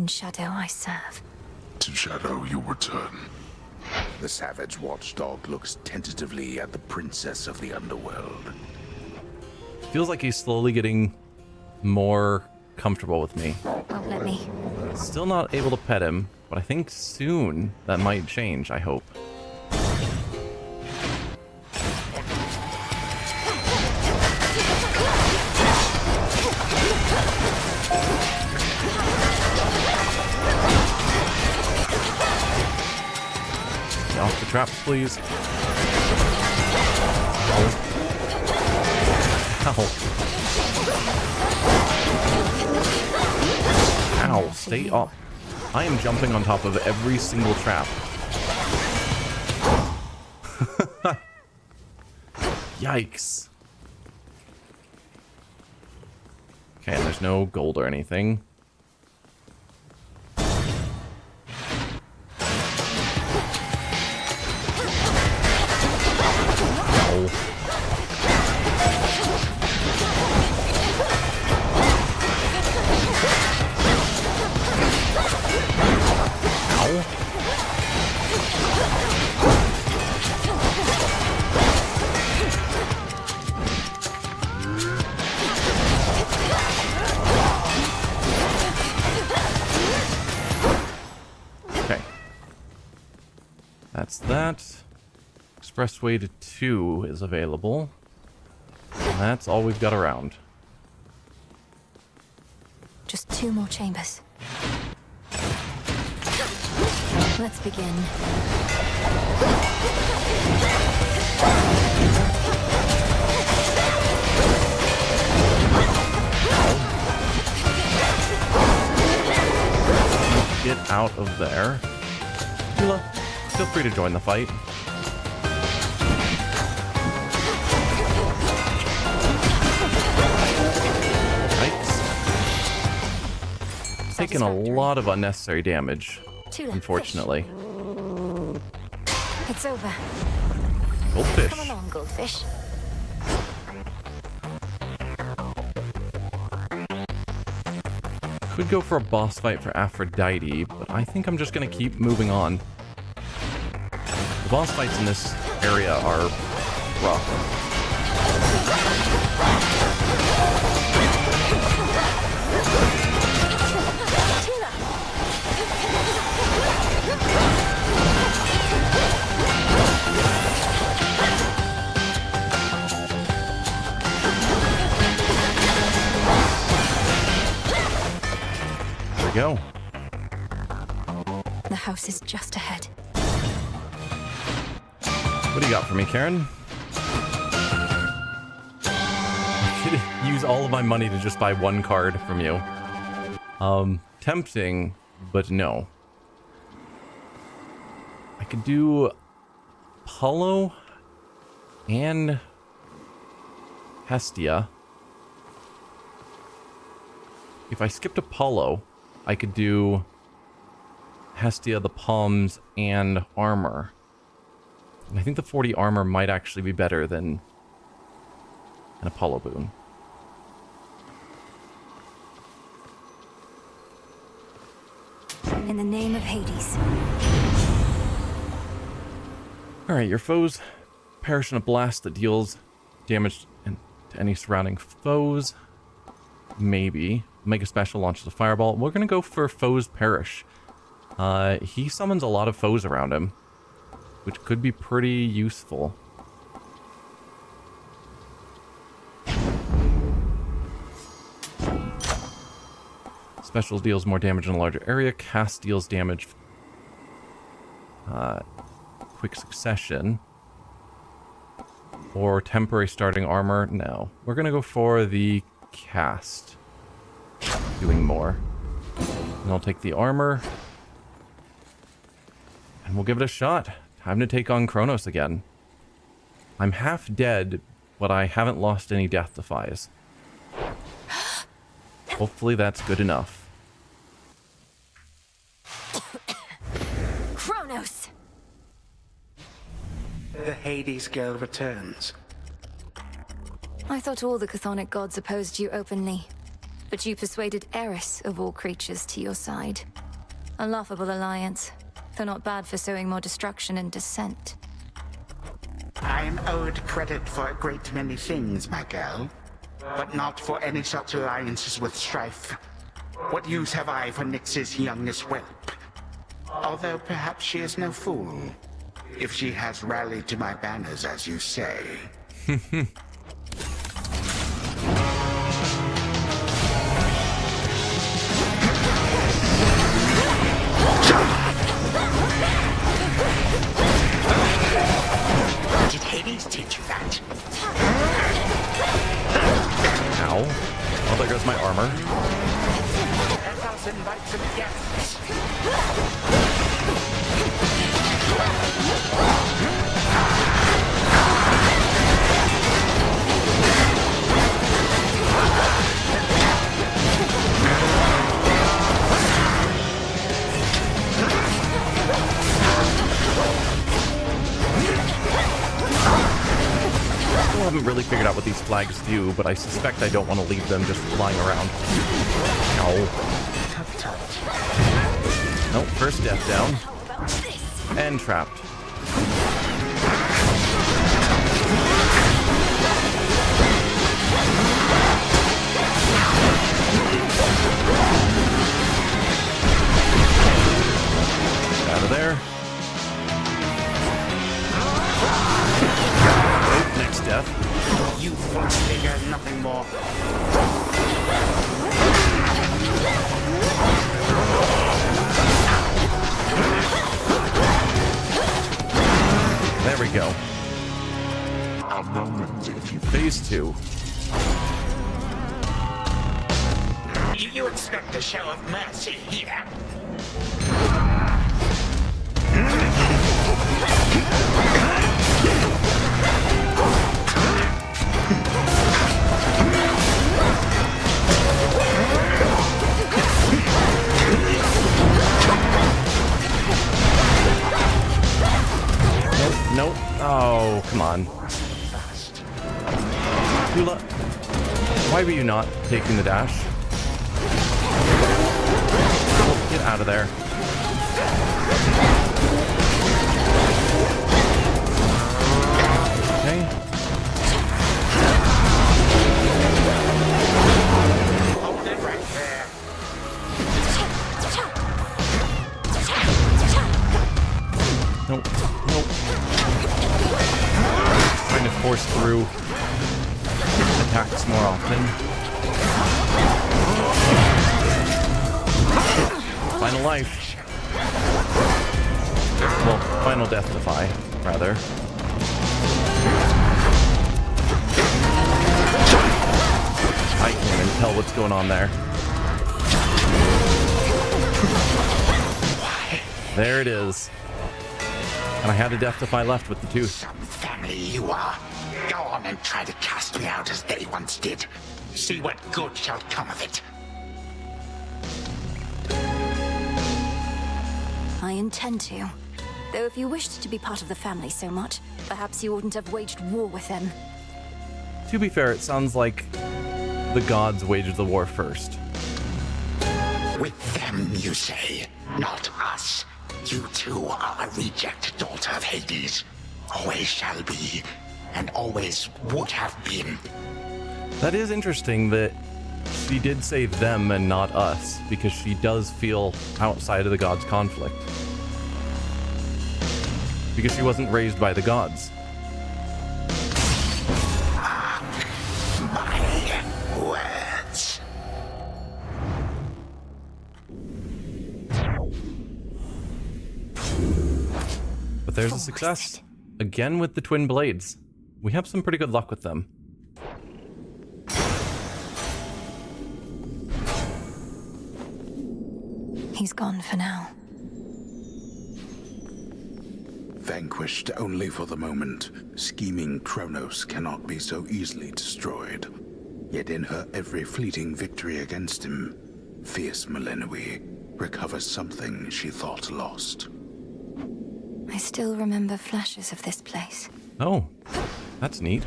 [SPEAKER 15] own shadow I serve.
[SPEAKER 21] To Shadow you return.
[SPEAKER 8] The savage watchdog looks tentatively at the princess of the Underworld.
[SPEAKER 1] Feels like he's slowly getting more comfortable with me.
[SPEAKER 15] Won't let me.
[SPEAKER 1] Still not able to pet him, but I think soon that might change, I hope. Get off the traps, please. Ow. Ow, stay up. I am jumping on top of every single trap. Yikes. Okay, and there's no gold or anything. Ow. Okay. That's that. Expressway to 2 is available. And that's all we've got around.
[SPEAKER 15] Just 2 more chambers. Let's begin.
[SPEAKER 1] Get out of there. Mila, feel free to join the fight. Yikes. Taking a lot of unnecessary damage, unfortunately.
[SPEAKER 15] It's over.
[SPEAKER 1] Goldfish.
[SPEAKER 15] Come along, goldfish.
[SPEAKER 1] Could go for a boss fight for Aphrodite, but I think I'm just going to keep moving on. The boss fights in this area are rough. Go.
[SPEAKER 15] The house is just ahead.
[SPEAKER 1] What do you got for me, Karen? I could use all of my money to just buy 1 card from you. Tempting, but no. I could do Apollo and Hestia. If I skipped Apollo, I could do Hestia, the palms, and armor. And I think the 40 armor might actually be better than an Apollo boon.
[SPEAKER 15] In the name of Hades.
[SPEAKER 1] Alright, your foes perish in a blast that deals damage to any surrounding foes. Maybe. Make a special, launches a fireball. We're going to go for foes perish. He summons a lot of foes around him, which could be pretty useful. Special deals more damage in a larger area. Cast deals damage quick succession. Or temporary starting armor. No. We're going to go for the cast. Doing more. And I'll take the armor. And we'll give it a shot. Time to take on Kronos again. I'm half dead, but I haven't lost any death defies. Hopefully that's good enough.
[SPEAKER 15] Kronos!
[SPEAKER 12] The Hades girl returns.
[SPEAKER 15] I thought all the chthonic gods opposed you openly. But you persuaded Eris, of all creatures, to your side. A laughable alliance, though not bad for sowing more destruction and dissent.
[SPEAKER 12] I'm owed credit for a great many things, my girl, but not for any such alliances with strife. What use have I for Nyx's youngest whelp? Although perhaps she is no fool, if she has rallied to my banners, as you say. Did Hades teach you that?
[SPEAKER 1] Ow. Oh, there goes my armor.
[SPEAKER 12] Let us invite some guests.
[SPEAKER 1] I haven't really figured out what these flags do, but I suspect I don't want to leave them just flying around. Ow. Nope, first death down. And trapped. Out of there. Next death.
[SPEAKER 12] You foot figure, nothing more.
[SPEAKER 1] There we go. Phase 2.
[SPEAKER 12] Do you expect a show of mercy here?
[SPEAKER 1] Nope. Oh, come on. Tula, why were you not taking the dash? Oh, get out of there. Okay.
[SPEAKER 12] Hold it right there.
[SPEAKER 1] Nope. Nope. Trying to force through attacks more often. Final life. Well, final death defy, rather. I can't even tell what's going on there. There it is. And I had a death defy left with the tooth.
[SPEAKER 12] Some family you are. Go on and try to cast me out as they once did. See what good shall come of it.
[SPEAKER 15] I intend to. Though if you wished to be part of the family so much, perhaps you wouldn't have waged war with them.
[SPEAKER 1] To be fair, it sounds like the gods waged the war first.
[SPEAKER 12] With them, you say, not us. You too are a reject daughter of Hades. Always shall be, and always would have been.
[SPEAKER 1] That is interesting that she did say them and not us, because she does feel outside of the gods' conflict. Because she wasn't raised by the gods.
[SPEAKER 12] My words.
[SPEAKER 1] But there's a success. Again with the twin blades. We have some pretty good luck with them.
[SPEAKER 15] He's gone for now.
[SPEAKER 8] Vanquished only for the moment, scheming Kronos cannot be so easily destroyed. Yet in her every fleeting victory against him, fierce Melenoi recovers something she thought lost.
[SPEAKER 15] I still remember flashes of this place.
[SPEAKER 1] Oh, that's neat.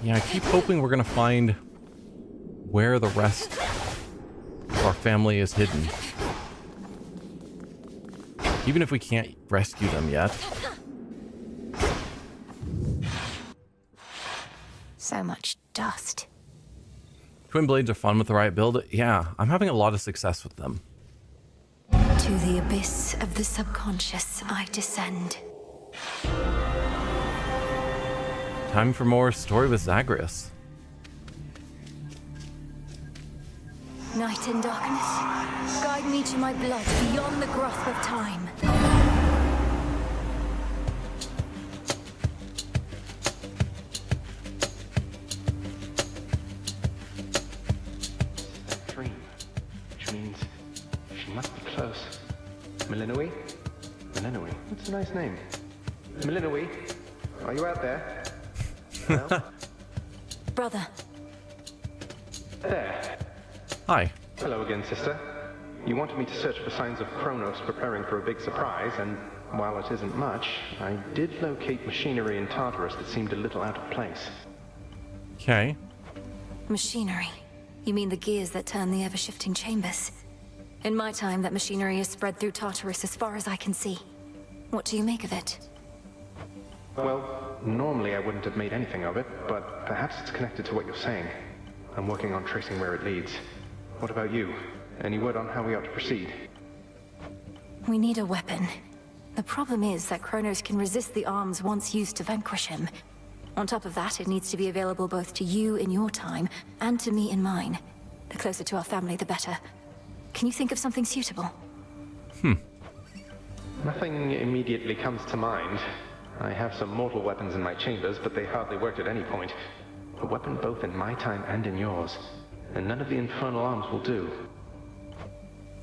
[SPEAKER 1] Yeah, I keep hoping we're gonna find where the rest of our family is hidden. Even if we can't rescue them yet.
[SPEAKER 15] So much dust.
[SPEAKER 1] Twin blades are fun with the right build. Yeah, I'm having a lot of success with them.
[SPEAKER 15] To the abyss of the subconscious I descend.
[SPEAKER 1] Time for more story with Zagreus.
[SPEAKER 15] Night and darkness, guide me to my blood beyond the grasp of time.
[SPEAKER 6] Dream, which means she must be close. Melinoi? Melinoi, that's a nice name. Melinoi, are you out there? Well?
[SPEAKER 15] Brother.
[SPEAKER 6] There.
[SPEAKER 1] Hi.
[SPEAKER 6] Hello again, sister. You wanted me to search for signs of Kronos preparing for a big surprise, and while it isn't much, I did locate machinery in Tartarus that seemed a little out of place.
[SPEAKER 1] Okay.
[SPEAKER 15] Machinery? You mean the gears that turn the ever-shifting chambers? In my time, that machinery is spread through Tartarus as far as I can see. What do you make of it?
[SPEAKER 6] Well, normally I wouldn't have made anything of it, but perhaps it's connected to what you're saying. I'm working on tracing where it leads. What about you? Any word on how we ought to proceed?
[SPEAKER 15] We need a weapon. The problem is that Kronos can resist the arms once used to vanquish him. On top of that, it needs to be available both to you in your time, and to me in mine. The closer to our family, the better. Can you think of something suitable?
[SPEAKER 6] Nothing immediately comes to mind. I have some mortal weapons in my chambers, but they hardly worked at any point. A weapon both in my time and in yours. And none of the infernal arms will do.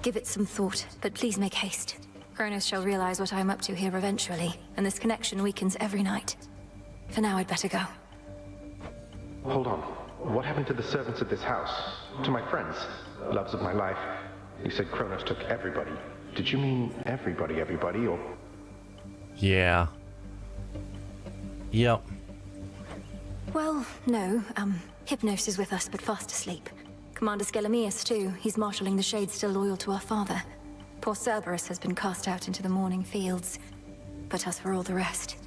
[SPEAKER 15] Give it some thought, but please make haste. Kronos shall realize what I'm up to here eventually, and this connection weakens every night. For now, I'd better go.
[SPEAKER 6] Hold on. What happened to the servants at this house? To my friends? Loves of my life? You said Kronos took everybody. Did you mean everybody, or...?
[SPEAKER 1] Yeah. Yep.
[SPEAKER 15] Well, no. Hypnos is with us, but fast asleep. Commander Skelemius, too. He's marshalling the Shades still loyal to our father. Poor Cerberus has been cast out into the morning fields. But as for all the rest...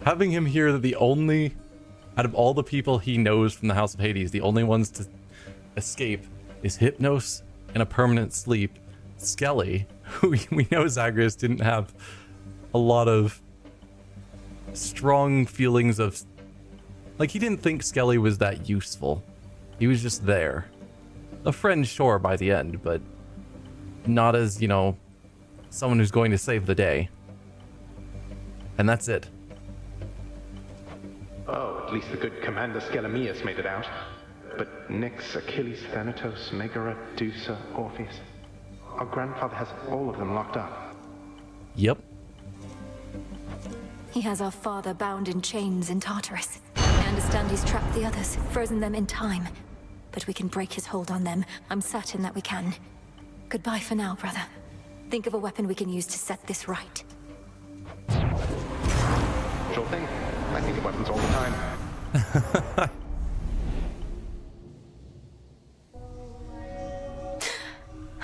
[SPEAKER 1] Having him here, the only... Out of all the people he knows from the House of Hades, the only ones to escape is Hypnos in a permanent sleep. Skelly, who we know Zagreus didn't have a lot of strong feelings of... Like, he didn't think Skelly was that useful. He was just there. A friend, sure, by the end, but not as, you know, someone who's going to save the day. And that's it.
[SPEAKER 6] Oh, at least the good Commander Skelemius made it out. But Nyx, Achilles, Thanatos, Megara, Dusa, Orpheus... Our grandfather has all of them locked up.
[SPEAKER 1] Yep.
[SPEAKER 15] He has our father bound in chains in Tartarus. I understand he's trapped the others, frozen them in time. But we can break his hold on them. I'm certain that we can. Goodbye for now, brother. Think of a weapon we can use to set this right.
[SPEAKER 6] Sure thing. I think of weapons all the time.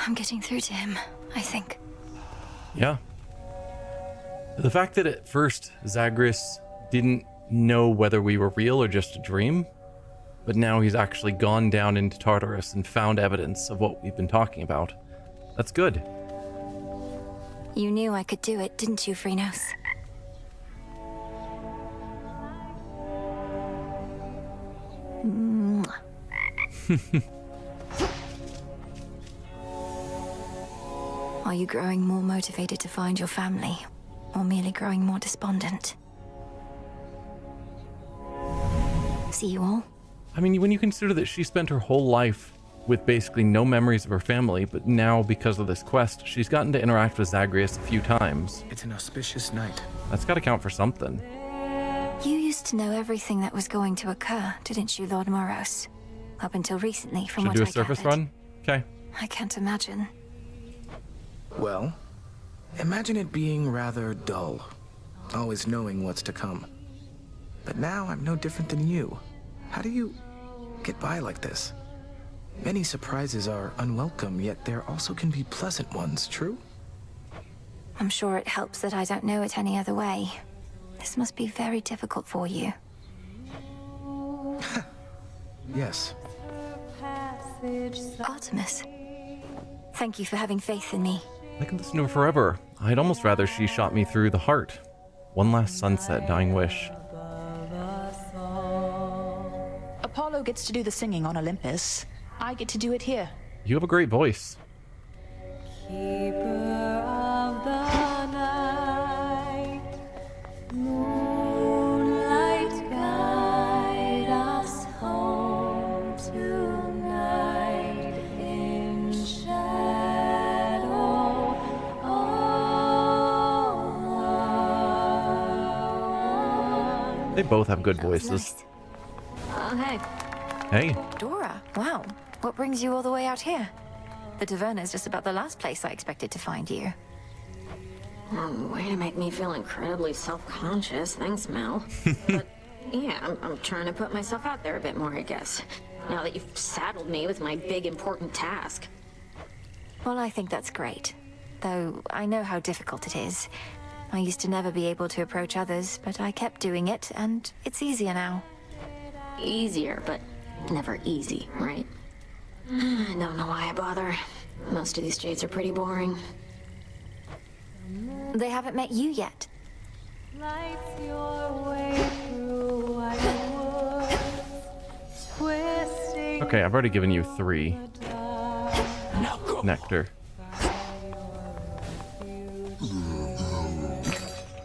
[SPEAKER 15] I'm getting through to him, I think.
[SPEAKER 1] Yeah. The fact that at first Zagreus didn't know whether we were real or just a dream, but now he's actually gone down into Tartarus and found evidence of what we've been talking about. That's good.
[SPEAKER 15] You knew I could do it, didn't you, Phrynos? Are you growing more motivated to find your family, or merely growing more despondent? See you all?
[SPEAKER 1] I mean, when you consider that she spent her whole life with basically no memories of her family, but now, because of this quest, she's gotten to interact with Zagreus a few times.
[SPEAKER 6] It's an auspicious night.
[SPEAKER 1] That's got to count for something.
[SPEAKER 15] You used to know everything that was going to occur, didn't you, Lord Moros? Up until recently, from
[SPEAKER 1] Should
[SPEAKER 15] what
[SPEAKER 1] do a
[SPEAKER 15] I
[SPEAKER 1] surface
[SPEAKER 15] gathered.
[SPEAKER 1] run? Okay.
[SPEAKER 15] I can't imagine.
[SPEAKER 6] Well, imagine it being rather dull. Always knowing what's to come. but now I'm no different than you. How do you get by like this? Many surprises are unwelcome, yet there also can be pleasant ones, true?
[SPEAKER 15] I'm sure it helps that I don't know it any other way. This must be very difficult for you.
[SPEAKER 6] Yes.
[SPEAKER 15] Artemis, thank you for having faith in me.
[SPEAKER 1] I could listen to her forever. I'd almost rather she shot me through the heart. One last sunset, dying wish.
[SPEAKER 20] Apollo gets to do the singing on Olympus. I get to do it here.
[SPEAKER 1] You have a great voice.
[SPEAKER 3] Keeper of the night, moonlight, guide us home tonight in shadow.
[SPEAKER 1] They both have good voices.
[SPEAKER 15] Oh, hey.
[SPEAKER 1] Hey.
[SPEAKER 15] Dora, wow. What brings you all the way out here? The Taverna is just about the last place I expected to find you.
[SPEAKER 2] Way to make me feel incredibly self-conscious. Thanks, Mel. But yeah, I'm trying to put myself out there a bit more, I guess. Now that you've saddled me with my big, important task.
[SPEAKER 15] Well, I think that's great. Though I know how difficult it is. I used to never be able to approach others, but I kept doing it, and it's easier now.
[SPEAKER 2] Easier, but never easy, right? I don't know why I bother. Most of these jades are pretty boring.
[SPEAKER 15] They haven't met you yet.
[SPEAKER 3] Lights your way through wide woods, twisting.
[SPEAKER 1] Okay, I've already given you 3. Nectar.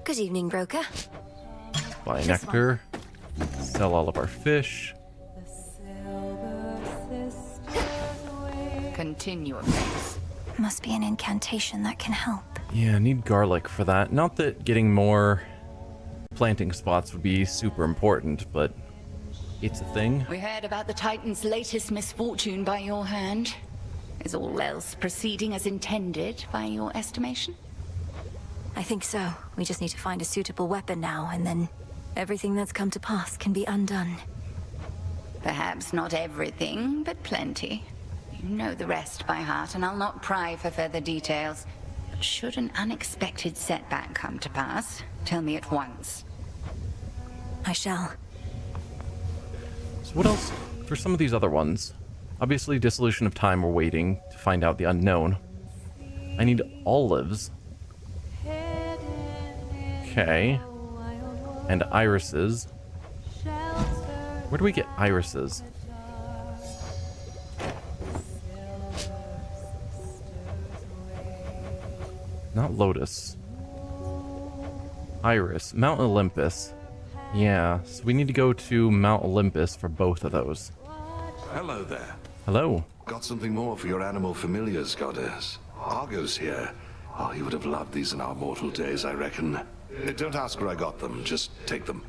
[SPEAKER 15] Good evening, broker.
[SPEAKER 1] Buy nectar. Sell all of our fish.
[SPEAKER 7] Continue apace.
[SPEAKER 15] Must be an incantation that can help.
[SPEAKER 1] Yeah, need garlic for that. Not that getting more planting spots would be super important, but it's a thing.
[SPEAKER 7] We heard about the Titan's latest misfortune by your hand. Is all else proceeding as intended by your estimation?
[SPEAKER 15] I think so. We just need to find a suitable weapon now, and then everything that's come to pass can be undone.
[SPEAKER 7] Perhaps not everything, but plenty. You know the rest by heart, and I'll not pry for further details. But should an unexpected setback come to pass, tell me at once.
[SPEAKER 15] I shall.
[SPEAKER 1] So what else for some of these other ones? Obviously, Dissolution of Time, we're waiting to find out the unknown. I need olives. Okay. And irises. Where do we get irises? Not Lotus. Iris. Mount Olympus. Yeah, so we need to go to Mount Olympus for both of those.
[SPEAKER 14] Hello there.
[SPEAKER 1] Hello.
[SPEAKER 14] Got something more for your animal familiars, goddess. Argo's here. Oh, he would have loved these in our mortal days, I reckon. Don't ask where I got them, just take them.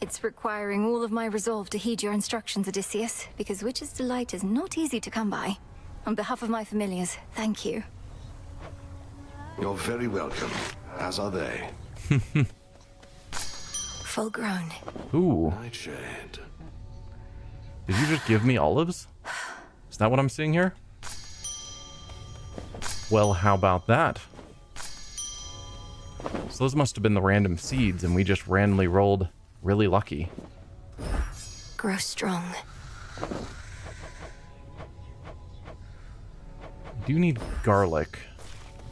[SPEAKER 15] It's requiring all of my resolve to heed your instructions, Odysseus, because Witch's Delight is not easy to come by. On behalf of my familiars, thank you.
[SPEAKER 14] You're very welcome, as are they.
[SPEAKER 15] Full grown.
[SPEAKER 1] Ooh.
[SPEAKER 14] Nightshade.
[SPEAKER 1] Did you just give me olives? Is that what I'm seeing here? Well, how about that? So those must have been the random seeds, and we just randomly rolled really lucky.
[SPEAKER 15] Grow strong.
[SPEAKER 1] I do need garlic.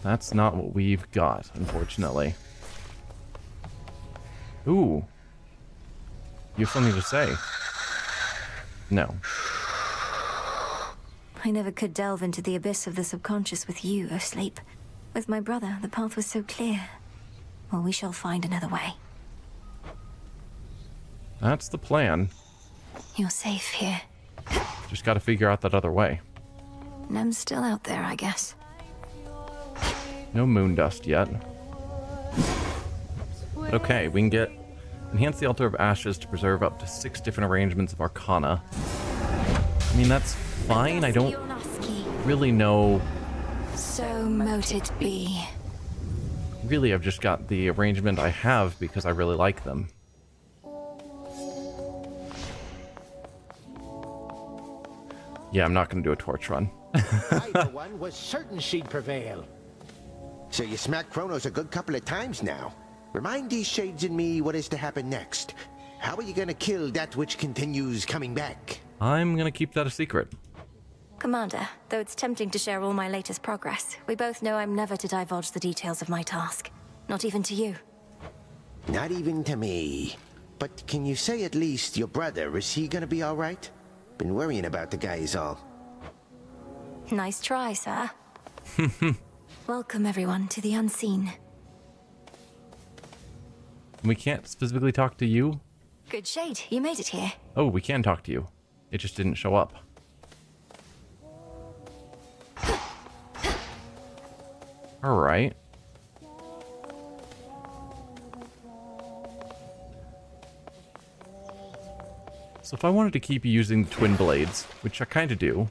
[SPEAKER 1] That's not what we've got, unfortunately. Ooh. You have something to say? No.
[SPEAKER 15] I never could delve into the abyss of the subconscious with you, O Sleep. With my brother, the path was so clear. Well, we shall find another way.
[SPEAKER 1] That's the plan.
[SPEAKER 15] You're safe here.
[SPEAKER 1] Just gotta figure out that other way.
[SPEAKER 15] Nem's still out there, I guess.
[SPEAKER 1] No moon dust yet. Okay, we can get enhance the altar of ashes to preserve up to 6 different arrangements of arcana. I mean, that's fine. I don't really know.
[SPEAKER 15] So mote it be.
[SPEAKER 1] Really, I've just got the arrangement I have because I really like them. Yeah, I'm not going to do a torch run.
[SPEAKER 16] I, for one, was certain she'd prevail. So you smacked Kronos a good couple of times now. Remind these shades and me what is to happen next. How are you going to kill that which continues coming back?
[SPEAKER 1] I'm going to keep that a secret.
[SPEAKER 15] Commander, though it's tempting to share all my latest progress, we both know I'm never to divulge the details of my task. Not even to you.
[SPEAKER 16] Not even to me. But can you say at least your brother, is he gonna be alright? Been worrying about the guy is all.
[SPEAKER 15] Nice try, sir. Welcome, everyone, to the unseen.
[SPEAKER 1] We can't specifically talk to you?
[SPEAKER 15] Good shade, you made it here.
[SPEAKER 1] Oh, we can talk to you. It just didn't show up. Alright. So if I wanted to keep using the twin blades, which I kind of do,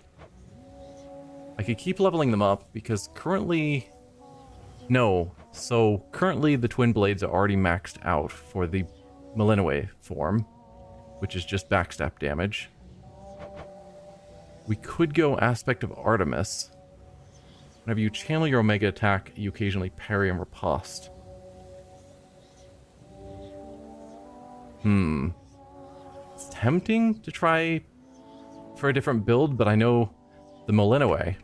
[SPEAKER 1] I could keep leveling them up because currently... No. So currently the twin blades are already maxed out for the Millennium form, which is just backstab damage. We could go Aspect of Artemis. Whenever you channel your Omega attack, you occasionally parry and riposte. It's tempting to try for a different build, but I know the Millennium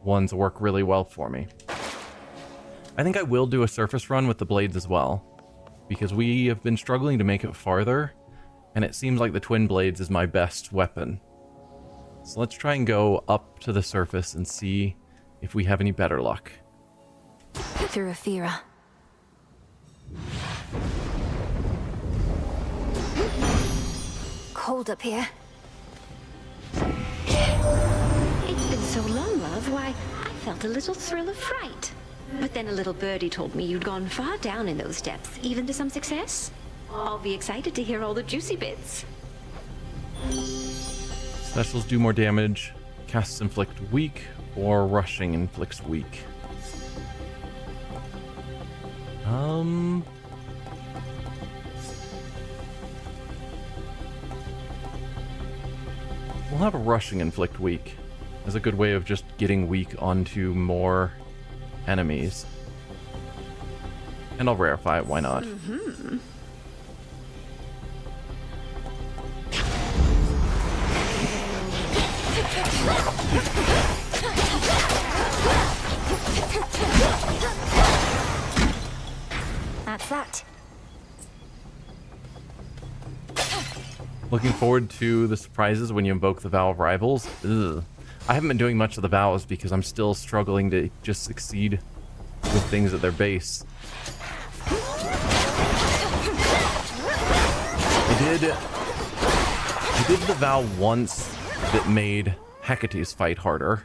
[SPEAKER 1] ones work really well for me. I think I will do a surface run with the blades as well, because we have been struggling to make it farther, and it seems like the twin blades is my best weapon. So let's try and go up to the surface and see if we have any better luck.
[SPEAKER 15] Through Aphira. Cold up here.
[SPEAKER 2] It's been so long, love. Why, I felt a little thrill of fright. But then a little birdie told me you'd gone far down in those depths, even to some success. I'll be excited to hear all the juicy bits.
[SPEAKER 1] Specials do more damage. Casts inflict weak, or rushing inflicts weak. We'll have a rushing inflict weak as a good way of just getting weak onto more enemies. And I'll rarefy it, why not?
[SPEAKER 15] That's that.
[SPEAKER 1] Looking forward to the surprises when you invoke the Vow of Rivals. Ugh. I haven't been doing much of the vows because I'm still struggling to just succeed with things at their base. I did the vow once that made Hecate's fight harder,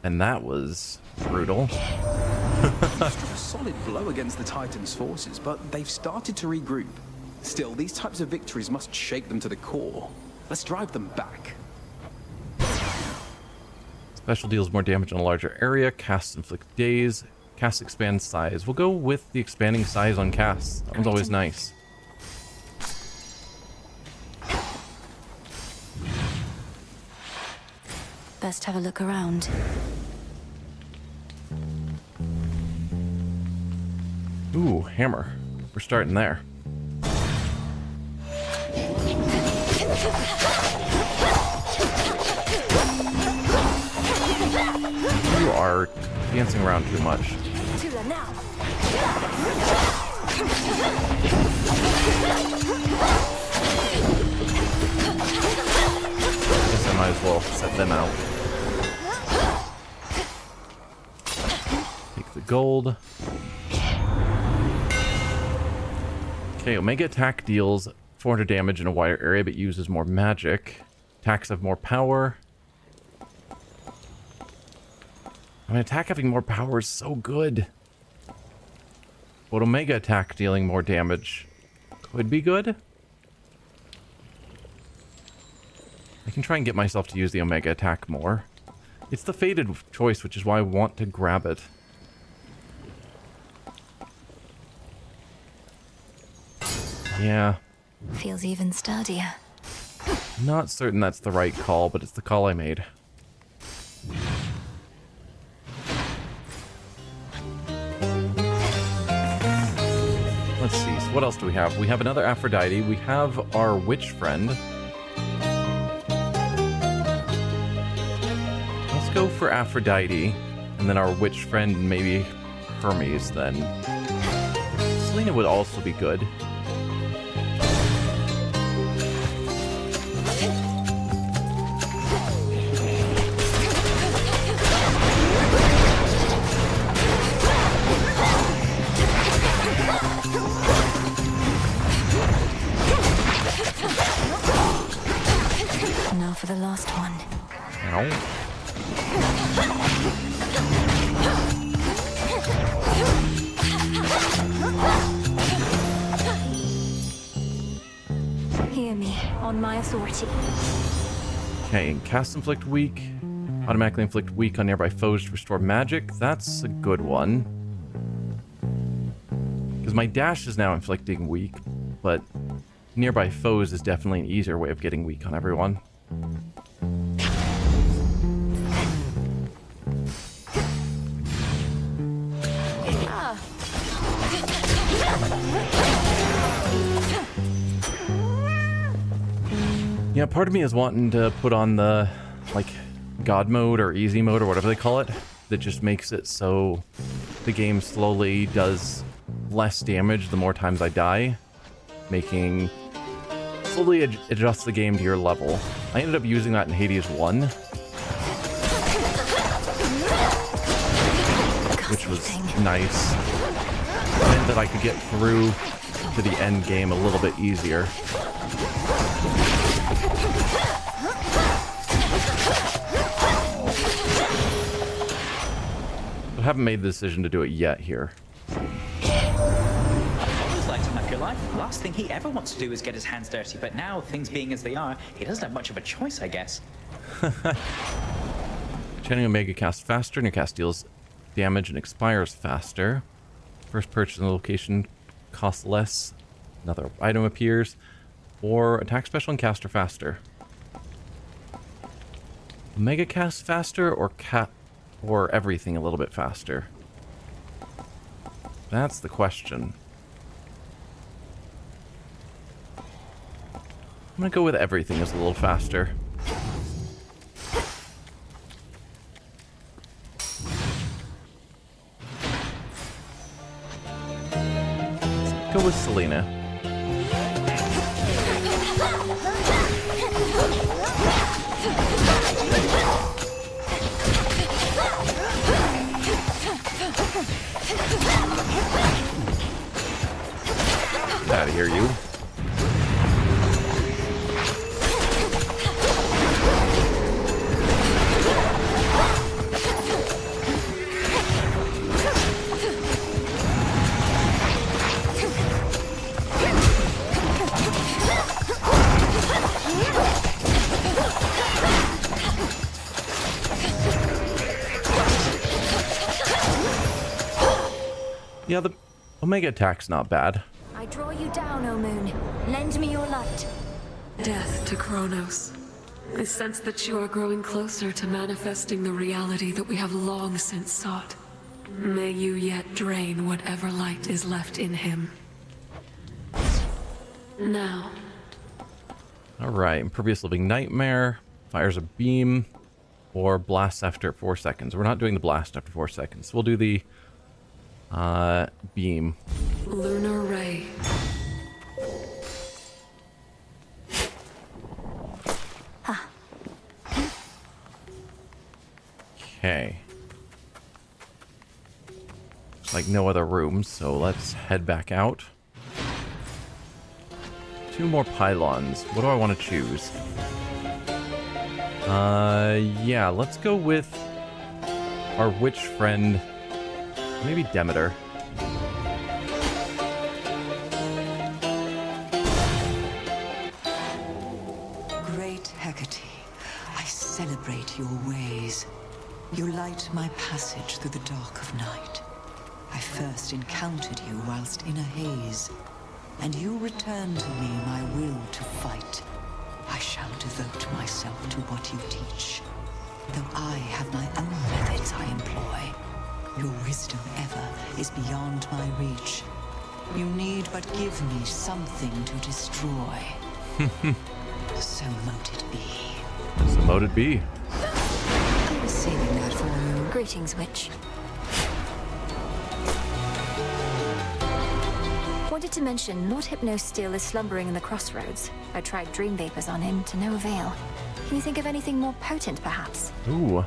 [SPEAKER 1] and that was brutal.
[SPEAKER 10] Struck a solid blow against the Titans' forces, but they've started to regroup. Still, these types of victories must shake them to the core. Let's drive them back.
[SPEAKER 1] Special deals more damage on a larger area. Casts inflict daze. Cast expand size. We'll go with the expanding size on casts. That one's always nice.
[SPEAKER 15] Best have a look around.
[SPEAKER 1] Ooh, hammer. We're starting there. You are dancing around too much. Guess I might as well set them out. Take the gold. Okay, Omega attack deals 400 damage in a wider area, but uses more magic. Attacks have more power. I mean, attack having more power is so good. But Omega attack dealing more damage could be good. I can try and get myself to use the Omega attack more. It's the fated choice, which is why I want to grab it. Yeah.
[SPEAKER 15] Feels even sturdier.
[SPEAKER 1] Not certain that's the right call, but it's the call I made. what else do we have? We have another Aphrodite. We have our witch friend. Let's go for Aphrodite, and then our witch friend, maybe Hermes then. Selena would also be good.
[SPEAKER 15] Now for the last one.
[SPEAKER 1] Ow.
[SPEAKER 15] Hear me, on my authority.
[SPEAKER 1] Okay, cast inflict weak. Automatically inflict weak on nearby foes to restore magic. That's a good one. Because my dash is now inflicting weak, but nearby foes is definitely an easier way of getting weak on everyone. Yeah, part of me is wanting to put on the, like, God mode or easy mode or whatever they call it, that just makes it so the game slowly does less damage the more times I die, making slowly adjust the game to your level. I ended up using that in Hades 1, which was nice. It meant that I could get through to the end game a little bit easier. I haven't made the decision to do it yet here.
[SPEAKER 18] Always lighting up your life. Last thing he ever wants to do is get his hands dirty, but now, things being as they are, he doesn't have much of a choice, I guess.
[SPEAKER 1] Channeling Omega casts faster, and your cast deals damage and expires faster. First purchase in the location costs less. Another item appears. Or attack special and caster faster. Omega cast faster or everything a little bit faster? That's the question. I'm gonna go with everything is a little faster. Let's go with Selena. Get out of here, you. Yeah, the Omega attack's not bad.
[SPEAKER 15] I draw you down, O Moon. Lend me your light.
[SPEAKER 11] Death to Kronos. I sense that you are growing closer to manifesting the reality that we have long since sought. May you yet drain whatever light is left in him. Now.
[SPEAKER 1] Alright, Impervious Living Nightmare, fires a beam, or blasts after 4 seconds. We're not doing the blast after 4 seconds. We'll do the beam.
[SPEAKER 11] Lunar Ray.
[SPEAKER 1] Okay. Looks like no other rooms, so let's head back out. 2 more pylons. What do I want to choose? Yeah, let's go with our witch friend. Maybe Demeter.
[SPEAKER 17] Great Hecate, I celebrate your ways. You light my passage through the dark of night. I first encountered you whilst in a haze, and you returned to me my will to fight. I shall devote myself to what you teach, though I have my own methods I employ. Your wisdom ever is beyond my reach. You need but give me something to destroy. So mote it be.
[SPEAKER 1] So mote it be.
[SPEAKER 17] I was saving that for you.
[SPEAKER 15] Greetings, witch. Wanted to mention, Lord Hypnos still is slumbering in the crossroads. I tried dream vapors on him to no avail. Can you think of anything more potent, perhaps?
[SPEAKER 1] Ooh.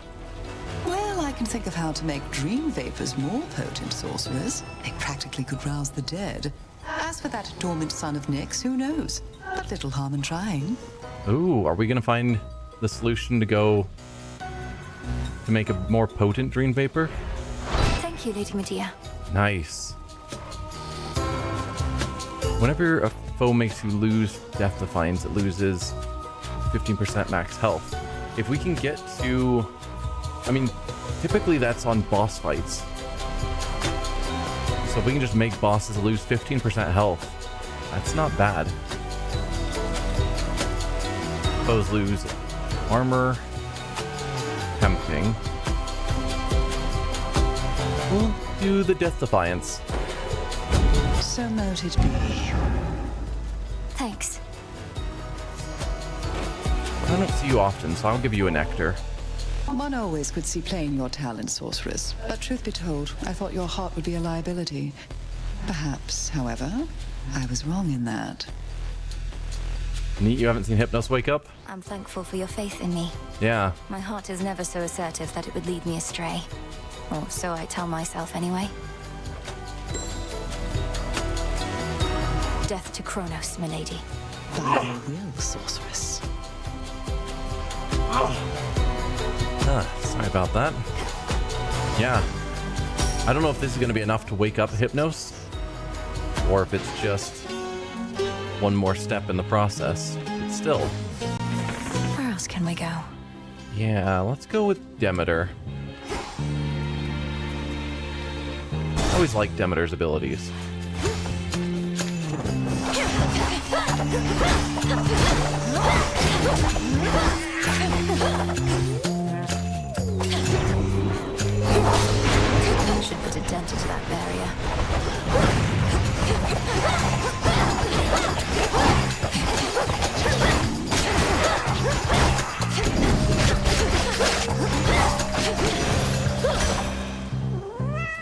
[SPEAKER 17] Well, I can think of how to make dream vapors more potent, sorcerers. They practically could rouse the dead. As for that dormant son of Nyx, who knows? But little harm in trying.
[SPEAKER 1] Ooh, are we gonna find the solution to make a more potent dream vapor?
[SPEAKER 15] Thank you, Lady Medea.
[SPEAKER 1] Nice. Whenever a foe makes you lose Death Defiance, it loses 15% max health. If we can get to... I mean, typically that's on boss fights. So if we can just make bosses lose 15% health, that's not bad. Foes lose armor, tempting. We'll do the Death Defiance.
[SPEAKER 17] So mote it be.
[SPEAKER 15] Thanks.
[SPEAKER 1] I don't see you often, so I'll give you a nectar.
[SPEAKER 17] One always could see plain your talent, sorceress. But truth be told, I thought your heart would be a liability. Perhaps, however, I was wrong in that.
[SPEAKER 1] Neat, you haven't seen Hypnos wake up?
[SPEAKER 15] I'm thankful for your faith in me.
[SPEAKER 1] Yeah.
[SPEAKER 15] My heart is never so assertive that it would lead me astray. Or so I tell myself anyway. Death to Kronos, milady.
[SPEAKER 17] By your will, sorceress.
[SPEAKER 1] Sorry about that. Yeah. I don't know if this is going to be enough to wake up Hypnos, or if it's just one more step in the process. But still.
[SPEAKER 15] Where else can we go?
[SPEAKER 1] Yeah, let's go with Demeter. I always like Demeter's abilities.
[SPEAKER 15] Should put a dent into that barrier.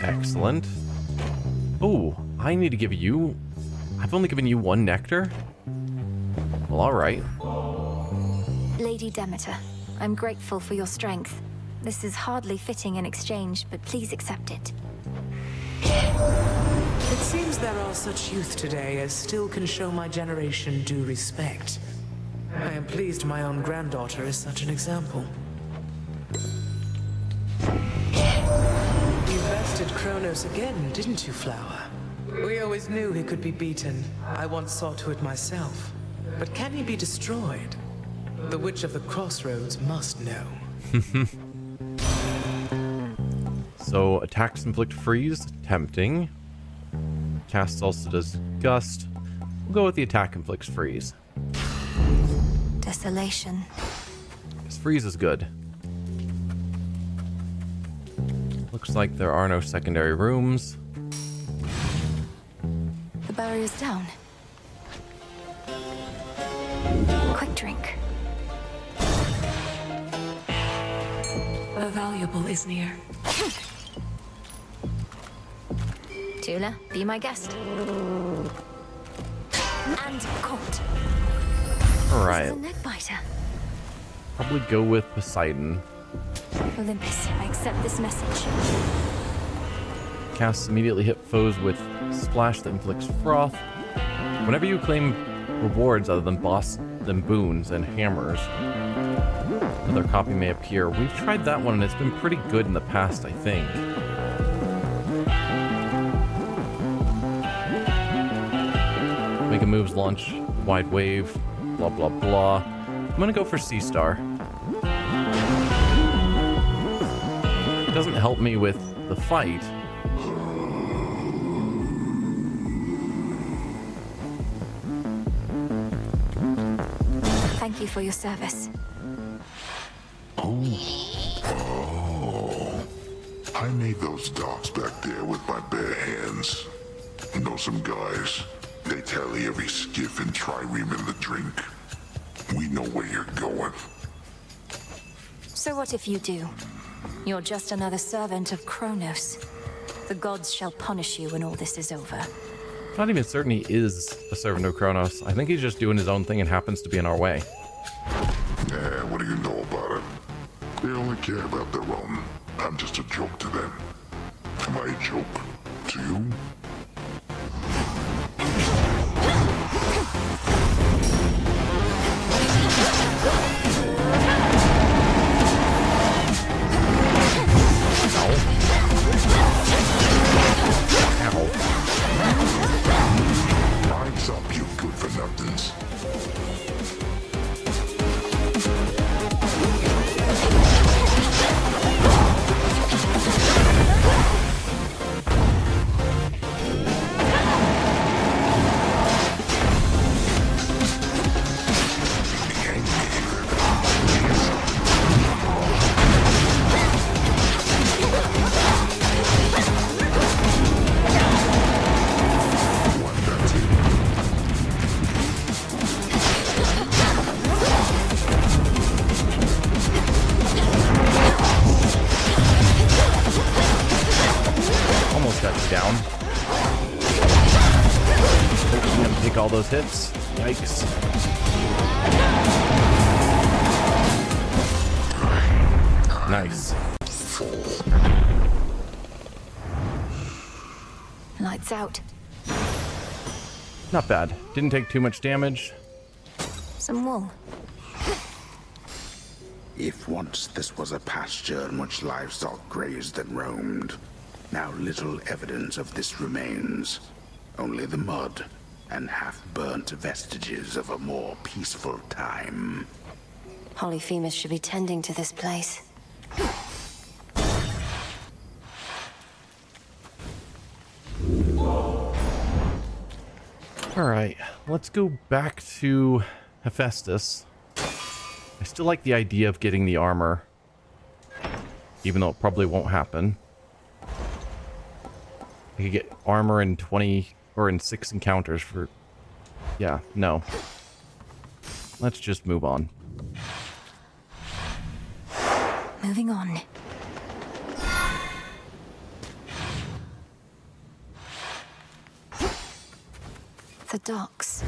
[SPEAKER 1] Excellent. Oh, I need to give you... I've only given you one nectar? Well, alright.
[SPEAKER 15] Lady Demeter, I'm grateful for your strength. This is hardly fitting in exchange, but please accept it.
[SPEAKER 19] It seems there are such youth today as still can show my generation due respect. I am pleased my own granddaughter is such an example. You bested Kronos again, didn't you, Flower? We always knew he could be beaten. I once saw to it myself. But can he be destroyed? The Witch of the Crossroads must know.
[SPEAKER 1] So, attacks inflict freeze, tempting. Cast also does gust. We'll go with the attack inflicts freeze.
[SPEAKER 15] Desolation.
[SPEAKER 1] This freeze is good. Looks like there are no secondary rooms.
[SPEAKER 15] The barrier's down. Quick drink.
[SPEAKER 11] A valuable is near.
[SPEAKER 15] Tula, be my guest. And caught.
[SPEAKER 1] Alright.
[SPEAKER 15] This is a neck biter.
[SPEAKER 1] Probably go with Poseidon.
[SPEAKER 15] Olympus, I accept this message.
[SPEAKER 1] Casts immediately hit foes with splash that inflicts froth. Whenever you claim rewards other than boons and hammers, another copy may appear. We've tried that one and it's been pretty good in the past, I think. Making moves, launch, wide wave, blah blah blah. I'm gonna go for Sea Star. It doesn't help me with the fight.
[SPEAKER 15] Thank you for your service.
[SPEAKER 21] Oh. I made those docks back there with my bare hands. Know some guys. They tally every skiff and trireme in the drink. We know where you're going.
[SPEAKER 15] So what if you do? You're just another servant of Kronos. The gods shall punish you when all this is over.
[SPEAKER 1] Not even certain he is a servant of Kronos. I think he's just doing his own thing and happens to be in our way.
[SPEAKER 21] What do you know about it? They only care about their own. I'm just a joke to them. Am I a joke to you? Rise up, you good-for-nothings.
[SPEAKER 1] All those hits. Yikes. Nice.
[SPEAKER 15] Lights out.
[SPEAKER 1] Not bad. Didn't take too much damage.
[SPEAKER 15] Some wool.
[SPEAKER 8] If once this was a pasture in which livestock grazed and roamed, now little evidence of this remains. Only the mud and half-burnt vestiges of a more peaceful time.
[SPEAKER 15] Polyphemus should be tending to this place.
[SPEAKER 1] Alright, let's go back to Hephaestus. I still like the idea of getting the armor, even though it probably won't happen. I could get armor in 20 or in 6 encounters for... Yeah, no. Let's just move on.
[SPEAKER 15] Moving on. The docks.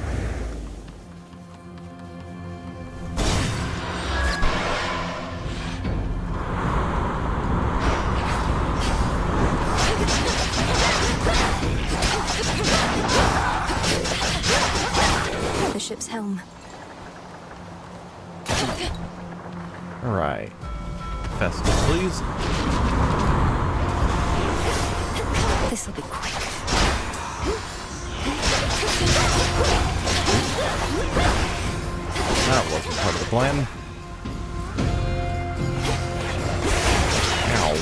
[SPEAKER 15] The ship's helm.
[SPEAKER 1] Alright. Festus, please.
[SPEAKER 15] This'll be quick.
[SPEAKER 1] That wasn't part of the plan. Ow.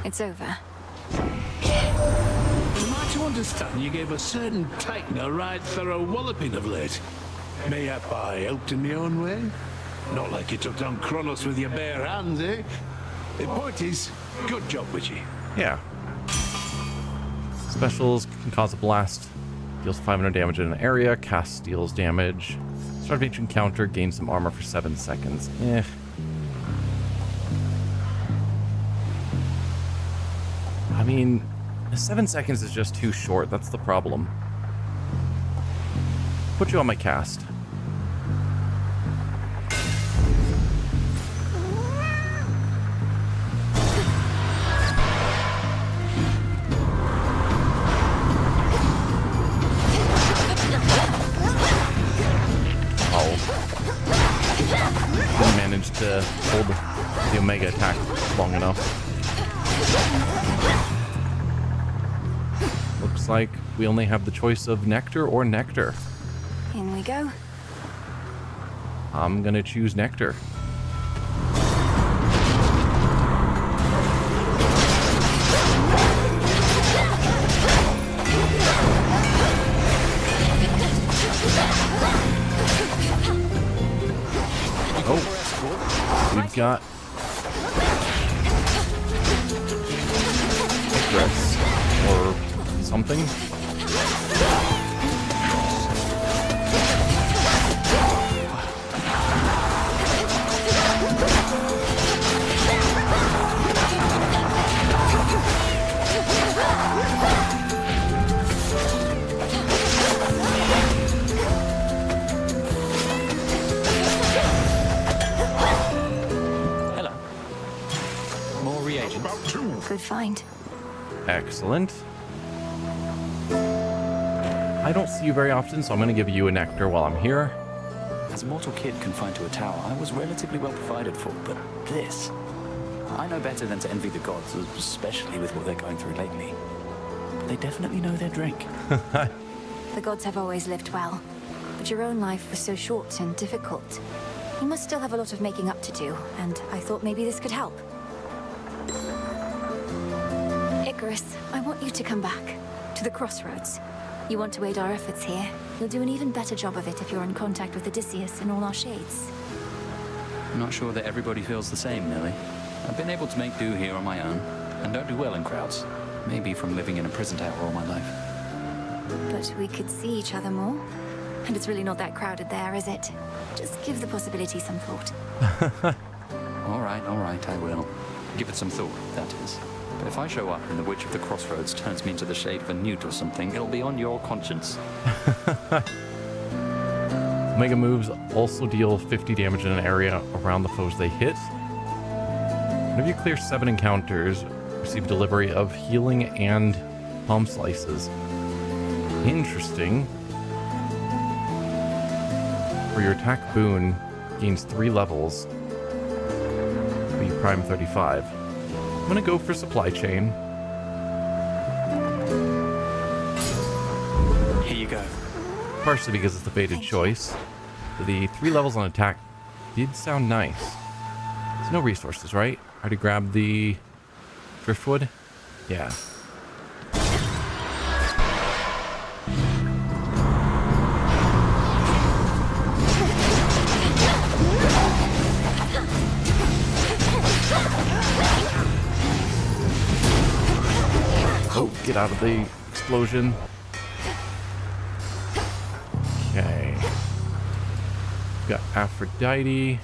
[SPEAKER 15] It's over.
[SPEAKER 4] Am I to understand you gave a certain titan a right thorough walloping of late? Mayhap I helped in my own way? Not like you took down Kronos with your bare hands, eh? The point is, good job, Witchy.
[SPEAKER 1] Yeah. Specials can cause a blast. Deals 500 damage in an area. Cast deals damage. Start of each encounter, gain some armor for 7 seconds. Eh. I mean, 7 seconds is just too short. That's the problem. Put you on my cast. Didn't manage to hold the Omega attack long enough. Looks like we only have the choice of Nectar or Nectar.
[SPEAKER 15] In we go.
[SPEAKER 1] I'm gonna choose Nectar. Oh, we've got fortress or something.
[SPEAKER 18] Hello. More reagents.
[SPEAKER 15] Good find.
[SPEAKER 1] Excellent. I don't see you very often, so I'm going to give you a nectar while I'm here.
[SPEAKER 18] As a mortal kid confined to a tower, I was relatively well provided for, but this... I know better than to envy the gods, especially with what they're going through lately. But they definitely know their drink.
[SPEAKER 15] The gods have always lived well, but your own life was so short and difficult. You must still have a lot of making up to do, and I thought maybe this could help. Icarus, I want you to come back, to the crossroads. You want to aid our efforts here. You'll do an even better job of it if you're in contact with Odysseus and all our shades.
[SPEAKER 18] I'm not sure that everybody feels the same, Millie. I've been able to make do here on my own, and don't do well in crowds. Maybe from living in a prison tower all my life.
[SPEAKER 15] But we could see each other more. And it's really not that crowded there, is it? Just give the possibility some thought.
[SPEAKER 18] All right, I will. Give it some thought, that is. But if I show up and the Witch of the Crossroads turns me into the shade of a newt or something, it'll be on your conscience.
[SPEAKER 1] Mega moves also deal 50 damage in an area around the foes they hit. Whenever you clear 7 encounters, receive delivery of healing and palm slices. Interesting. For your attack boon, gains 3 levels. Be Prime 35. I'm gonna go for supply chain.
[SPEAKER 18] Here you go.
[SPEAKER 1] Partially because it's the fated choice. The 3 levels on attack did sound nice. There's no resources, right? I already grabbed the driftwood. Yeah. Oh, get out of the explosion. Okay. Got Aphrodite.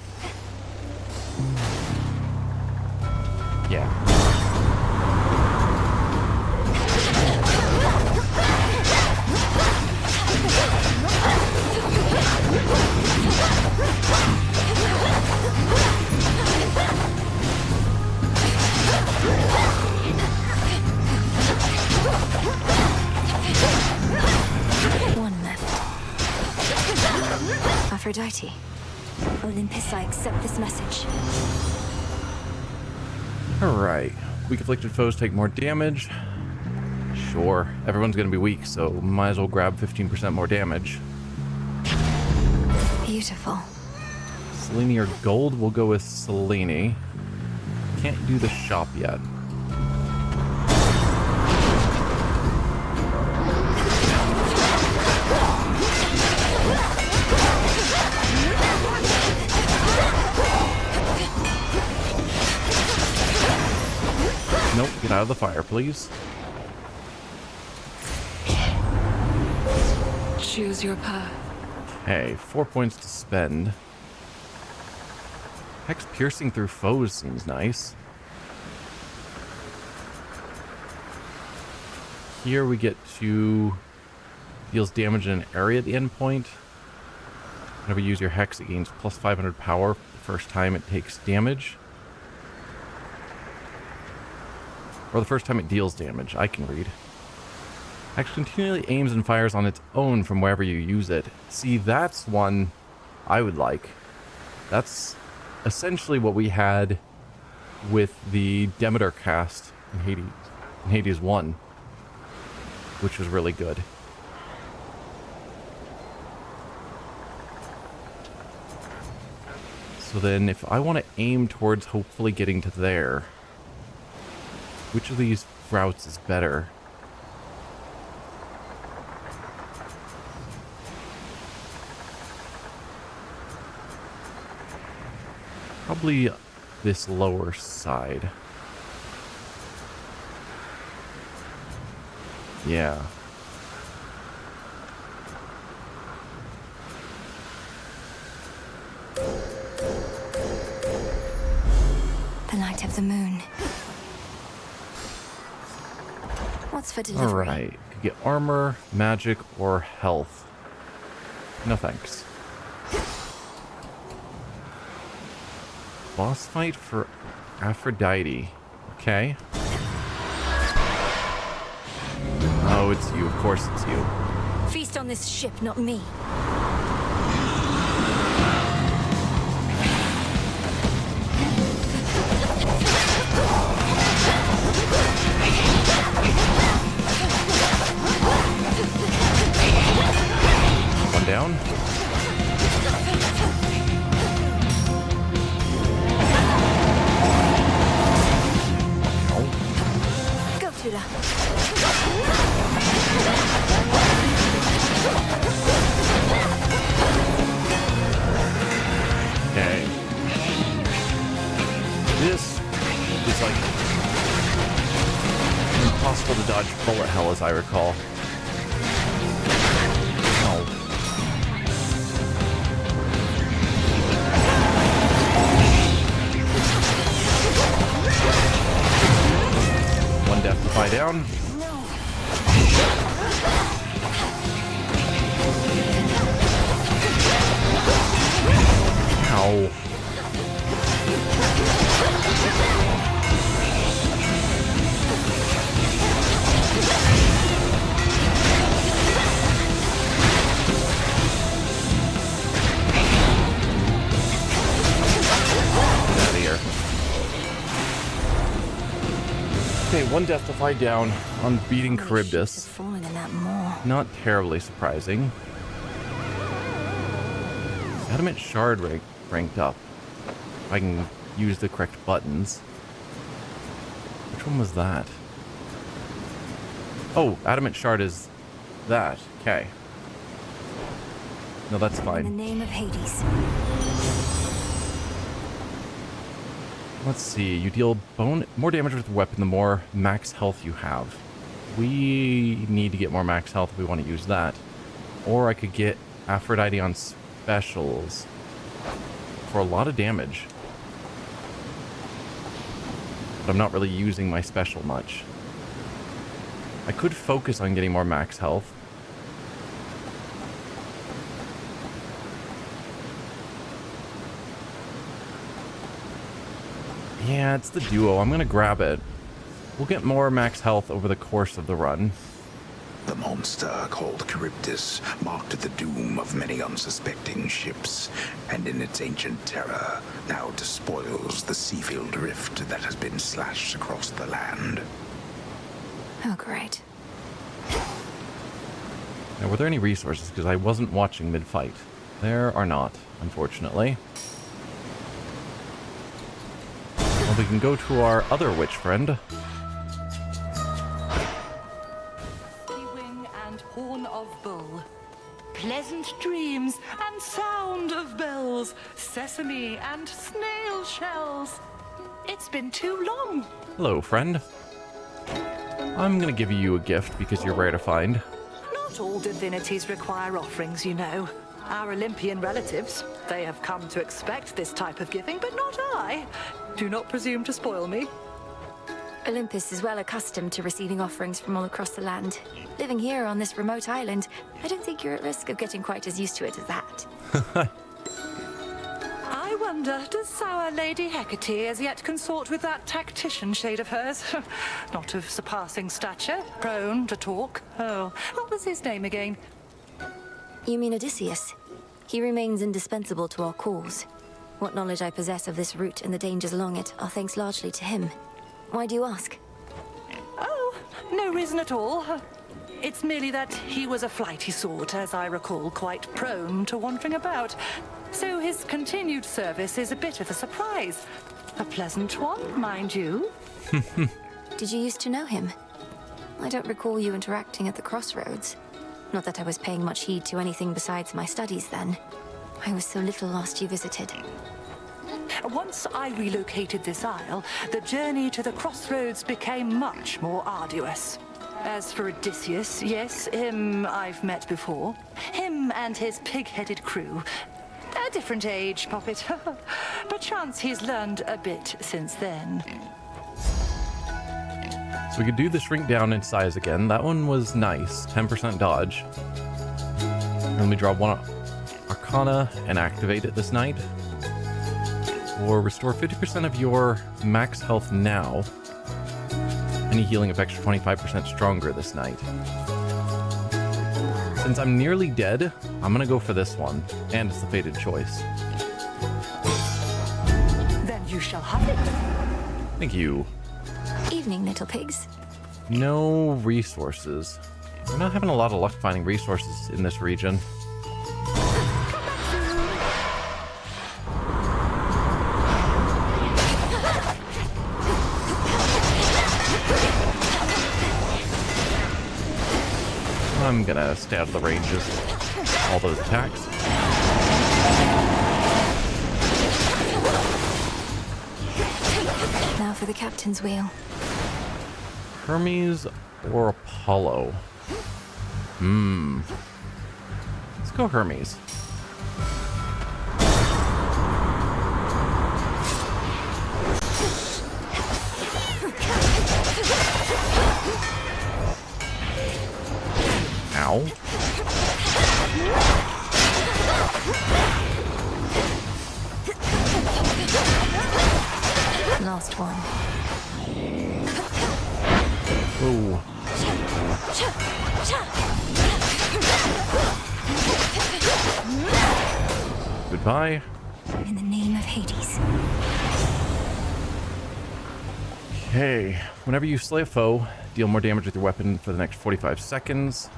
[SPEAKER 1] Yeah.
[SPEAKER 15] One left. Aphrodite. Olympus, I accept this message.
[SPEAKER 1] Alright. Weak afflicted foes take more damage. Sure. Everyone's gonna be weak, so might as well grab 15% more damage.
[SPEAKER 15] Beautiful.
[SPEAKER 1] Selene or gold? We'll go with Selene. Can't do the shop yet. Nope, get out of the fire, please.
[SPEAKER 11] Choose your path.
[SPEAKER 1] Okay, 4 points to spend. Hex piercing through foes seems nice. Here we get to deals damage in an area at the end point. Whenever you use your hex, it gains plus 500 power. The first time it takes damage. Or the first time it deals damage. I can read. Hex continually aims and fires on its own from wherever you use it. See, that's one I would like. That's essentially what we had with the Demeter cast in Hades 1, which was really good. So then if I want to aim towards hopefully getting to there, which of these routes is better? Probably this lower side. Yeah.
[SPEAKER 15] The light of the moon. What's for delivery?
[SPEAKER 1] Alright. Could get armor, magic, or health. No thanks. Boss fight for Aphrodite. Okay. Oh, it's you. Of course it's you.
[SPEAKER 15] Feast on this ship, not me.
[SPEAKER 1] One down.
[SPEAKER 15] Go, Tula.
[SPEAKER 1] Okay. This is like impossible to dodge bullet hell, as I recall. Oh. One deathify down. Ow. Get out of here. Okay, one deathify down on beating Charybdis.
[SPEAKER 15] Fallen in that maw.
[SPEAKER 1] Not terribly surprising. Adamant Shard ranked up. If I can use the correct buttons. Which one was that? Oh, Adamant Shard is that. Okay. No, that's
[SPEAKER 15] In the
[SPEAKER 1] fine.
[SPEAKER 15] name of Hades.
[SPEAKER 1] Let's see. You deal more damage with the weapon the more max health you have. We need to get more max health if we want to use that. Or I could get Aphrodite on specials for a lot of damage. But I'm not really using my special much. I could focus on getting more max health. Yeah, it's the duo. I'm gonna grab it. We'll get more max health over the course of the run.
[SPEAKER 8] The monster called Charybdis marked the doom of many unsuspecting ships, and in its ancient terror now despoils the Seafield rift that has been slashed across the land.
[SPEAKER 15] Oh, great.
[SPEAKER 1] Now, were there any resources? Because I wasn't watching mid-fight. There are not, unfortunately. Well, we can go to our other witch friend.
[SPEAKER 13] Wing and horn of bull, pleasant dreams and sound of bells, sesame and snail shells. It's been too long.
[SPEAKER 1] Hello, friend. I'm gonna give you a gift because you're rare to find.
[SPEAKER 13] Not all divinities require offerings, you know. Our Olympian relatives, they have come to expect this type of giving, but not I. Do not presume to spoil me.
[SPEAKER 15] Olympus is well accustomed to receiving offerings from all across the land. Living here on this remote island, I don't think you're at risk of getting quite as used to it as that.
[SPEAKER 13] I wonder, does sour Lady Hecate as yet consort with that tactician shade of hers? Not of surpassing stature, prone to talk. Oh, what was his name again?
[SPEAKER 15] You mean Odysseus? He remains indispensable to our cause. What knowledge I possess of this route and the dangers along it are thanks largely to him. Why do you ask?
[SPEAKER 13] Oh, no reason at all. It's merely that he was a flighty sort, as I recall, quite prone to wandering about. So his continued service is a bit of a surprise. A pleasant one, mind you.
[SPEAKER 15] Did you used to know him? I don't recall you interacting at the crossroads. Not that I was paying much heed to anything besides my studies then. I was so little last you visited.
[SPEAKER 13] Once I relocated this isle, the journey to the crossroads became much more arduous. As for Odysseus, yes, him I've met before. Him and his pig-headed crew. A different age, Poppet. Perchance he's learned a bit since then.
[SPEAKER 1] So we could do the shrink down in size again. That one was nice. 10% dodge. And let me draw one Arcana and activate it this night. Or restore 50% of your max health now. Any healing effects are 25% stronger this night. Since I'm nearly dead, I'm gonna go for this one. And it's the fated choice.
[SPEAKER 13] Then you shall have it.
[SPEAKER 1] Thank you.
[SPEAKER 15] Evening, little pigs.
[SPEAKER 1] No resources. We're not having a lot of luck finding resources in this region. I'm gonna stay out of the range of all those attacks.
[SPEAKER 15] Now for the captain's wheel.
[SPEAKER 1] Hermes or Apollo? Let's go Hermes. Ow.
[SPEAKER 15] Last one.
[SPEAKER 1] Whoa. Goodbye.
[SPEAKER 15] In the name of Hades.
[SPEAKER 1] Okay. Whenever you slay a foe, deal more damage with your weapon for the next 45 seconds.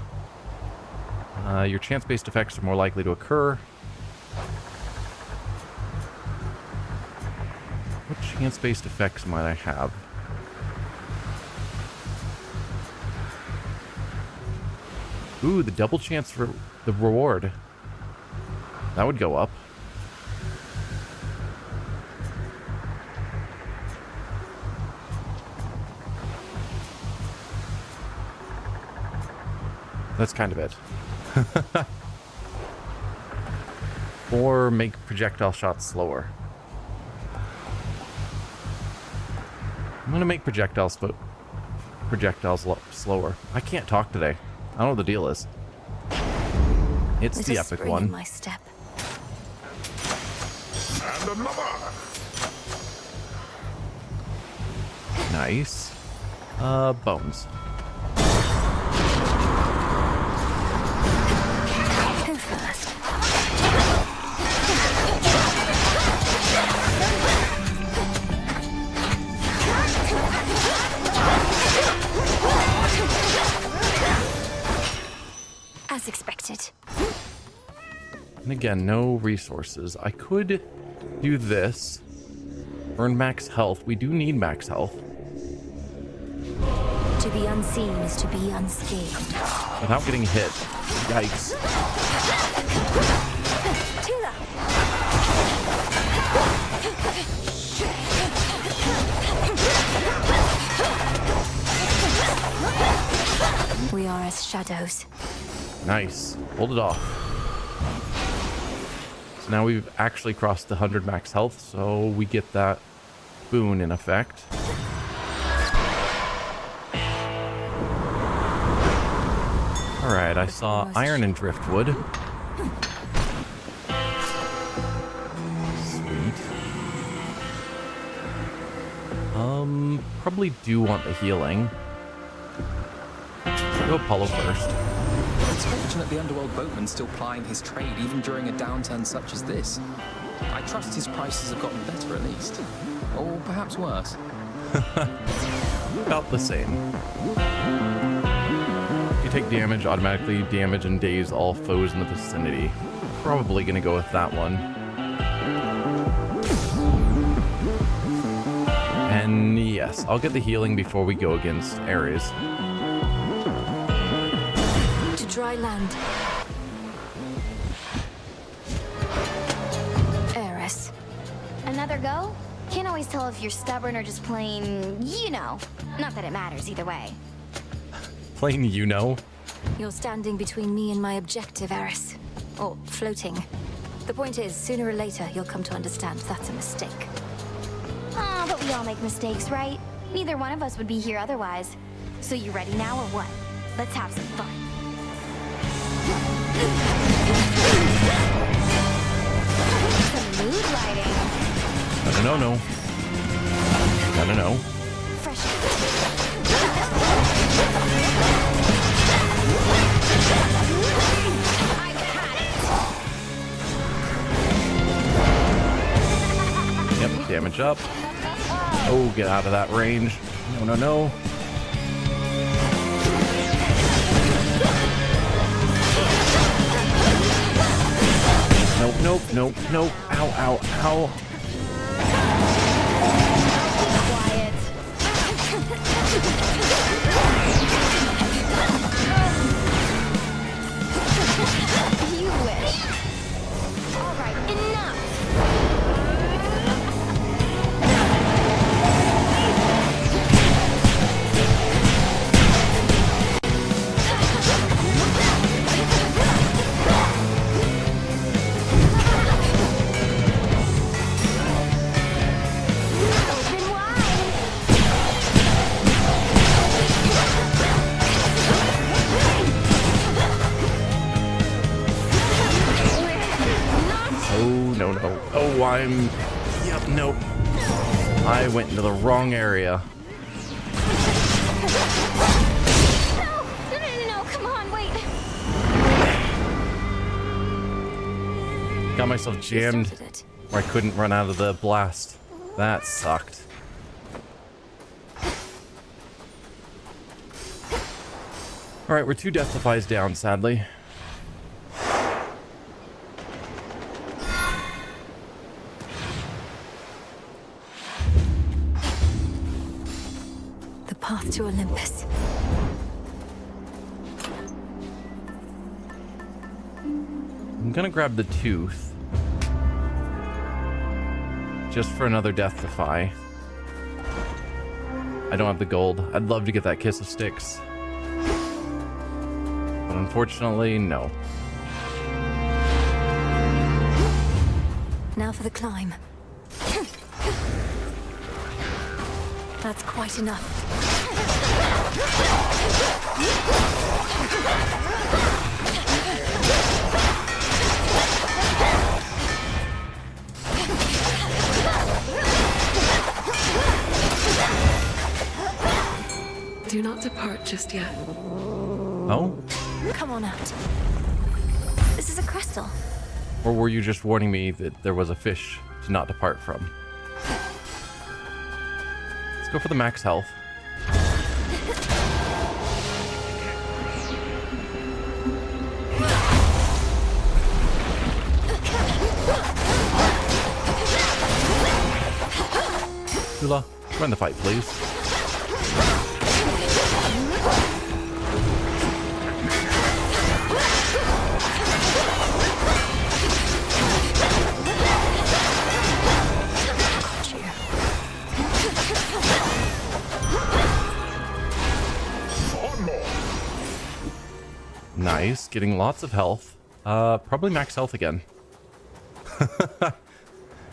[SPEAKER 1] Your chance-based effects are more likely to occur. What chance-based effects might I have? Ooh, the double chance for the reward. That would go up. That's kind of it. Or make projectile shots slower. I'm gonna make projectiles slower. I can't talk today. I don't know what the deal is. It's the epic one.
[SPEAKER 15] In my step.
[SPEAKER 21] And another.
[SPEAKER 1] Nice. Bones.
[SPEAKER 15] Who first? As expected.
[SPEAKER 1] And again, no resources. I could do this. Earn max health. We do need max health.
[SPEAKER 15] To be unseen is to be unscathed.
[SPEAKER 1] Without getting hit. Yikes.
[SPEAKER 15] We are as shadows.
[SPEAKER 1] Nice. Hold it off. So now we've actually crossed the 100 max health, so we get that boon in effect. Alright, I saw iron and driftwood. Sweet. Probably do want the healing. Go Apollo first.
[SPEAKER 10] It's fortunate the Underworld boatman's still plying his trade even during a downturn such as this. I trust his prices have gotten better at least. Or perhaps worse.
[SPEAKER 1] About the same. If you take damage, automatically damage and daze all foes in the vicinity. Probably gonna go with that one. And yes, I'll get the healing before we go against Ares.
[SPEAKER 15] Dry land. Eris.
[SPEAKER 5] Another go? Can't always tell if you're stubborn or just plain, you know. Not that it matters either way.
[SPEAKER 1] Plain you know.
[SPEAKER 15] You're standing between me and my objective, Eris. Or floating. The point is, sooner or later, you'll come to understand that's a mistake.
[SPEAKER 5] Ah, but we all make mistakes, right? Neither one of us would be here otherwise. So you ready now or what? Let's have some fun. Some mood lighting.
[SPEAKER 1] No. Yep, damage up. Oh, get out of that range. No. Nope. Ow.
[SPEAKER 5] Quiet. You wish. All right, enough.
[SPEAKER 1] No. Oh, Yep, nope. I went into the wrong area.
[SPEAKER 5] No, come on, wait.
[SPEAKER 1] Got myself jammed where I couldn't run out of the blast. That sucked. Alright, we're 2 death defies down, sadly.
[SPEAKER 15] Path to Olympus.
[SPEAKER 1] I'm gonna grab the tooth. Just for another death defy. I don't have the gold. I'd love to get that kiss of Styx. But unfortunately, no.
[SPEAKER 15] Now for the climb. That's quite enough.
[SPEAKER 11] Do not depart just yet.
[SPEAKER 1] Oh?
[SPEAKER 15] Come on out. This is a crystal.
[SPEAKER 1] Or were you just warning me that there was a fish to not depart from? Let's go for the max health. Tula, run the fight, please. Nice, getting lots of health. Probably max health again.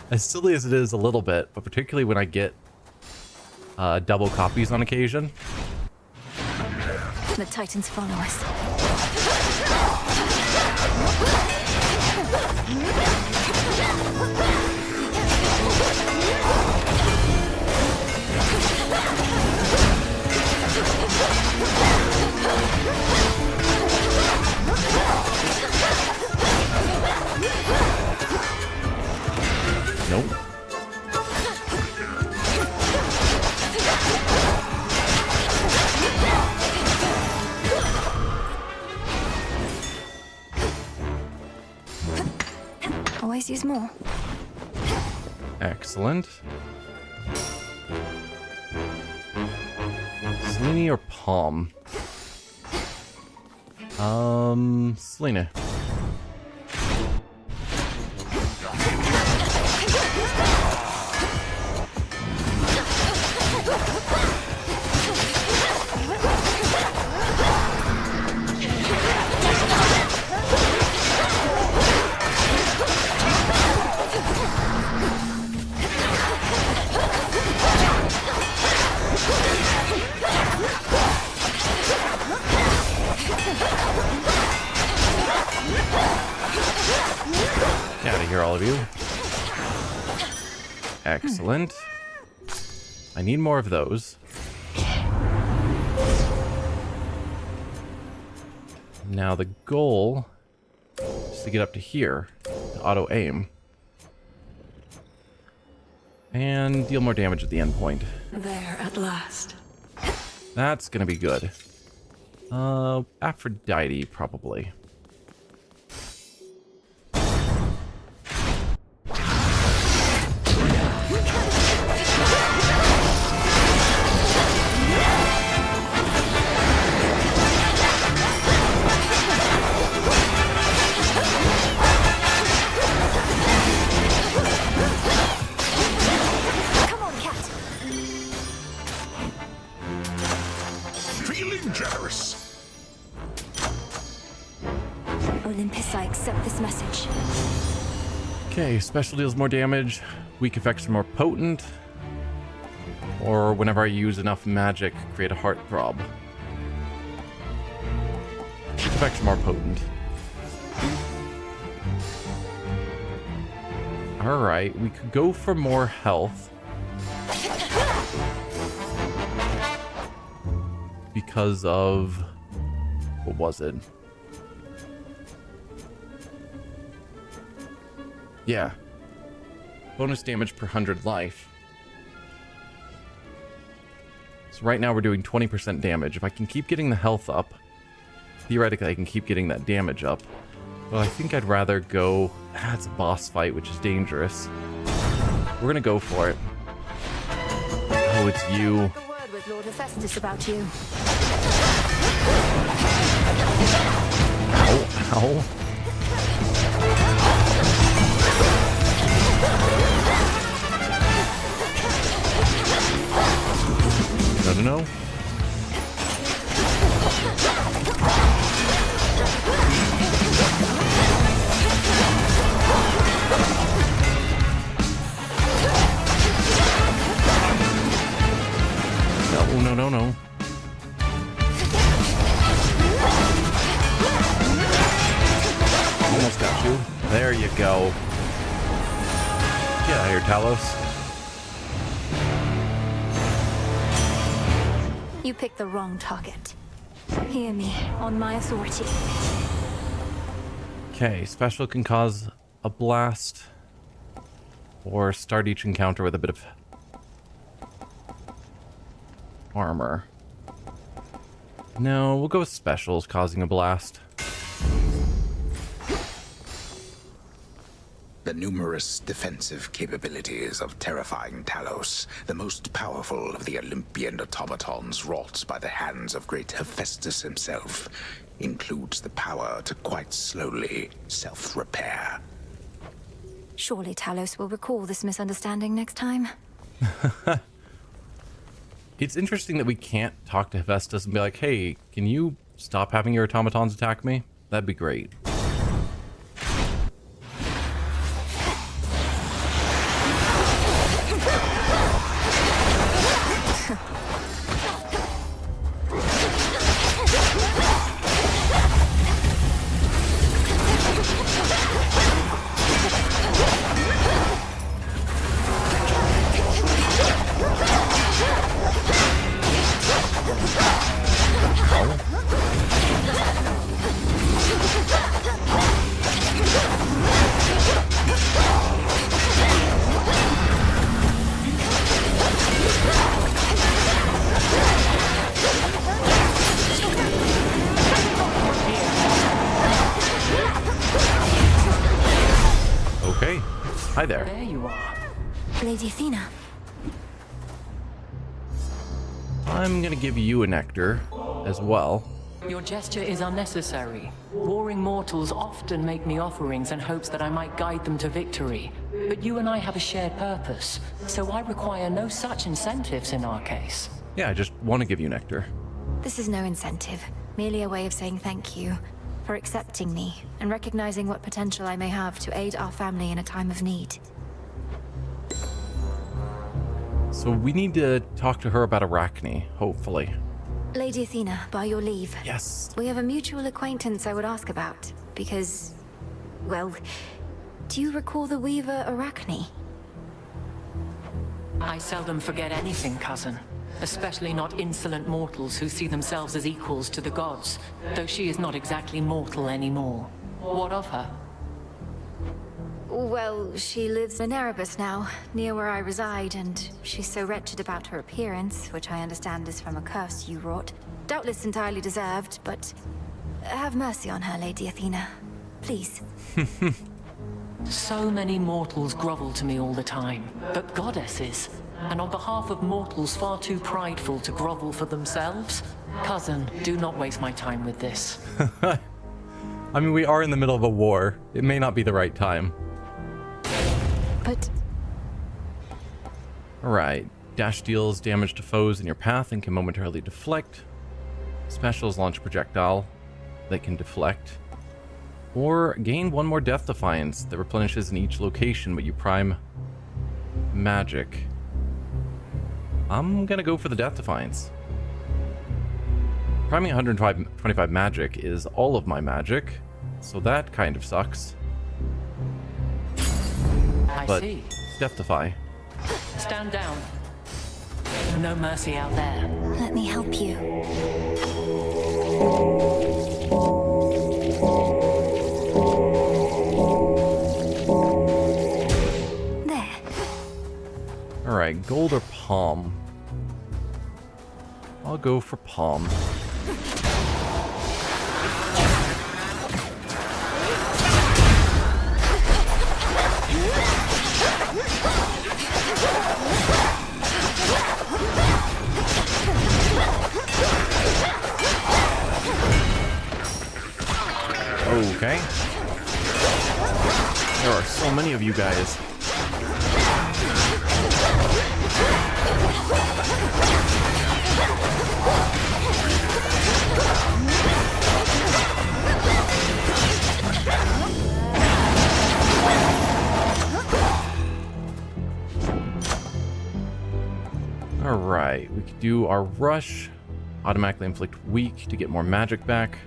[SPEAKER 1] As silly as it is a little bit, but particularly when I get double copies on occasion.
[SPEAKER 15] The Titans follow us.
[SPEAKER 1] Nope.
[SPEAKER 15] Always use more.
[SPEAKER 1] Excellent. Selene or Palm? Selene. Excellent. I need more of those. Now the goal is to get up to here, to auto aim, and deal more damage at the end point.
[SPEAKER 11] There at last.
[SPEAKER 1] That's gonna be good. Aphrodite, probably.
[SPEAKER 15] Olympus, I accept this message.
[SPEAKER 1] Okay, special deals more damage, weak effects are more potent, or whenever I use enough magic, create a heartthrob. Weak effects are more potent. Alright, we could go for more health. Because of... what was it? Yeah. Bonus damage per 100 life. So right now we're doing 20% damage. If I can keep getting the health up, theoretically I can keep getting that damage up. But I think I'd rather go... it's a boss fight, which is dangerous. We're gonna go for it. Oh, it's you.
[SPEAKER 15] A word with Lord Hephaestus about you.
[SPEAKER 1] Ow, ow. No. No. Almost got you. There you go. Get out of here, Talos.
[SPEAKER 15] You picked the wrong target. Hear me, on my authority.
[SPEAKER 1] Okay, special can cause a blast or start each encounter with a bit of armor. No, we'll go with specials causing a blast.
[SPEAKER 8] The numerous defensive capabilities of terrifying Talos, the most powerful of the Olympian automatons wrought by the hands of great Hephaestus himself, includes the power to quite slowly self-repair.
[SPEAKER 15] Surely Talos will recall this misunderstanding next time.
[SPEAKER 1] It's interesting that we can't talk to Hephaestus and be like, hey, can you stop having your automatons attack me? That'd be great. Okay. Hi there.
[SPEAKER 20] There you are.
[SPEAKER 15] Lady Athena.
[SPEAKER 1] I'm gonna give you a nectar as well.
[SPEAKER 9] Your gesture is unnecessary. Warring mortals often make me offerings in hopes that I might guide them to victory. But you and I have a shared purpose, so I require no such incentives in our case.
[SPEAKER 1] Yeah, I just want to give you nectar.
[SPEAKER 15] This is no incentive, merely a way of saying thank you for accepting me and recognizing what potential I may have to aid our family in a time of need.
[SPEAKER 1] So we need to talk to her about Arachne, hopefully.
[SPEAKER 15] Lady Athena, by your leave.
[SPEAKER 1] Yes.
[SPEAKER 15] We have a mutual acquaintance I would ask about, because, well, do you recall the weaver Arachne?
[SPEAKER 9] I seldom forget anything, cousin. Especially not insolent mortals who see themselves as equals to the gods, though she is not exactly mortal anymore. What of her?
[SPEAKER 15] Well, she lives in Erebus now, near where I reside, and she's so wretched about her appearance, which I understand is from a curse you wrought. Doubtless entirely deserved, but have mercy on her, Lady Athena. Please.
[SPEAKER 9] So many mortals grovel to me all the time, but goddesses, and on behalf of mortals far too prideful to grovel for themselves? Cousin, do not waste my time with this.
[SPEAKER 1] I mean, we are in the middle of a war. It may not be the right time.
[SPEAKER 15] But...
[SPEAKER 1] Alright. Dash deals damage to foes in your path and can momentarily deflect. Specials launch a projectile that can deflect. Or gain one more Death Defiance that replenishes in each location, but you prime magic. I'm gonna go for the Death Defiance. Priming 125 magic is all of my magic, so that kind of sucks.
[SPEAKER 9] I see.
[SPEAKER 1] Death Defy.
[SPEAKER 9] Stand down. No mercy out there.
[SPEAKER 15] Let me help you. There.
[SPEAKER 1] Alright, gold or palm? I'll go for palm. Okay. There are so many of you guys. Alright, we could do our rush. Automatically inflict weak to get more magic back.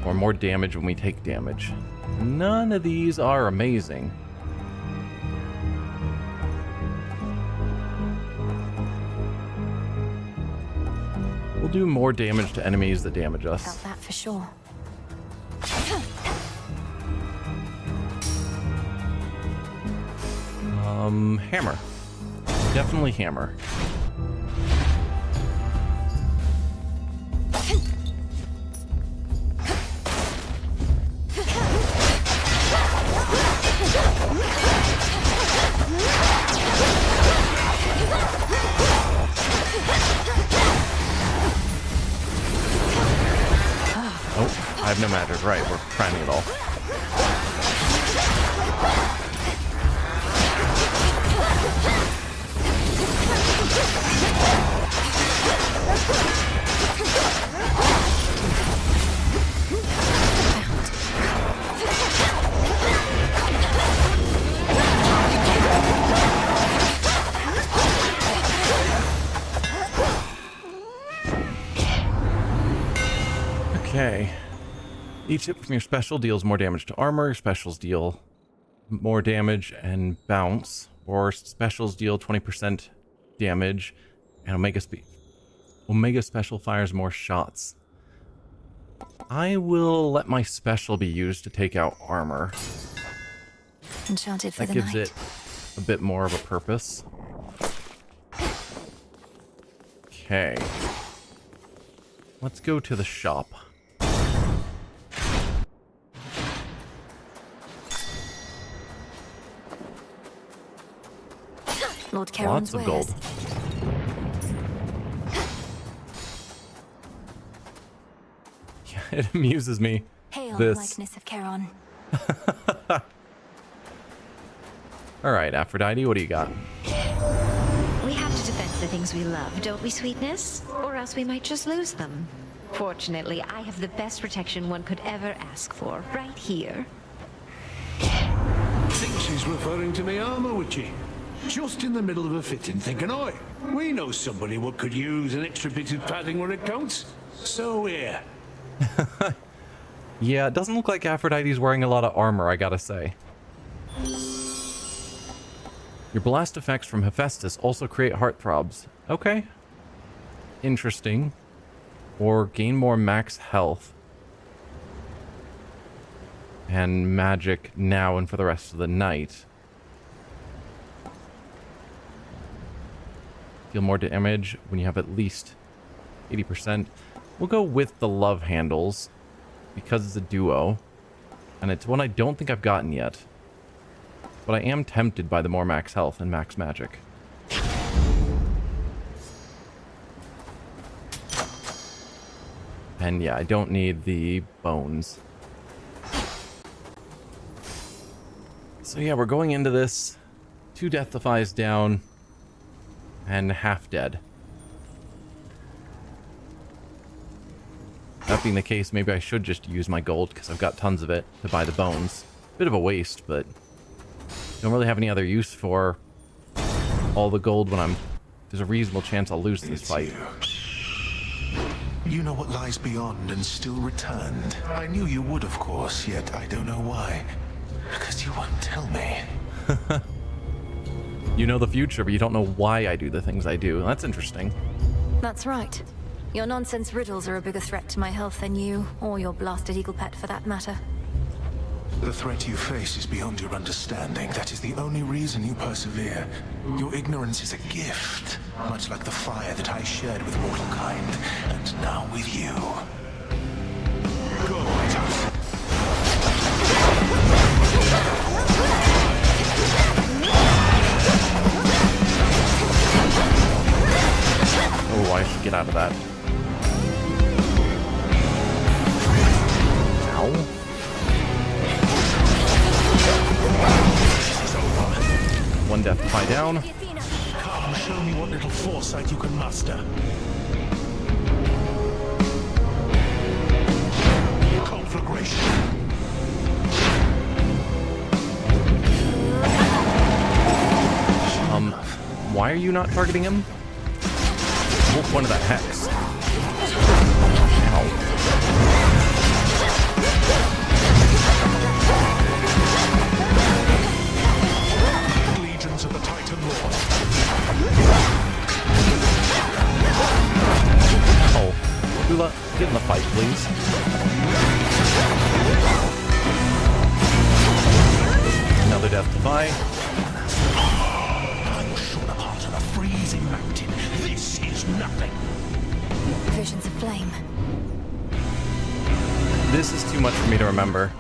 [SPEAKER 1] Or more damage when we take damage. None of these are amazing. We'll do more damage to enemies that damage us.
[SPEAKER 15] Felt that for sure.
[SPEAKER 1] Hammer. Definitely hammer. Oh, I have no magic. Right, we're priming it all. Okay. Each hit from your special deals more damage to armor. Your specials deal more damage and bounce. Or specials deal 20% damage. And Omega special fires more shots. I will let my special be used to take out armor.
[SPEAKER 15] Enchanted for
[SPEAKER 1] that
[SPEAKER 15] the
[SPEAKER 1] gives
[SPEAKER 15] night.
[SPEAKER 1] it a bit more of a purpose. Okay. Let's go to the shop.
[SPEAKER 15] Lord Charon's
[SPEAKER 1] Lots of gold. Yeah, it amuses me.
[SPEAKER 15] Hail,
[SPEAKER 1] this.
[SPEAKER 15] likeness of Charon.
[SPEAKER 1] Alright, Aphrodite, what do you got?
[SPEAKER 2] We have to defend the things we love, don't we, sweetness? Or else we might just lose them. Fortunately, I have the best protection one could ever ask for, right here.
[SPEAKER 4] Think she's referring to me armor, would she? Just in the middle of a fitting, thinking, oi, we know somebody what could use an extra bit of padding where it counts. So here.
[SPEAKER 1] Yeah, it doesn't look like Aphrodite's wearing a lot of armor, I gotta say. Your blast effects from Hephaestus also create heartthrobs. Okay. Interesting. Or gain more max health. And magic now and for the rest of the night. Deal more damage when you have at least 80%. We'll go with the love handles because it's a duo. And it's one I don't think I've gotten yet. But I am tempted by the more max health and max magic. And yeah, I don't need the bones. So yeah, we're going into this. 2 death defies down. And half dead. That being the case, maybe I should just use my gold because I've got tons of it to buy the bones. Bit of a waste, but don't really have any other use for all the gold when there's a reasonable chance I'll lose this fight.
[SPEAKER 12] You know what lies beyond and still returned. I knew you would, of course, yet I don't know why. Because you won't tell me.
[SPEAKER 1] You know the future, but you don't know why I do the things I do. That's interesting.
[SPEAKER 15] That's right. Your nonsense riddles are a bigger threat to my health than you, or your blasted eagle pet for that matter.
[SPEAKER 12] The threat you face is beyond your understanding. That is the only reason you persevere. Your ignorance is a gift, much like the fire that I shared with mortal kind, and now with you. Go, Titus.
[SPEAKER 1] Oh, I should get out of that. Ow. One death defy down.
[SPEAKER 12] Come, show me what little foresight you can muster. Conflagration.
[SPEAKER 1] Why are you not targeting him? The whole point of that hex. Ow.
[SPEAKER 12] Legions of the Titan Lord.
[SPEAKER 1] Oh, Ula, get in the fight, please. Another death defy.
[SPEAKER 12] Freezing mountain. This is nothing.
[SPEAKER 15] Visions of flame.
[SPEAKER 1] This is too much for me to remember.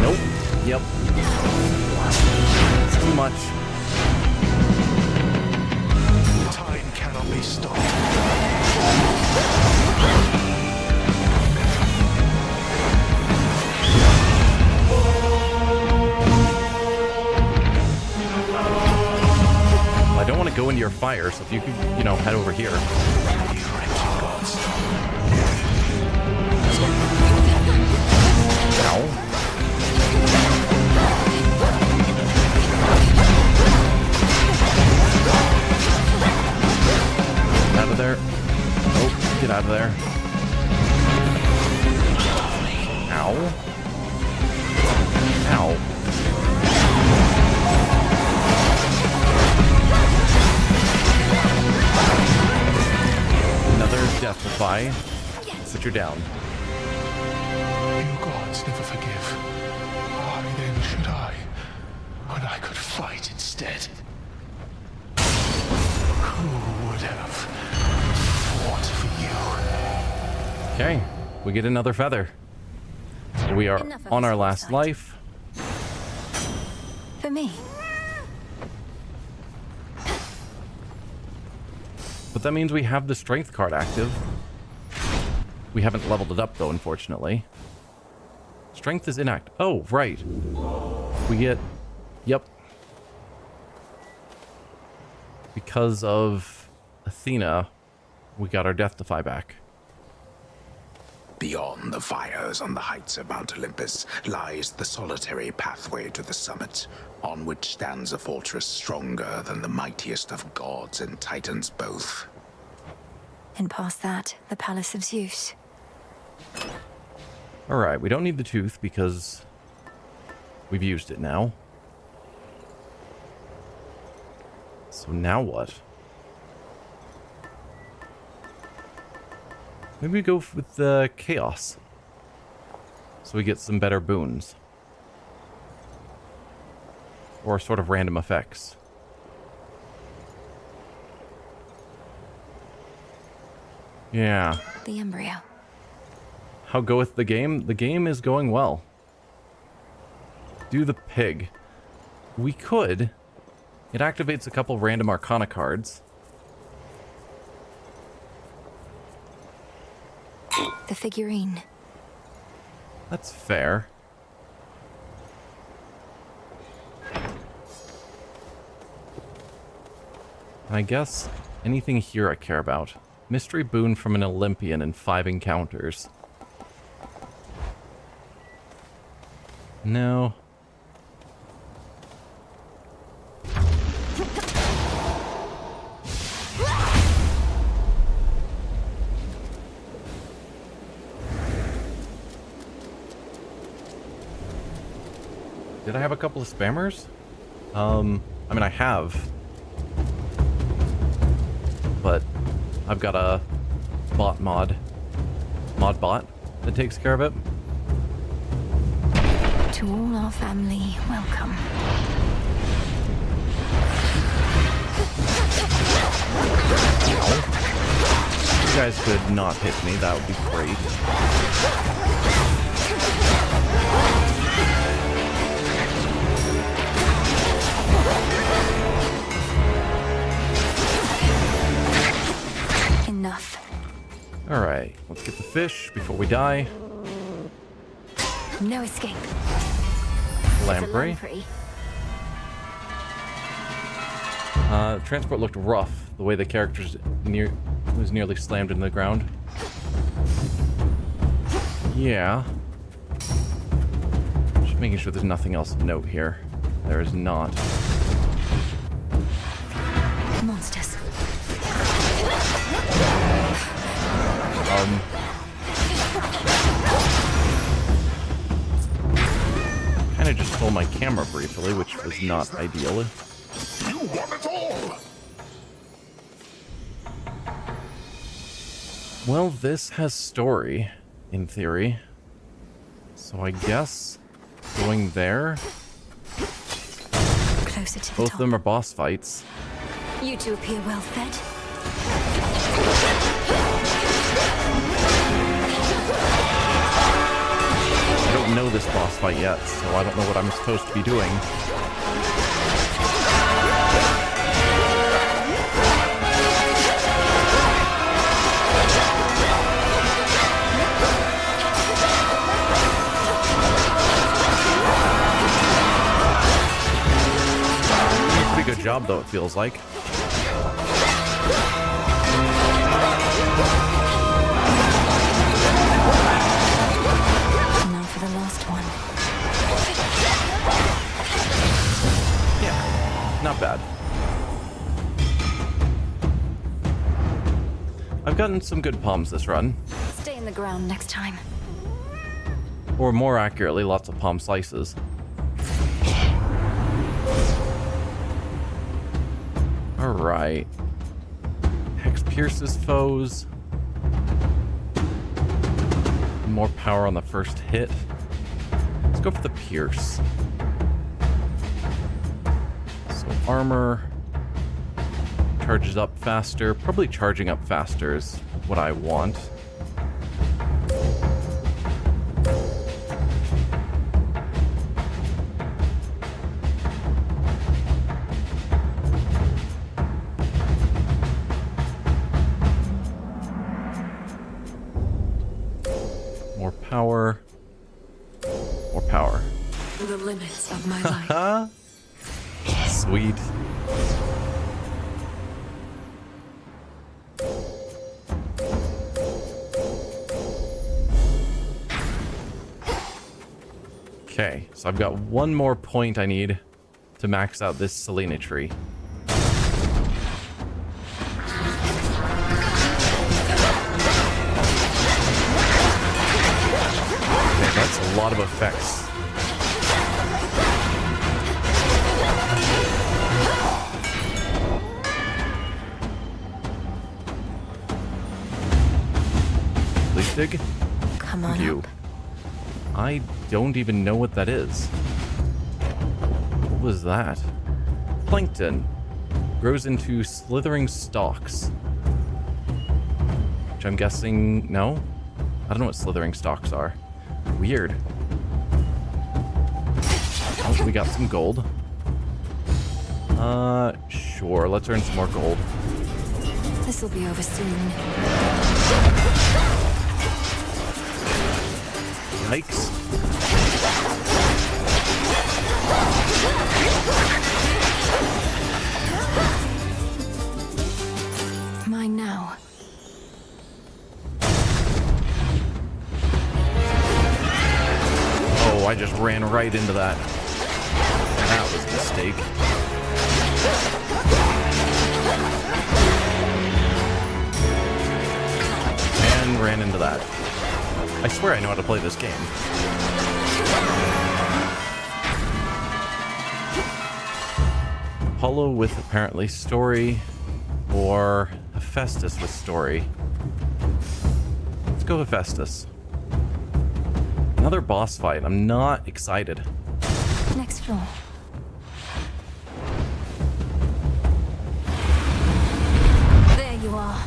[SPEAKER 1] Nope. Yep. It's too much.
[SPEAKER 12] Time cannot be stopped.
[SPEAKER 1] I don't want to go into your fire, so if you could, head over here. Ow. Out of there. Oh, get out of there. Ow. Ow. Another death defy, but you're down.
[SPEAKER 12] You gods never forgive. Why then should I, when I could fight instead? Who would have fought for you?
[SPEAKER 1] Okay, we get another feather. We are on our last life.
[SPEAKER 15] For me.
[SPEAKER 1] But that means we have the strength card active. We haven't leveled it up though, unfortunately. Strength is inactive. Oh, right. We get... Yep. Because of Athena, we got our death defy back.
[SPEAKER 8] Beyond the fires on the heights of Mount Olympus lies the solitary pathway to the summit, on which stands a fortress stronger than the mightiest of gods and titans both.
[SPEAKER 15] And past that, the Palace of Zeus.
[SPEAKER 1] Alright, we don't need the tooth because we've used it now. So now what? Maybe we go with the chaos. So we get some better boons. Or sort of random effects. Yeah.
[SPEAKER 15] The embryo.
[SPEAKER 1] How goeth the game? The game is going well. Do the pig. We could. It activates a couple random Arcana cards.
[SPEAKER 15] The figurine.
[SPEAKER 1] That's fair. And I guess anything here I care about. Mystery boon from an Olympian in 5 encounters. No. Did I have a couple of spammers? I mean, I have. But I've got a mod bot that takes care of it.
[SPEAKER 15] To all our family, welcome.
[SPEAKER 1] You guys could not hit me, that would be great.
[SPEAKER 15] Enough.
[SPEAKER 1] Alright, let's get the fish before we die.
[SPEAKER 15] No escape.
[SPEAKER 1] Lamprey. Transport looked rough, the way the characters was nearly slammed into the ground. Yeah. Just making sure there's nothing else of note here. There is not.
[SPEAKER 15] Monsters.
[SPEAKER 1] Kinda just stole my camera briefly, which was not ideal.
[SPEAKER 21] You want it all!
[SPEAKER 1] Well, this has story, in theory. So I guess going there.
[SPEAKER 15] Closer to the
[SPEAKER 1] Both
[SPEAKER 15] top.
[SPEAKER 1] of them are boss fights.
[SPEAKER 15] You two appear well fed.
[SPEAKER 1] I don't know this boss fight yet, so I don't know what I'm supposed to be doing. Pretty good job, though, it feels like.
[SPEAKER 15] Now for the last one.
[SPEAKER 1] Yeah, not bad. I've gotten some good palms this run.
[SPEAKER 15] Stay in the ground next time.
[SPEAKER 1] Or more accurately, lots of palm slices. Alright. Hex pierces foes. More power on the first hit. Let's go for the pierce. So armor charges up faster. Probably charging up faster is what I want. More power. More power.
[SPEAKER 11] The limits of my life.
[SPEAKER 1] Sweet. Okay, so I've got one more point I need to max out this Selena tree. Okay, that's a lot of effects. dig?
[SPEAKER 15] Come on
[SPEAKER 1] You.
[SPEAKER 15] up.
[SPEAKER 1] I don't even know what that is. What was that? Plankton. Grows into slithering stalks. Which I'm guessing... No? I don't know what slithering stalks are. Weird. Oh, we got some gold. Sure. Let's earn some more gold.
[SPEAKER 15] This'll be over soon.
[SPEAKER 1] Yikes.
[SPEAKER 15] Mine now.
[SPEAKER 1] Oh, I just ran right into that. That was a mistake. And ran into that. I swear I know how to play this game. Apollo with apparently story, or Hephaestus with story. Let's go Hephaestus. Another boss fight. I'm not excited.
[SPEAKER 15] Next floor. There you are.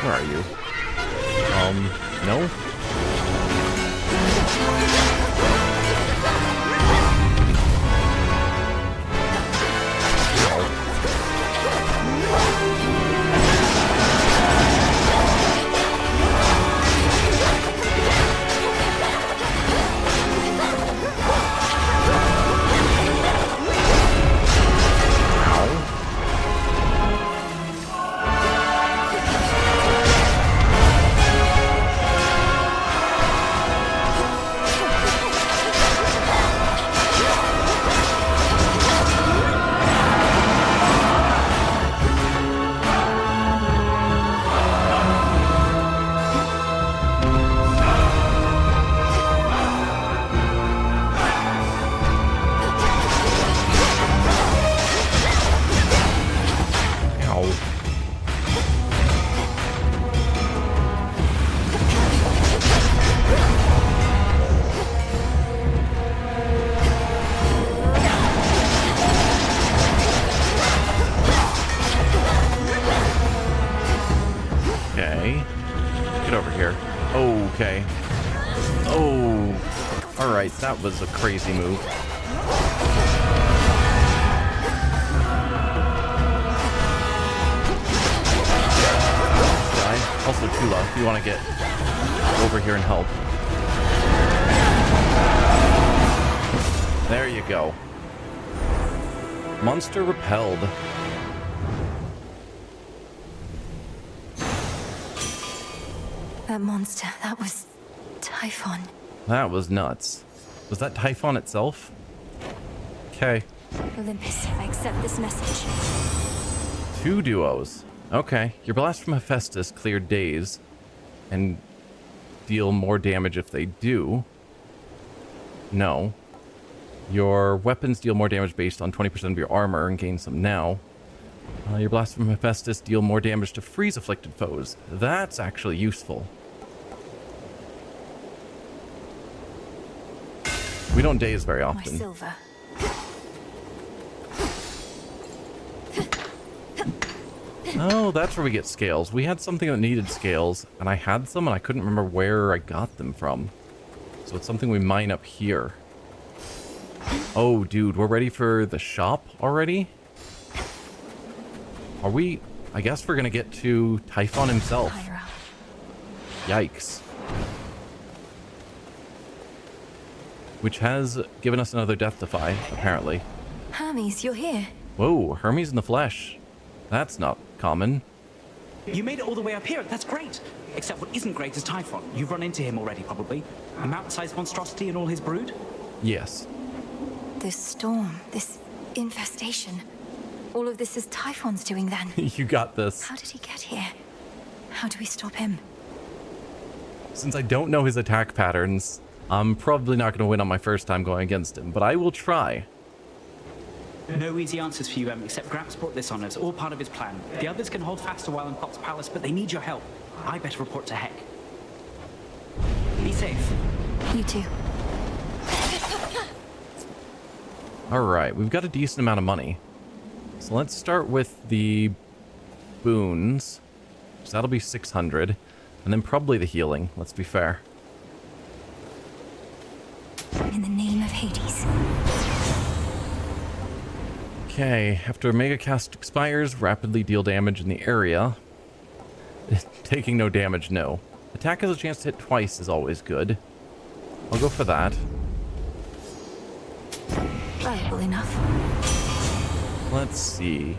[SPEAKER 1] Where are you? No? Okay. Get over here. Okay. Oh. Alright, that was a crazy move. Die. Also, Tula, if you want to get over here and help. There you go. Monster repelled.
[SPEAKER 15] That monster, that was Typhon.
[SPEAKER 1] That was nuts. Was that Typhon itself? Okay.
[SPEAKER 15] Olympus, I accept this message.
[SPEAKER 1] 2 duos. Okay. Your blast from Hephaestus clear days and deal more damage if they do. No. Your weapons deal more damage based on 20% of your armor and gain some now. Your blast from Hephaestus deal more damage to freeze afflicted foes. That's actually useful. We don't daze very
[SPEAKER 15] My
[SPEAKER 1] often.
[SPEAKER 15] silver.
[SPEAKER 1] Oh, that's where we get scales. We had something that needed scales, and I had some, and I couldn't remember where I got them from. So it's something we mine up here. Oh, dude, we're ready for the shop already? Are we? I guess we're gonna get to Typhon himself. Yikes. Which has given us another death defy, apparently.
[SPEAKER 15] Hermes, you're here.
[SPEAKER 1] Whoa, Hermes in the flesh. That's not common.
[SPEAKER 6] You made it all the way up here. That's great. Except what isn't great is Typhon. You've run into him already, probably. A mountain-sized monstrosity and all his brood?
[SPEAKER 1] Yes.
[SPEAKER 15] This storm, this infestation. All of this is Typhon's doing then.
[SPEAKER 1] You got this.
[SPEAKER 15] How did he get here? How do we stop him?
[SPEAKER 1] Since I don't know his attack patterns, I'm probably not going to win on my first time going against him, but I will try.
[SPEAKER 6] No easy answers for you, except Gramps brought this on us, all part of his plan. The others can hold fast a while in Pop's palace, but they need your help. I better report to Heck. Be safe.
[SPEAKER 15] You too.
[SPEAKER 1] Alright, we've got a decent amount of money. So let's start with the boons. So that'll be 600. And then probably the healing, let's be fair.
[SPEAKER 15] In the name of Hades.
[SPEAKER 1] Okay, after a mega cast expires, rapidly deal damage in the area. Taking no damage, no. Attack has a chance to hit twice is always good. I'll go for that.
[SPEAKER 15] Viable enough.
[SPEAKER 1] Let's see.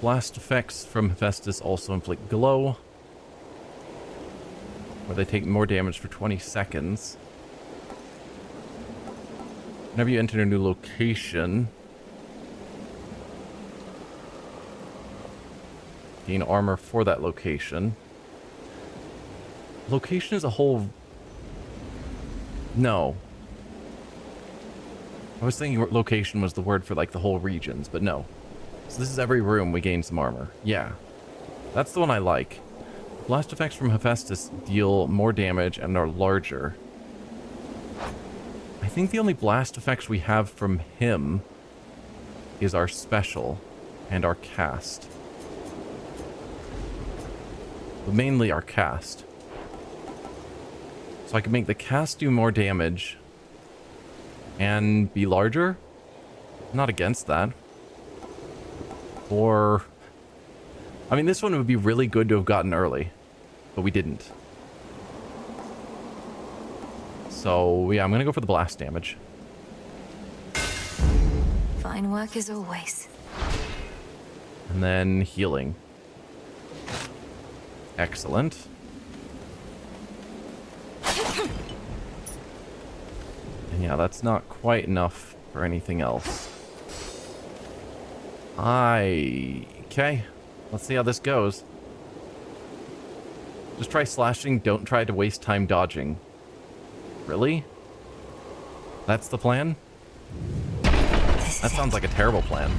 [SPEAKER 1] Blast effects from Hephaestus also inflict glow, where they take more damage for 20 seconds. Whenever you enter a new location, gain armor for that location. Location is a whole... No. I was thinking location was the word for like the whole regions, but no. So this is every room we gain some armor. Yeah. That's the one I like. Blast effects from Hephaestus deal more damage and are larger. I think the only blast effects we have from him is our special and our cast. But mainly our cast. So I can make the cast do more damage and be larger. I'm not against that. Or... I mean, this one would be really good to have gotten early, but we didn't. So, yeah, I'm going to go for the blast damage.
[SPEAKER 15] Fine work as always.
[SPEAKER 1] And then healing. Excellent. And yeah, that's not quite enough for anything else. Okay. Let's see how this goes. Just try slashing, don't try to waste time dodging. Really? That's the plan? That sounds like a terrible plan.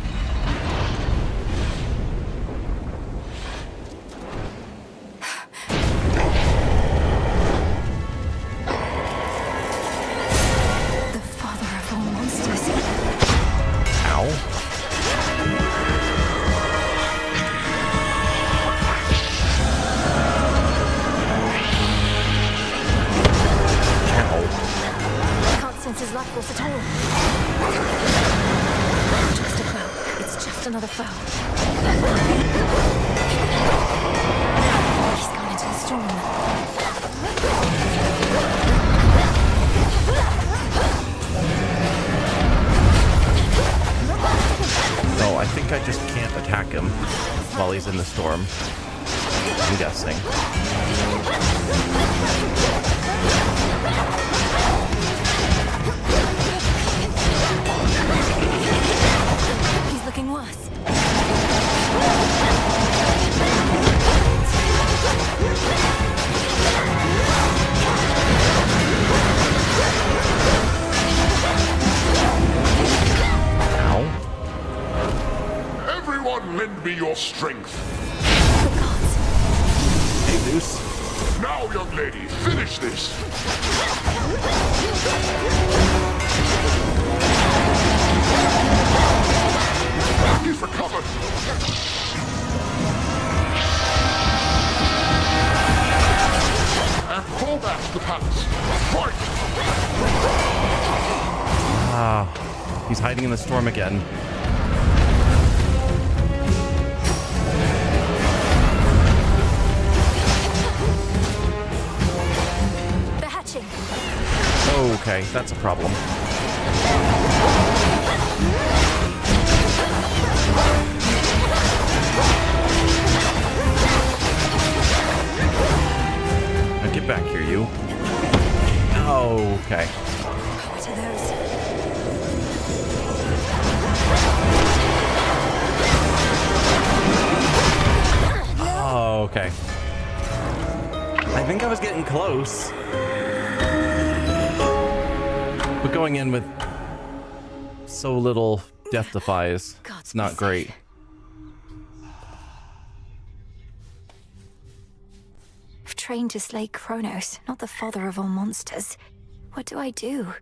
[SPEAKER 15] The father of all monsters.
[SPEAKER 1] Ow.
[SPEAKER 15] His life force at all. Just a foe. It's just another foe. He's gone into the storm.
[SPEAKER 1] No, I think I just can't attack him while he's in the storm. I'm guessing.
[SPEAKER 15] He's looking worse.
[SPEAKER 21] Everyone lend me your strength.
[SPEAKER 1] Hey, Zeus.
[SPEAKER 21] Now, young lady, finish this. He's recovered. And fall back to the palace. Fight!
[SPEAKER 1] Ah, he's hiding in the storm again.
[SPEAKER 15] They're hatching.
[SPEAKER 1] Okay, that's a problem. Now get back here, you. Okay.
[SPEAKER 15] What are those?
[SPEAKER 1] Oh, okay. I think I was getting close. But going in with so little death defies, it's not great.
[SPEAKER 15] I've trained to slay Kronos, not the father of all monsters. What do I do?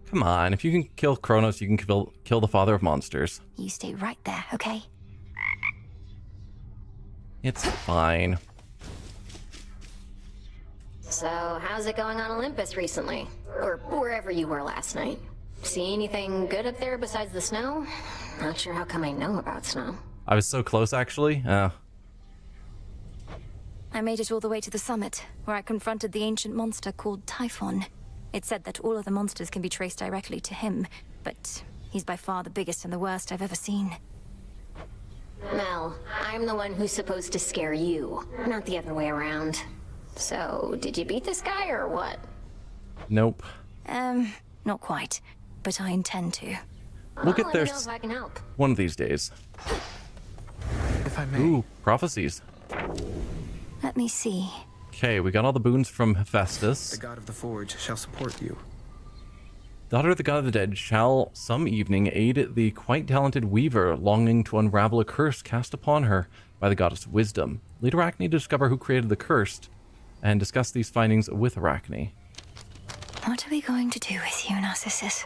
[SPEAKER 1] Come on, if you can kill Kronos, you can kill the father of monsters.
[SPEAKER 15] You stay right there, okay?
[SPEAKER 1] It's fine.
[SPEAKER 2] So, how's it going on Olympus recently? Or wherever you were last night? See anything good up there besides the snow? Not sure how come I know about snow.
[SPEAKER 1] I was so close, actually.
[SPEAKER 15] I made it all the way to the summit, where I confronted the ancient monster called Typhon. It said that all of the monsters can be traced directly to him, but he's by far the biggest and the worst I've ever seen.
[SPEAKER 2] Mel, I'm the one who's supposed to scare you, not the other way around. So, did you beat this guy or what?
[SPEAKER 1] Nope.
[SPEAKER 15] Not quite, but I intend to.
[SPEAKER 1] We'll get there
[SPEAKER 2] Let me know if I can help.
[SPEAKER 1] one of these days.
[SPEAKER 10] If I may.
[SPEAKER 1] Ooh, prophecies.
[SPEAKER 15] Let me see.
[SPEAKER 1] Okay, we got all the boons from Hephaestus.
[SPEAKER 10] The god of the forge shall support you.
[SPEAKER 1] Daughter of the god of the dead shall some evening aid the quite talented weaver longing to unravel a curse cast upon her by the goddess Wisdom. Lead Arachne to discover who created the curse and discuss these findings with Arachne.
[SPEAKER 15] What are we going to do with you, Narcissus?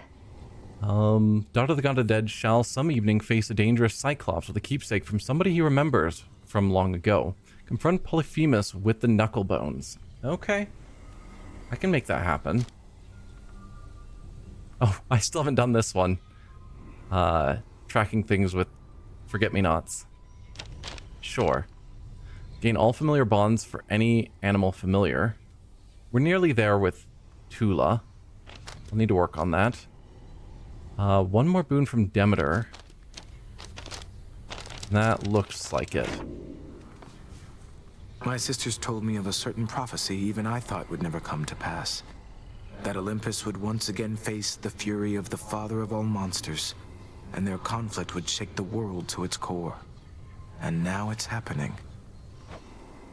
[SPEAKER 1] Daughter of the god of the dead shall some evening face a dangerous Cyclops with a keepsake from somebody he remembers from long ago. Confront Polyphemus with the knuckle bones. Okay. I can make that happen. Oh, I still haven't done this one. Tracking things with forget-me-nots. Sure. Gain all familiar bonds for any animal familiar. We're nearly there with Tula. I'll need to work on that. One more boon from Demeter. That looks like it.
[SPEAKER 10] My sisters told me of a certain prophecy even I thought would never come to pass. That Olympus would once again face the fury of the father of all monsters, and their conflict would shake the world to its core. And now it's happening.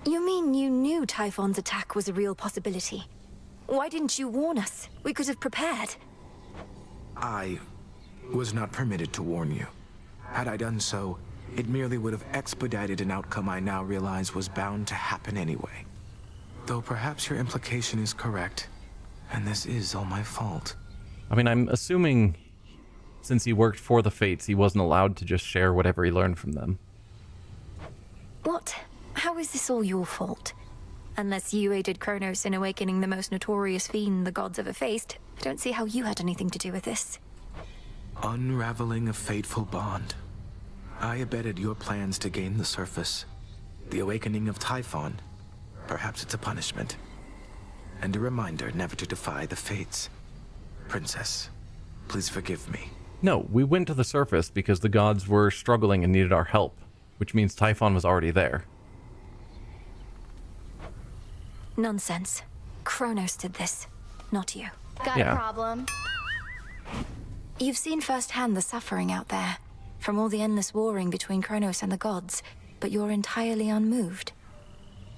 [SPEAKER 15] You mean you knew Typhon's attack was a real possibility? Why didn't you warn us? We could have prepared.
[SPEAKER 10] I was not permitted to warn you. Had I done so, it merely would have expedited an outcome I now realize was bound to happen anyway. Though perhaps your implication is correct, and this is all my fault.
[SPEAKER 1] I mean, I'm assuming since he worked for the Fates, he wasn't allowed to just share whatever he learned from them.
[SPEAKER 15] What? How is this all your fault? Unless you aided Kronos in awakening the most notorious fiend the gods ever faced, I don't see how you had anything to do with this.
[SPEAKER 10] Unraveling a fateful bond. I abetted your plans to gain the surface. The awakening of Typhon. Perhaps it's a punishment. And a reminder never to defy the fates. Princess, please forgive me.
[SPEAKER 1] No, we went to the surface because the gods were struggling and needed our help, which means Typhon was already there.
[SPEAKER 15] Nonsense. Kronos did this, not you.
[SPEAKER 5] Got a problem?
[SPEAKER 15] You've seen firsthand the suffering out there, from all the endless warring between Kronos and the gods, but you're entirely unmoved.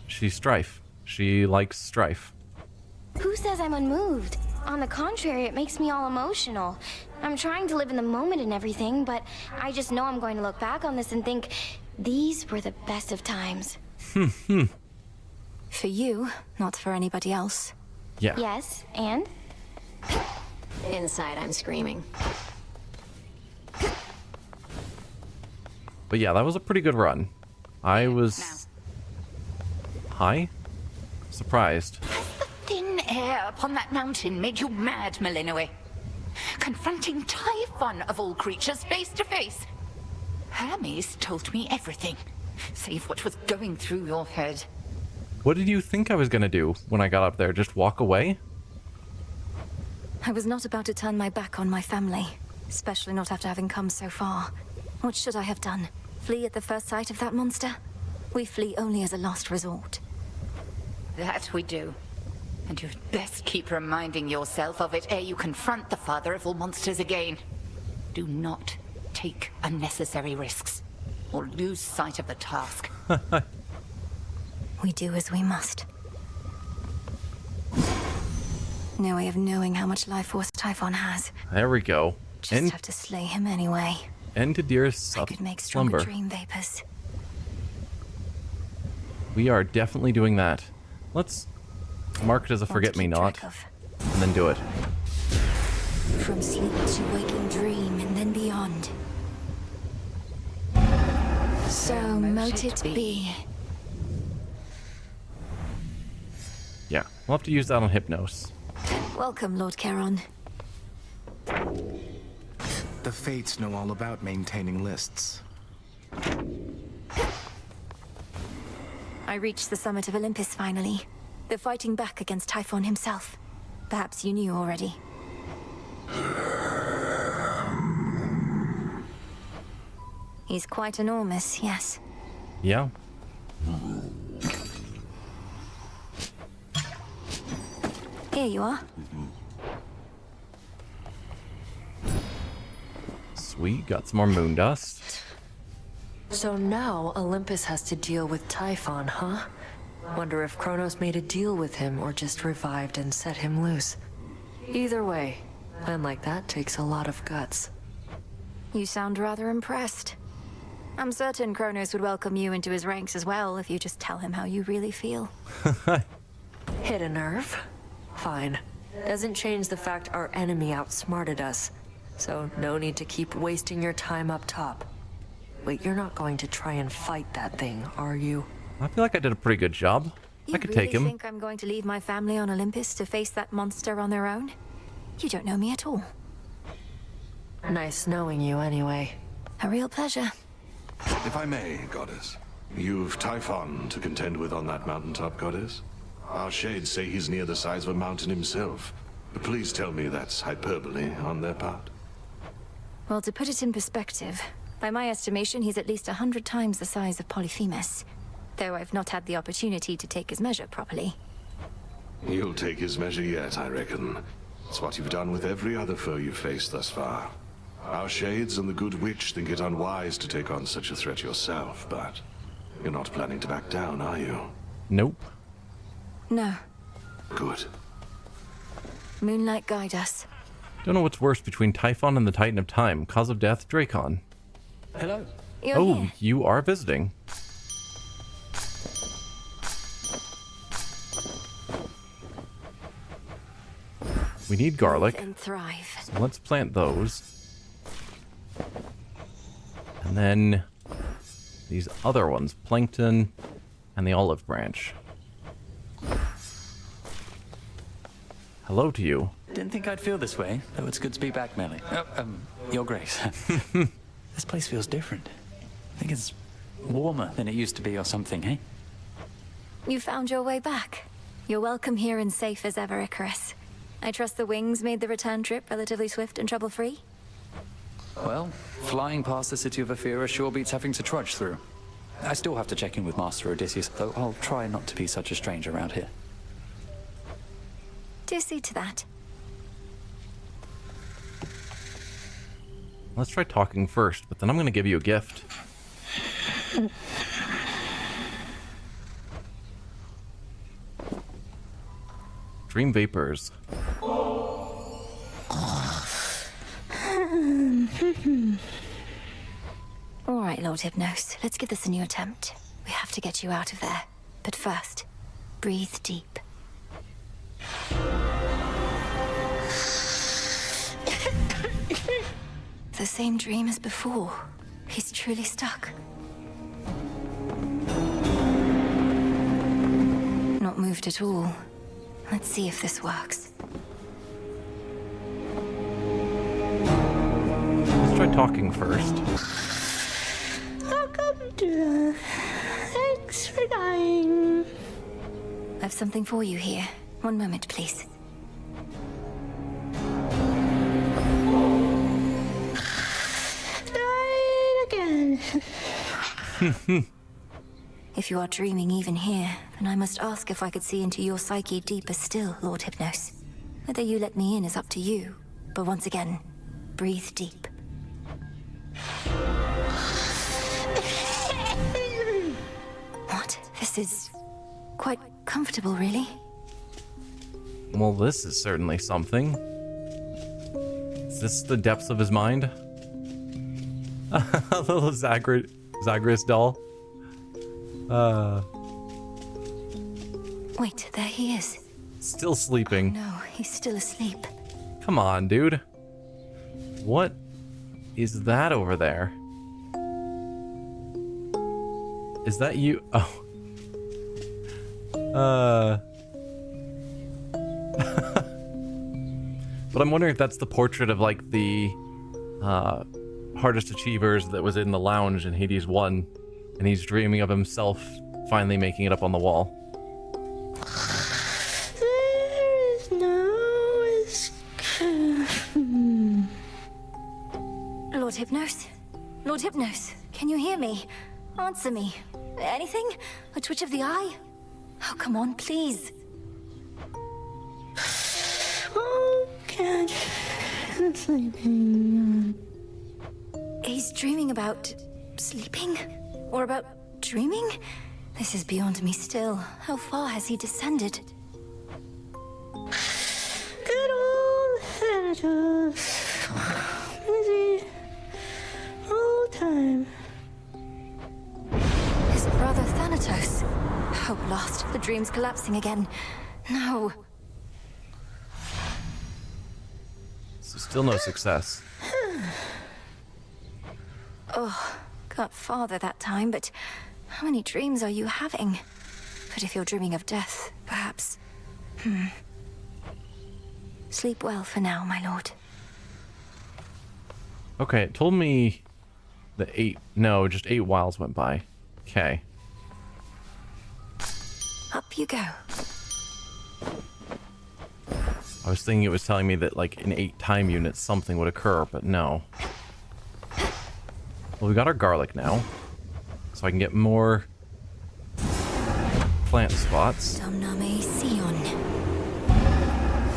[SPEAKER 1] She's strife. She likes strife.
[SPEAKER 5] Who says I'm unmoved? On the contrary, it makes me all emotional. I'm trying to live in the moment and everything, but I just know I'm going to look back on this and think, these were the best of times.
[SPEAKER 15] For you, not for anybody else.
[SPEAKER 1] Yeah.
[SPEAKER 5] Yes, and?
[SPEAKER 2] Inside, I'm screaming.
[SPEAKER 1] But yeah, that was a pretty good run. I was... surprised.
[SPEAKER 7] Thin air upon that mountain made you mad, Malinoe. Confronting Typhon of all creatures face to face. Hermes told me everything, save what was going through your head.
[SPEAKER 1] What did you think I was gonna do when I got up there? Just walk away?
[SPEAKER 15] I was not about to turn my back on my family, especially not after having come so far. What should I have done? Flee at the first sight of that monster? We flee only as a last resort.
[SPEAKER 7] That we do. And you'd best keep reminding yourself of it ere you confront the father of all monsters again. Do not take unnecessary risks, or lose sight of the task.
[SPEAKER 15] We do as we must. No way of knowing how much life force Typhon has.
[SPEAKER 1] There we go.
[SPEAKER 15] Just have to slay him anyway.
[SPEAKER 1] End to Dear's
[SPEAKER 15] I could make stronger
[SPEAKER 1] slumber.
[SPEAKER 15] dream vapors.
[SPEAKER 1] We are definitely doing that. Let's mark it as a forget-me-not, and then do it.
[SPEAKER 15] From sleep to waking dream and then beyond. So mote it be.
[SPEAKER 1] Yeah, we'll have to use that on Hypnos.
[SPEAKER 15] Welcome, Lord Charon.
[SPEAKER 10] The Fates know all about maintaining lists.
[SPEAKER 15] I reached the summit of Olympus finally. They're fighting back against Typhon himself. Perhaps you knew already. He's quite enormous, yes.
[SPEAKER 1] Yeah.
[SPEAKER 15] Here you are.
[SPEAKER 1] Sweet, got some more moon dust.
[SPEAKER 11] So now Olympus has to deal with Typhon, huh? Wonder if Kronos made a deal with him or just revived and set him loose. Either way, plan like that takes a lot of guts.
[SPEAKER 15] You sound rather impressed. I'm certain Kronos would welcome you into his ranks as well if you just tell him how you really feel.
[SPEAKER 11] Hit a nerve? Fine. Doesn't change the fact our enemy outsmarted us. So no need to keep wasting your time up top. Wait, you're not going to try and fight that thing, are you?
[SPEAKER 1] I feel like I did a pretty good job. I could take him.
[SPEAKER 15] You really think I'm going to leave my family on Olympus to face that monster on their own? You don't know me at all.
[SPEAKER 11] Nice knowing you anyway.
[SPEAKER 15] A real pleasure.
[SPEAKER 14] If I may, Goddess. You've Typhon to contend with on that mountaintop, Goddess. Our shades say he's near the size of a mountain himself. Please tell me that's hyperbole on their part.
[SPEAKER 15] Well, to put it in perspective, by my estimation, he's at least 100 times the size of Polyphemus. Though I've not had the opportunity to take his measure properly.
[SPEAKER 14] You'll take his measure yet, I reckon. It's what you've done with every other foe you've faced thus far. Our shades and the good witch think it unwise to take on such a threat yourself, but you're not planning to back down, are you?
[SPEAKER 1] Nope.
[SPEAKER 15] No.
[SPEAKER 14] Good.
[SPEAKER 15] Moonlight guide us.
[SPEAKER 1] Don't know what's worse between Typhon and the Titan of Time. Cause of death, Dracon.
[SPEAKER 6] Hello.
[SPEAKER 1] Oh, you are visiting. We need garlic.
[SPEAKER 15] And thrive.
[SPEAKER 1] So let's plant those. And then these other ones, plankton and the olive branch. Hello to you.
[SPEAKER 18] Didn't think I'd feel this way, though it's good to be back, Melly. Your Grace. This place feels different. I think it's warmer than it used to be or something, eh?
[SPEAKER 15] You found your way back. You're welcome here and safe as ever, Icarus. I trust the wings made the return trip relatively swift and trouble-free?
[SPEAKER 18] Well, flying past the city of Ephyra sure beats having to trudge through. I still have to check in with Master Odysseus, though I'll try not to be such a stranger around here.
[SPEAKER 15] Do see to that.
[SPEAKER 1] Let's try talking first, but then I'm going to give you a gift. Dream Vapors.
[SPEAKER 15] All right, Lord Hypnos, let's give this a new attempt. We have to get you out of there. But first, breathe deep. The same dream as before. He's truly stuck. Not moved at all. Let's see if this works.
[SPEAKER 1] Let's try talking first.
[SPEAKER 15] Thanks for dying. I've something for you here. One moment, please. Again. If you are dreaming even here, then I must ask if I could see into your psyche deeper still, Lord Hypnos. Whether you let me in is up to you, but once again, breathe deep. What? This is quite comfortable, really.
[SPEAKER 1] Well, this is certainly something. Is this the depths of his mind? A little Zagreus doll.
[SPEAKER 15] Wait, there he is.
[SPEAKER 1] Still sleeping.
[SPEAKER 15] No, he's still asleep.
[SPEAKER 1] Come on, dude. What is that over there? Is that you? Oh. But I'm wondering if that's the portrait of like the hardest achievers that was in the lounge in Hades 1, and he's dreaming of himself finally making it up on the wall.
[SPEAKER 5] There is no escape.
[SPEAKER 15] Lord Hypnos? Lord Hypnos, can you hear me? Answer me. Anything? A twitch of the eye? Oh, come on, please.
[SPEAKER 5] Oh, can't sleeping.
[SPEAKER 15] He's dreaming about sleeping? Or about dreaming? This is beyond me still. How far has he descended?
[SPEAKER 5] Good old Thanatos. Busy all time.
[SPEAKER 15] His brother Thanatos. Oh, lost. The dream's collapsing again. No.
[SPEAKER 1] So still no success.
[SPEAKER 15] Oh, got farther that time, but how many dreams are you having? But if you're dreaming of death, perhaps... Sleep well for now, my lord.
[SPEAKER 1] Okay, it told me that just 8 whiles went by. Okay.
[SPEAKER 15] Up you go.
[SPEAKER 1] I was thinking it was telling me that like in 8 time units something would occur, but no. Well, we got our garlic now, so I can get more plant spots.
[SPEAKER 15] Domname Sion.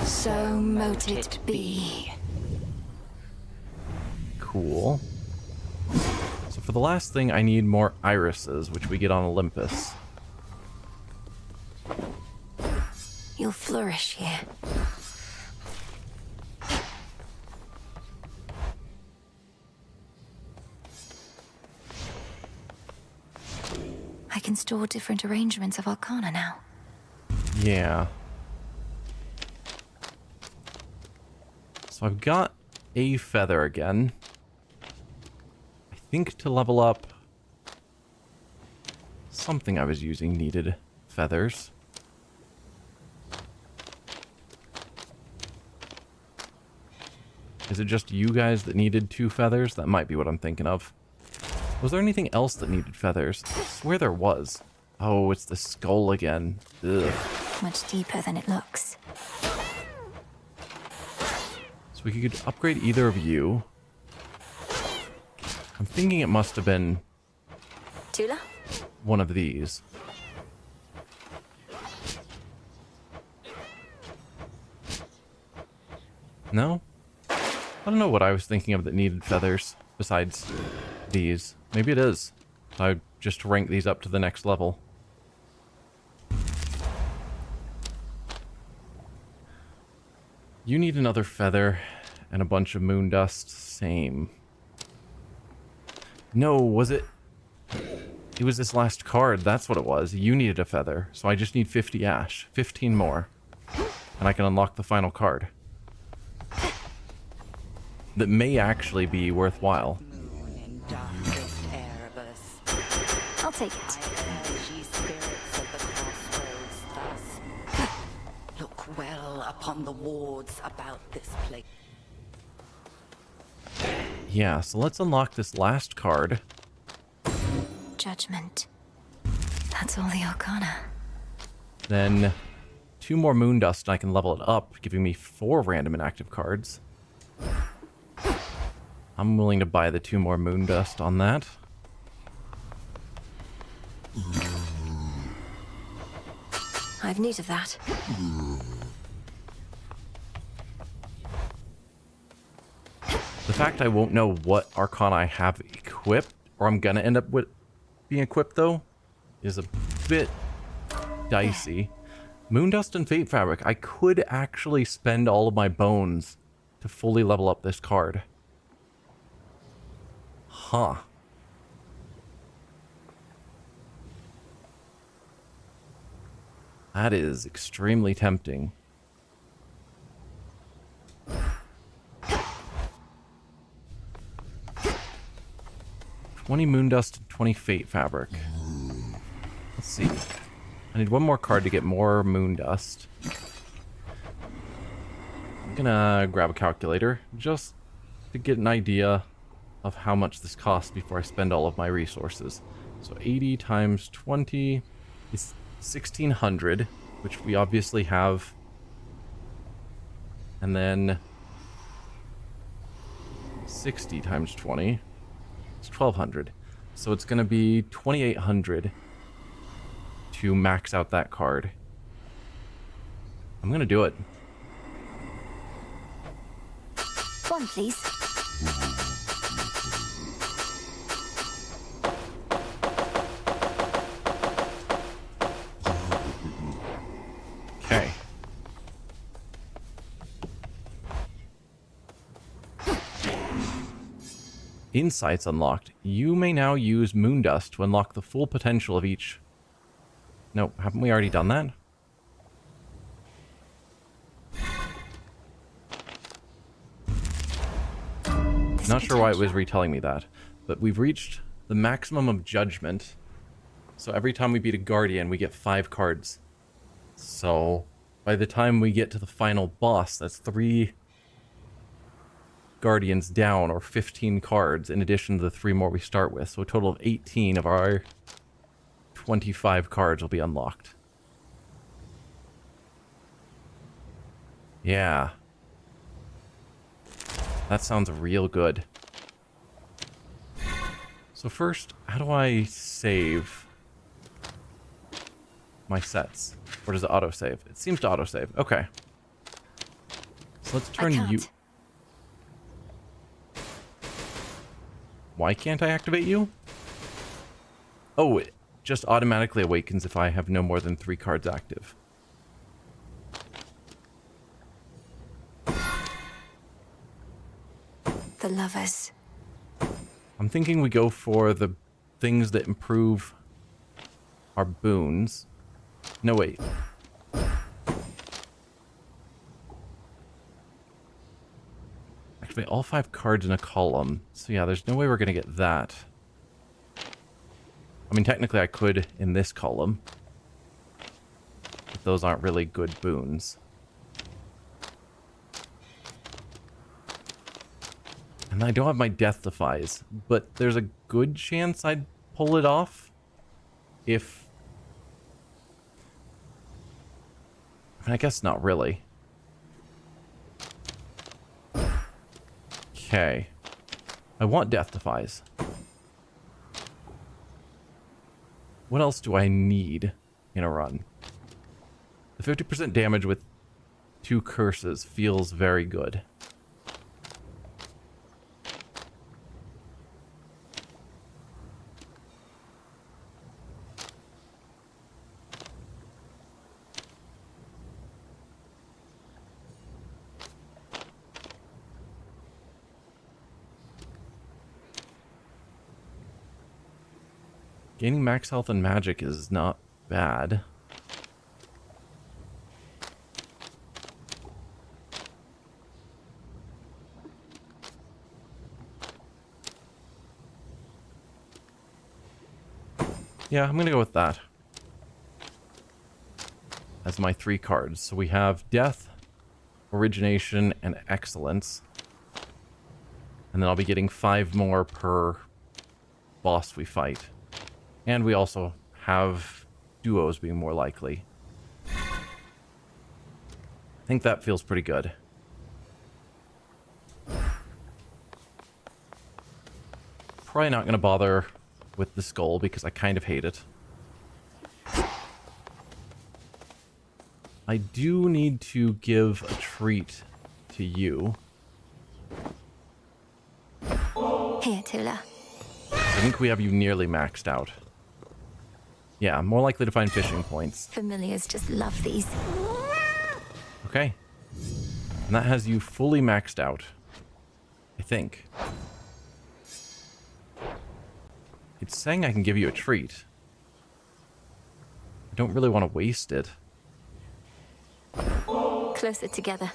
[SPEAKER 15] So mote it be.
[SPEAKER 1] Cool. So for the last thing, I need more irises, which we get on Olympus.
[SPEAKER 15] You'll flourish here. I can store different arrangements of arcana now.
[SPEAKER 1] Yeah. So I've got a feather again. I think to level up something I was using needed feathers. Is it just you guys that needed 2 feathers? That might be what I'm thinking of. Was there anything else that needed feathers? I swear there was. Oh, it's the skull again. Ugh.
[SPEAKER 15] Much deeper than it looks.
[SPEAKER 1] So we could upgrade either of you. I'm thinking it must have been
[SPEAKER 15] Tula?
[SPEAKER 1] one of these. No? I don't know what I was thinking of that needed feathers besides these. Maybe it is. I just rank these up to the next level. You need another feather and a bunch of moon dust. Same. No, was it? It was this last card. That's what it was. You needed a feather. So I just need 50 ash. 15 more. And I can unlock the final card. That may actually be worthwhile.
[SPEAKER 15] I'll take it.
[SPEAKER 7] Look well upon the wards about this place.
[SPEAKER 1] Yeah, so let's unlock this last card.
[SPEAKER 15] Judgment. That's all the arcana.
[SPEAKER 1] Then 2 more moon dust and I can level it up, giving me 4 random inactive cards. I'm willing to buy the 2 more moon dust on that.
[SPEAKER 15] I've need of that.
[SPEAKER 1] The fact I won't know what arcana I have equipped, or I'm gonna end up with being equipped though, is a bit dicey. Moondust and Fate Fabric. I could actually spend all of my bones to fully level up this card. Huh. That is extremely tempting. 20 Moondust and 20 Fate Fabric. Let's see. I need one more card to get more Moondust. I'm gonna grab a calculator just to get an idea of how much this costs before I spend all of my resources. So 80 times 20 is 1600, which we obviously have. And then 60 times 20 is 1200. So it's going to be 2800 to max out that card. I'm going to do it.
[SPEAKER 15] One, please.
[SPEAKER 1] Okay. Insights unlocked. You may now use Moondust to unlock the full potential of each. No, haven't we already done that? Not sure why it was retelling me that, but we've reached the maximum of judgment. So every time we beat a guardian, we get 5 cards. So by the time we get to the final boss, that's 3 guardians down, or 15 cards, in addition to the 3 more we start with. So a total of 18 of our 25 cards will be unlocked. Yeah. That sounds real good. So first, how do I save my sets? Or does it autosave? It seems to autosave. Okay. So let's turn you... Why can't I activate you? Oh, it just automatically awakens if I have no more than 3 cards active.
[SPEAKER 15] The lovers.
[SPEAKER 1] I'm thinking we go for the things that improve our boons. No, wait. Activate all 5 cards in a column. So yeah, there's no way we're going to get that. I mean, technically I could in this column. But those aren't really good boons. And I don't have my Death Defies, but there's a good chance I'd pull it off if... I mean, I guess not really. Okay. I want Death Defies. What else do I need in a run? The 50% damage with 2 curses feels very good. Gaining max health and magic is not bad. Yeah, I'm gonna go with that as my 3 cards. So we have Death, Origination, and Excellence. And then I'll be getting 5 more per boss we fight. And we also have duos being more likely. I think that feels pretty good. Probably not going to bother with the skull because I kind of hate it. I do need to give a treat to you.
[SPEAKER 15] Here, Tula.
[SPEAKER 1] I think we have you nearly maxed out. Yeah, more likely to find fishing points.
[SPEAKER 15] Familiars just love these.
[SPEAKER 1] Okay. And that has you fully maxed out. I think. It's saying I can give you a treat. I don't really want to waste it.
[SPEAKER 15] Closer together.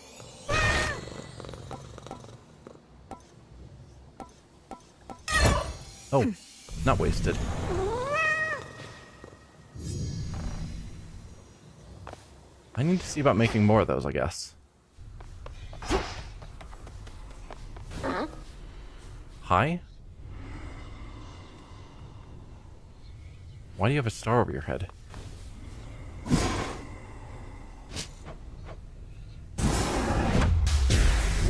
[SPEAKER 1] Oh, not wasted. I need to see about making more of those, I guess. Hi? Why do you have a star over your head?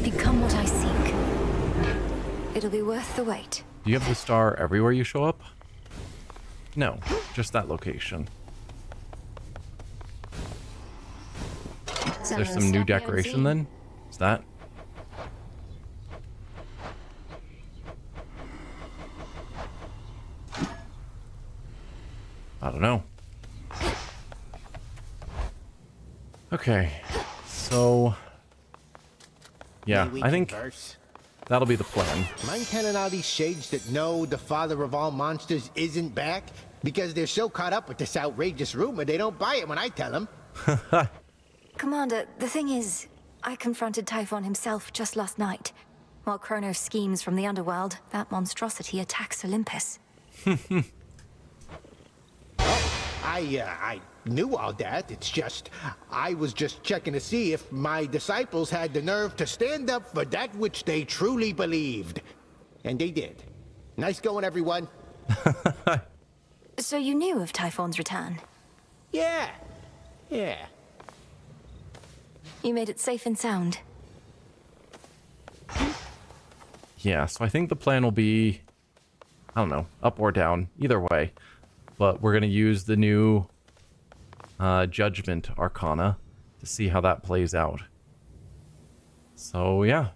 [SPEAKER 15] Become what I seek. It'll be worth the wait.
[SPEAKER 1] Do you have the star everywhere you show up? No, just that location. Is there some new decoration then? Is that? I don't know. Okay, so yeah, I think that'll be the plan.
[SPEAKER 16] Mind telling all these shades that no, the father of all monsters isn't back? Because they're so caught up with this outrageous rumor, they don't buy it when I tell them.
[SPEAKER 15] Commander, the thing is, I confronted Typhon himself just last night. While Kronos schemes from the Underworld, that monstrosity attacks Olympus.
[SPEAKER 16] I knew all that. It's just, I was just checking to see if my disciples had the nerve to stand up for that which they truly believed. And they did. Nice going, everyone.
[SPEAKER 15] So you knew of Typhon's return?
[SPEAKER 16] Yeah.
[SPEAKER 15] You made it safe and sound.
[SPEAKER 1] Yeah, so I think the plan will be, I don't know, up or down, either way. But we're going to use the new Judgment Arcana to see how that plays out. So yeah,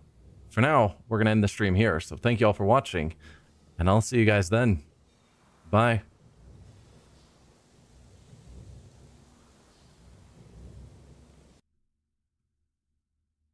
[SPEAKER 1] for now, we're going to end the stream here. So thank you all for watching, and I'll see you guys then. Bye.